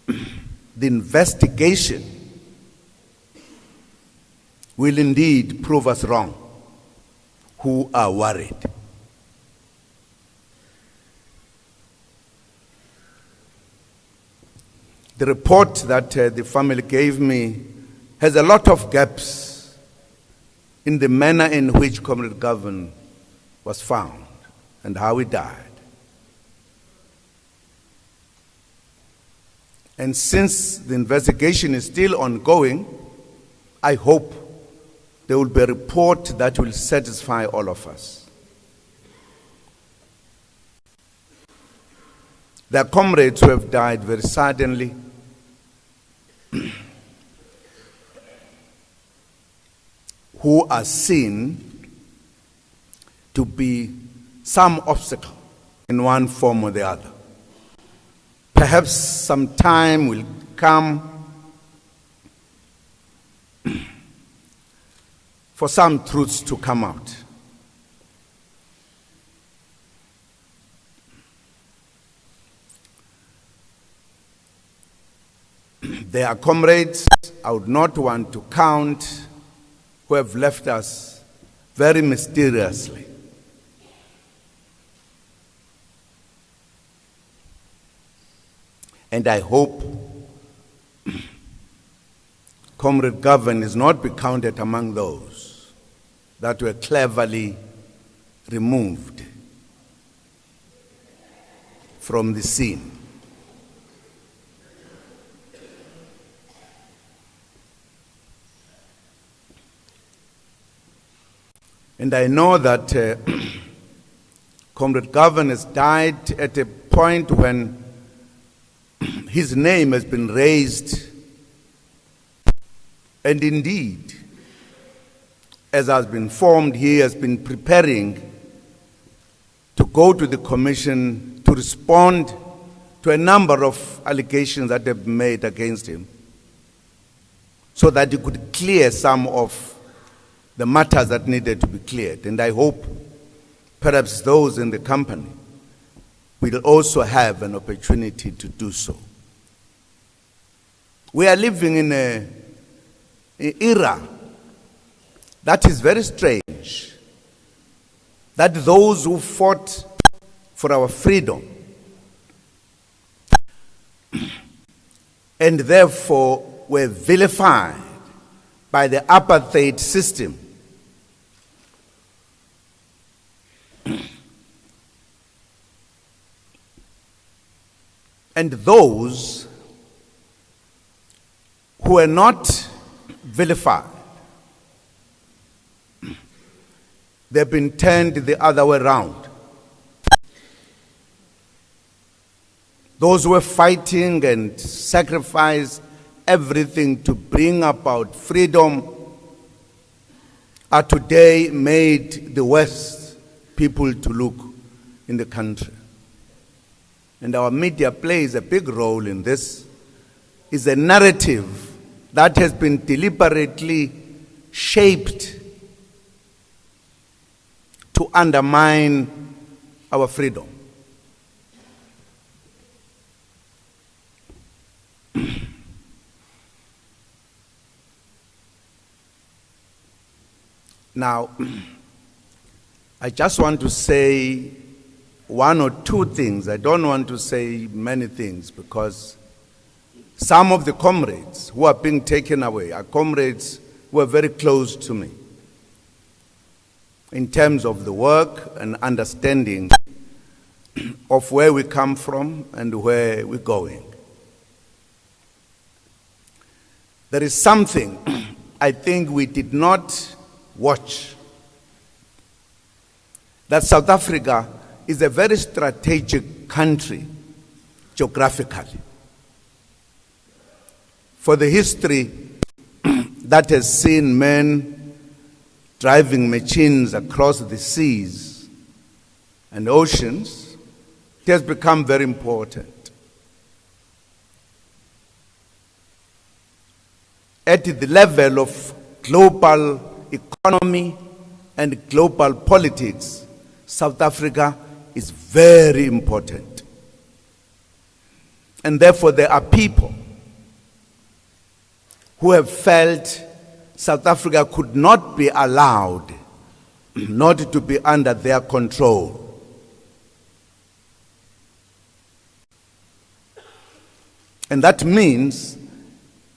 the investigation will indeed prove us wrong, who are worried. The report that the family gave me has a lot of gaps in the manner in which Comrade Gavin was found and how he died. And since the investigation is still ongoing, I hope there will be a report that will satisfy all of us. There are comrades who have died very suddenly. Who are seen to be some obstacle in one form or the other. Perhaps some time will come for some truths to come out. There are comrades I would not want to count who have left us very mysteriously. And I hope Comrade Gavin is not be counted among those that were cleverly removed from the scene. And I know that Comrade Gavin has died at a point when his name has been raised. And indeed, as has been informed, he has been preparing to go to the commission to respond to a number of allegations that have been made against him, so that he could clear some of the matters that needed to be cleared. And I hope perhaps those in the company will also have an opportunity to do so. We are living in an era that is very strange, that those who fought for our freedom and therefore were vilified by the apartheid system and those who were not vilified, they've been turned the other way around. Those who were fighting and sacrificed everything to bring about freedom are today made the worst people to look in the country. And our media plays a big role in this. It's a narrative that has been deliberately shaped to undermine our freedom. Now, I just want to say one or two things. I don't want to say many things because some of the comrades who are being taken away are comrades who are very close to me in terms of the work and understanding of where we come from and where we're going. There is something I think we did not watch. That South Africa is a very strategic country geographically. For the history that has seen men driving machines across the seas and oceans, it has become very important. At the level of global economy and global politics, South Africa is very important. And therefore there are people who have felt South Africa could not be allowed not to be under their control. And that means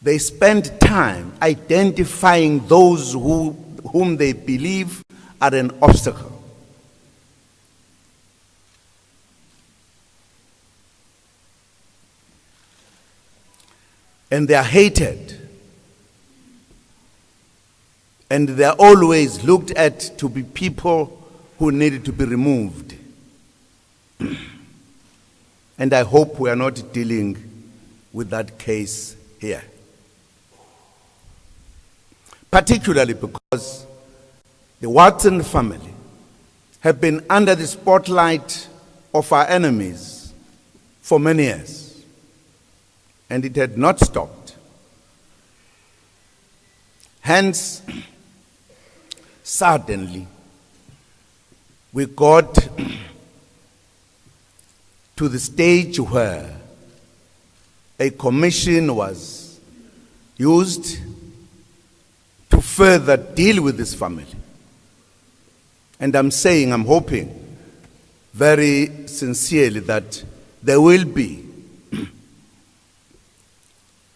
they spend time identifying those whom they believe are an obstacle. And they are hated. And they are always looked at to be people who needed to be removed. And I hope we are not dealing with that case here. Particularly because the Watson family have been under the spotlight of our enemies for many years, and it had not stopped. Hence, suddenly, we got to the stage where a commission was used to further deal with this family. And I'm hoping very sincerely that there will be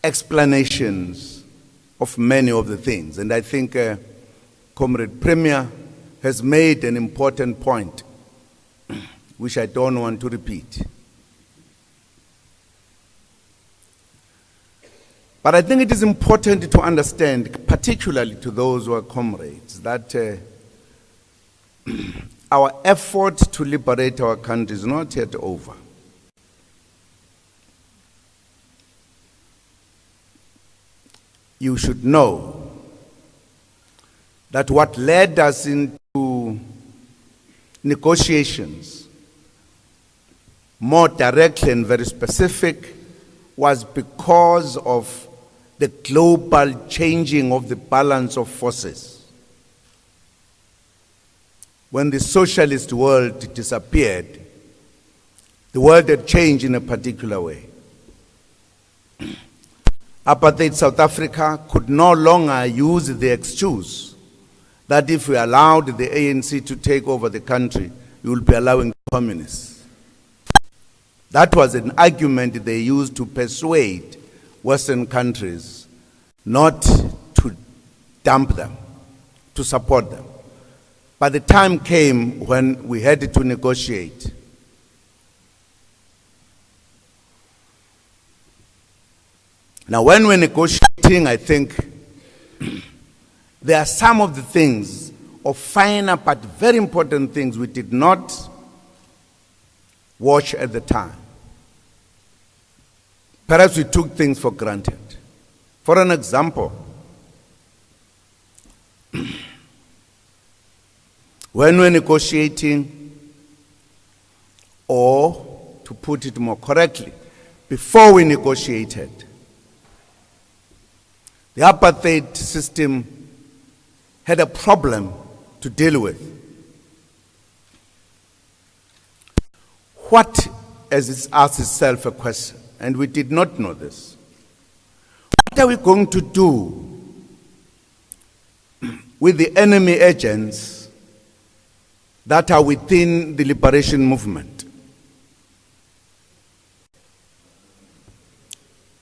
explanations of many of the things. And I think Comrade Premier has made an important point, which I don't want to repeat. But I think it is important to understand, particularly to those who are comrades, that our effort to liberate our country is not yet over. You should know that what led us into negotiations, more directly and very specific, was because of the global changing of the balance of forces. When the socialist world disappeared, the world had changed in a particular way. Apartheid South Africa could no longer use the excuse that if we allowed the ANC to take over the country, we will be allowing the communists. That was an argument they used to persuade Western countries not to dump them, to support them. But the time came when we had to negotiate. Now, when we're negotiating, I think there are some of the things, of finer but very important things, we did not watch at the time. Perhaps we took things for granted. For an example, when we're negotiating, or to put it more correctly, before we negotiated, the apartheid system had a problem to deal with. What, as it asks itself a question, and we did not know this, what are we going to do with the enemy agents that are within the liberation movement?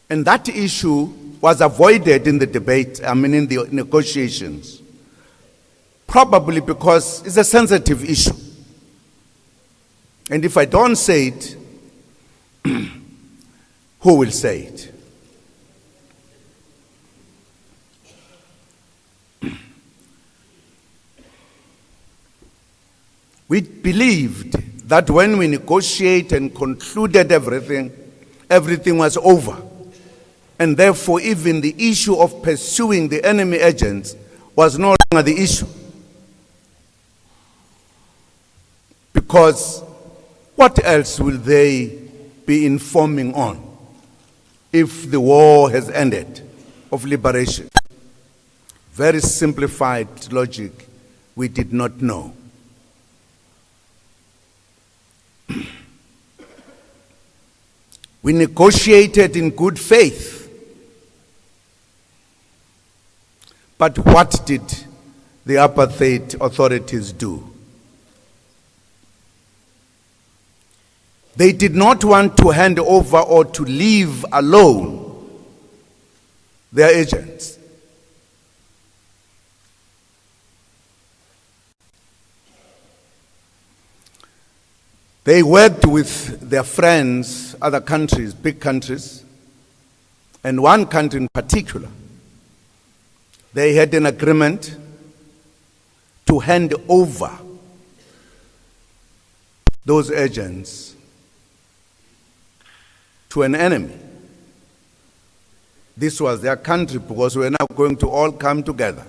And that issue was avoided in the debate, in the negotiations, probably because it's a sensitive issue. And if I don't say it, who will say it? We believed that when we negotiated and concluded everything, everything was over. And therefore, even the issue of pursuing the enemy agents was no longer the issue. Because what else will they be informing on if the war has ended of liberation? Very simplified logic, we did not know. We negotiated in good faith. But what did the apartheid authorities do? They did not want to hand over or to leave alone their agents. They worked with their friends, other countries, big countries, and one country in particular. They had an agreement to hand over those agents to an enemy. This was their country because we were now going to all come together.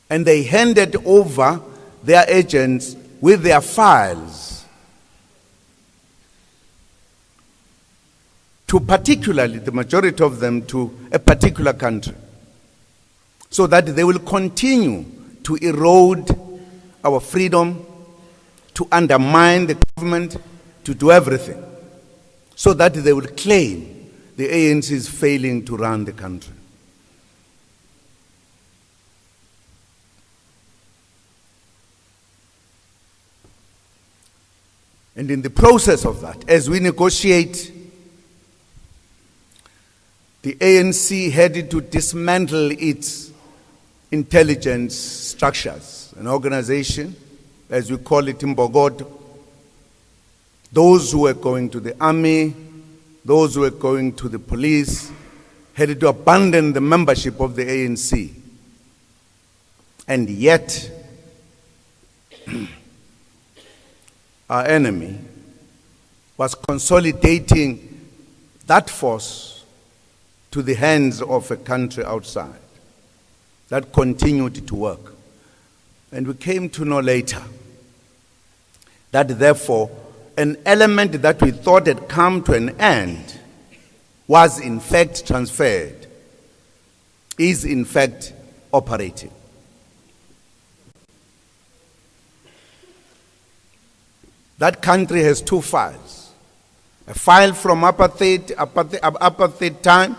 And they handed over their agents with their files to particularly, the majority of them, to a particular country, so that they will continue to erode our freedom, to undermine the government, to do everything, so that they will claim the ANC is failing to run the country. And in the process of that, as we negotiate, the ANC had to dismantle its intelligence structures, an organization, as we call it in Bogota. Those who were going to the army, those who were going to the police, had to abandon the membership of the ANC. And yet, our enemy was consolidating that force to the hands of a country outside that continued to work. And we came to know later that therefore an element that we thought had come to an end was in fact transferred, is in fact operating. That country has two files. A file from apartheid time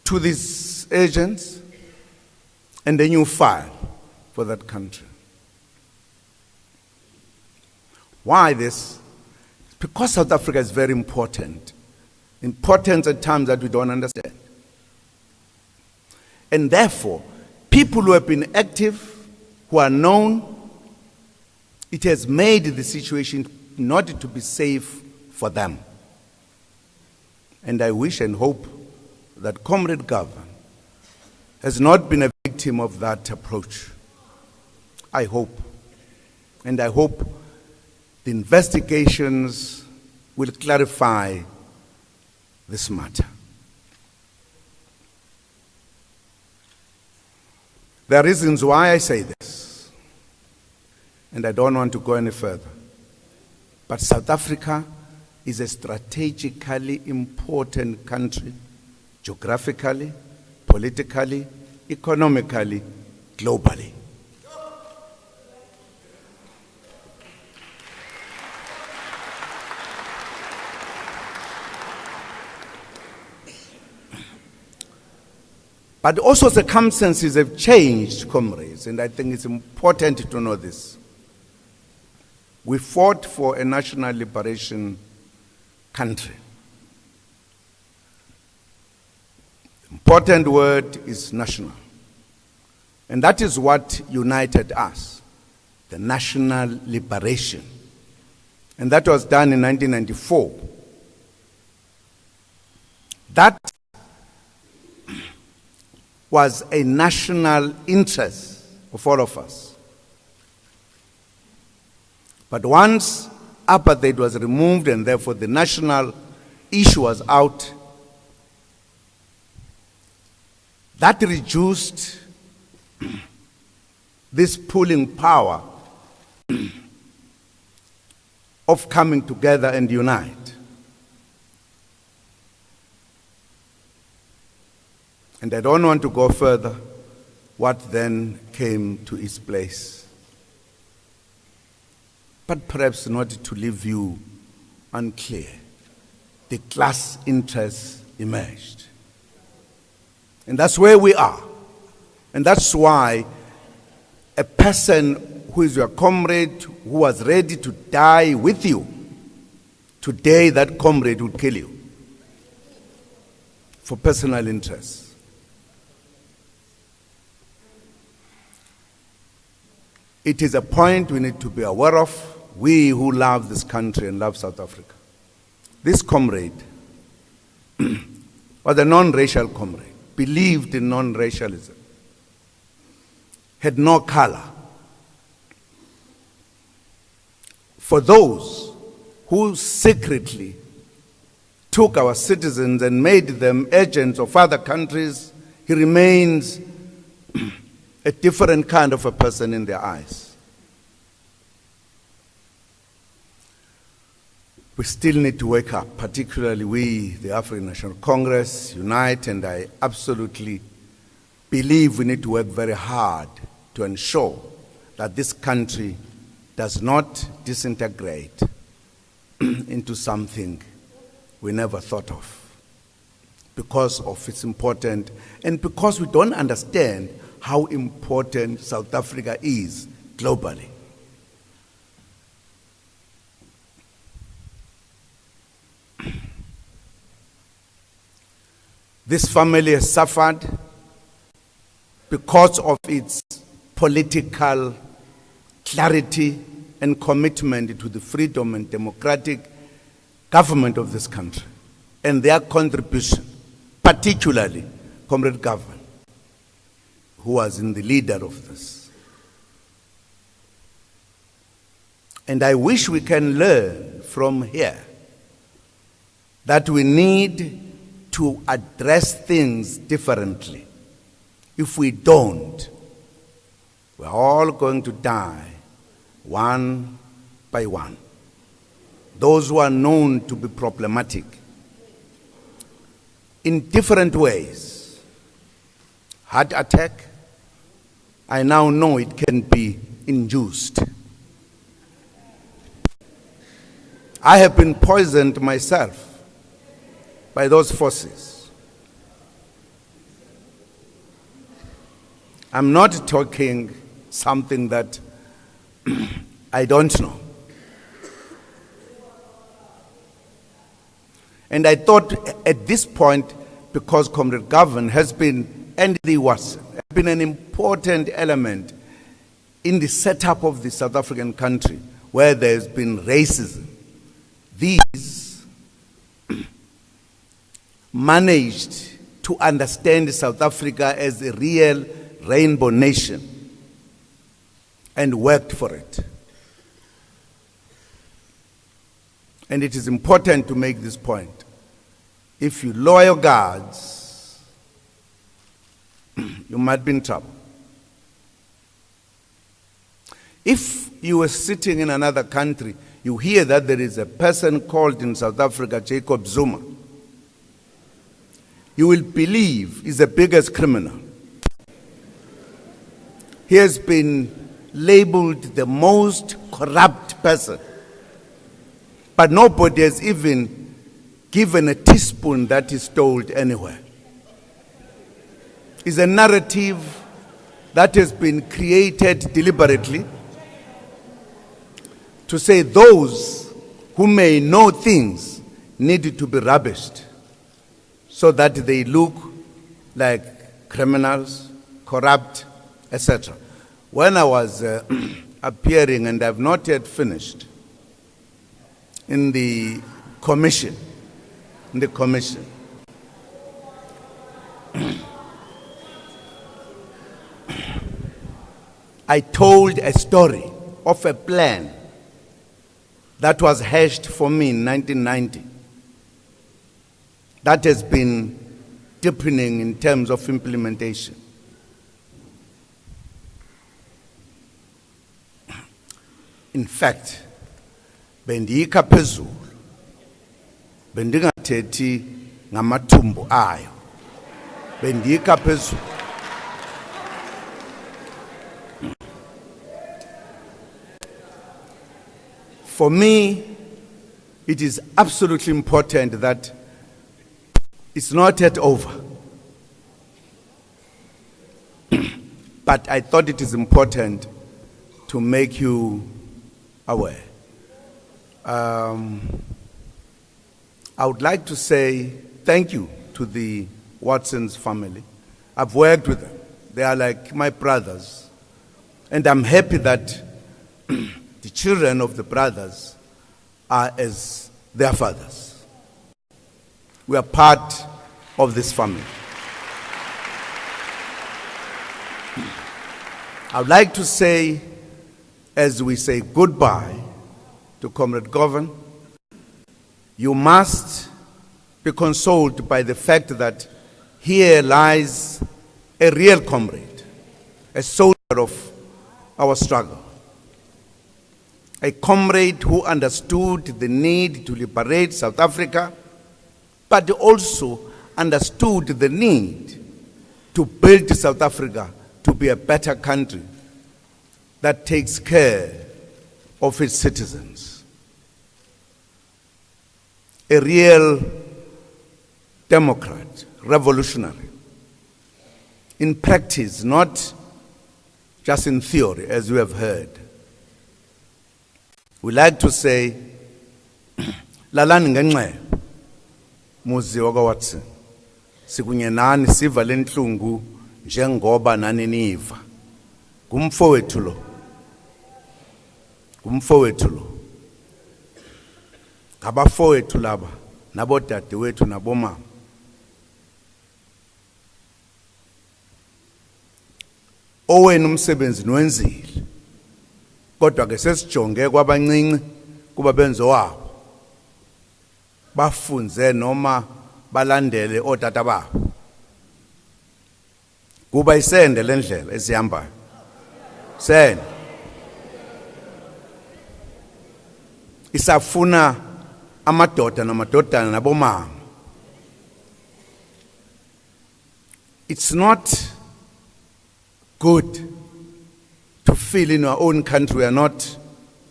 to these agents, and a new file for that country. Why this? Because South Africa is very important. Important at times that we don't understand. And therefore, people who have been active, who are known, it has made the situation not to be safe for them. And I wish and hope that Comrade Gavin has not been a victim of that approach. I hope. And I hope the investigations will clarify this matter. There are reasons why I say this, and I don't want to go any further. But South Africa is a strategically important country, geographically, politically, economically, globally. But also circumstances have changed, comrades, and I think it's important to know this. We fought for a national liberation country. The important word is national. And that is what united us, the national liberation. And that was done in 1994. That was a national interest of all of us. But once apartheid was removed and therefore the national issue was out, that reduced this pulling power of coming together and unite. And I don't want to go further. What then came to its place? But perhaps not to leave you unclear. The class interests emerged. And that's where we are. And that's why a person who is your comrade, who was ready to die with you, today that comrade will kill you for personal interests. It is a point we need to be aware of, we who love this country and love South Africa. This comrade was a non-racial comrade, believed in non-racialism, had no color. For those who secretly took our citizens and made them agents of other countries, he remains a different kind of a person in their eyes. We still need to wake up, particularly we, the African National Congress, unite, and I absolutely believe we need to work very hard to ensure that this country does not disintegrate into something we never thought of because of its importance and because we don't understand how important South Africa is globally. This family has suffered because of its political clarity and commitment to the freedom and democratic government of this country and their contribution, particularly Comrade Gavin, who was in the leader of this. And I wish we can learn from here that we need to address things differently. If we don't, we're all going to die one by one. Those who are known to be problematic in different ways. Heart attack, I now know it can be induced. I have been poisoned myself by those forces. I'm not talking something that I don't know. And I thought at this point, because Comrade Gavin has been, and the Watson, has been an important element in the setup of the South African country, where there's been racism. These managed to understand South Africa as a real rainbow nation and worked for it. And it is important to make this point. If you lower your guards, you might be in trouble. If you were sitting in another country, you hear that there is a person called in South Africa, Jacob Zuma. You will believe he's the biggest criminal. He has been labeled the most corrupt person. But nobody has even given a teaspoon that is told anywhere. It's a narrative that has been created deliberately to say those who may know things need to be rubbished so that they look like criminals, corrupt, etc. When I was appearing, and I've not yet finished, in the commission, I told a story of a plan that was hashed for me in 1990 that has been deepening in terms of implementation. In fact, bendiyikha phezulu, bendingathethi ngamathumbu ayo, bendiyikha phezulu. For me, it is absolutely important that it's not yet over. But I thought it is important to make you aware. I would like to say thank you to the Watson's family. I've worked with them. They are like my brothers. And I'm happy that the children of the brothers are as their fathers. We are part of this family. I would like to say, as we say goodbye to Comrade Gavin, you must be consoled by the fact that here lies a real comrade, a soldier of our struggle. A comrade who understood the need to liberate South Africa, but also understood the need to build South Africa to be a better country that takes care of its citizens. A real democrat, revolutionary. In practice, not just in theory, as we have heard. We like to say, lalani ngenxe, muzi waka Watson, sikunye nani siva lenhlungu njengoba nani niva. Kumfowethu lo. Kumfowethu lo. Ngabafowethu laba, nabodadewethu nabomama. owena umsebenzi niwenzile kodwa ke sesijonge kwabancinci kuba benzo wabo bafunze noma balandele otata babo kuba isende lendlela esihambayo sende isafuna amadoda namadodana nabomama. It's not good to feel in our own country we are not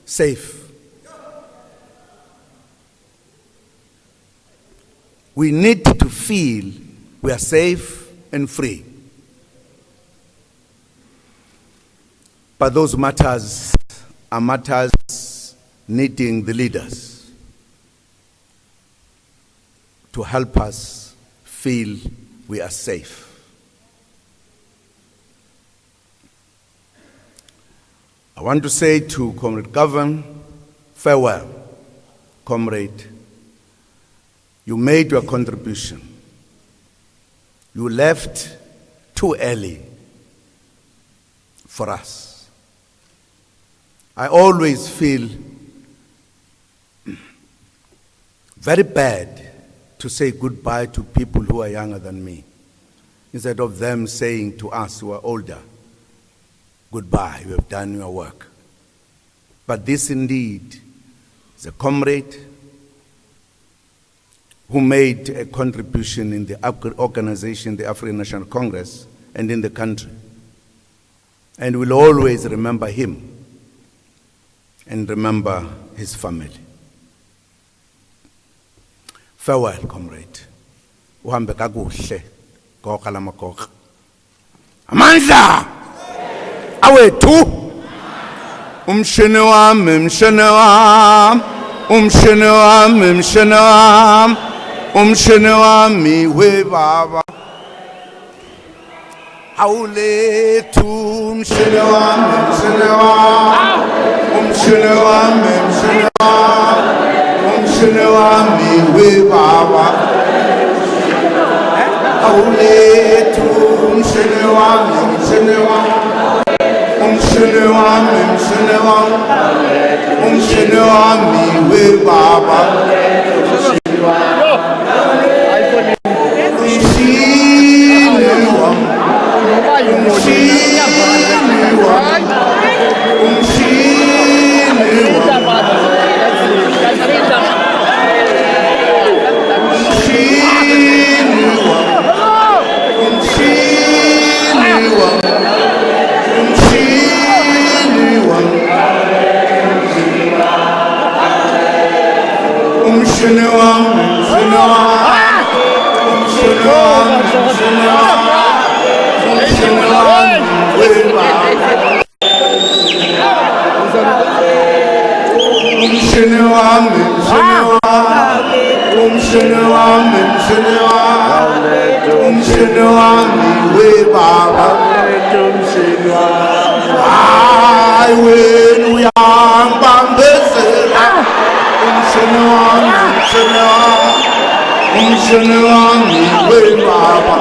safe. We need to feel we are safe and free. But those matters are matters needing the leaders to help us feel we are safe. I want to say to Comrade Gavin, farewell, comrade. You made your contribution. You left too early for us. I always feel very bad to say goodbye to people who are younger than me, instead of them saying to us who are older, goodbye, you have done your work. But this indeed is a comrade who made a contribution in the organization, the African National Congress, and in the country. And we'll always remember him and remember his family. Farewell, comrade. Uhambe kakuhle, goqa lamagoqa. Amandla! Awethu! Umshini wami, mshini wami, umshini wami, mshini wami, umshini wami we baba. Awulethu umshini wami, mshini wami, umshini wami, mshini wami, umshini wami we baba. Awulethu umshini wami, mshini wami. Umshini wami, mshini wami, umshini wami we baba. Umshini wami, umshini wami, umshini wami we baba.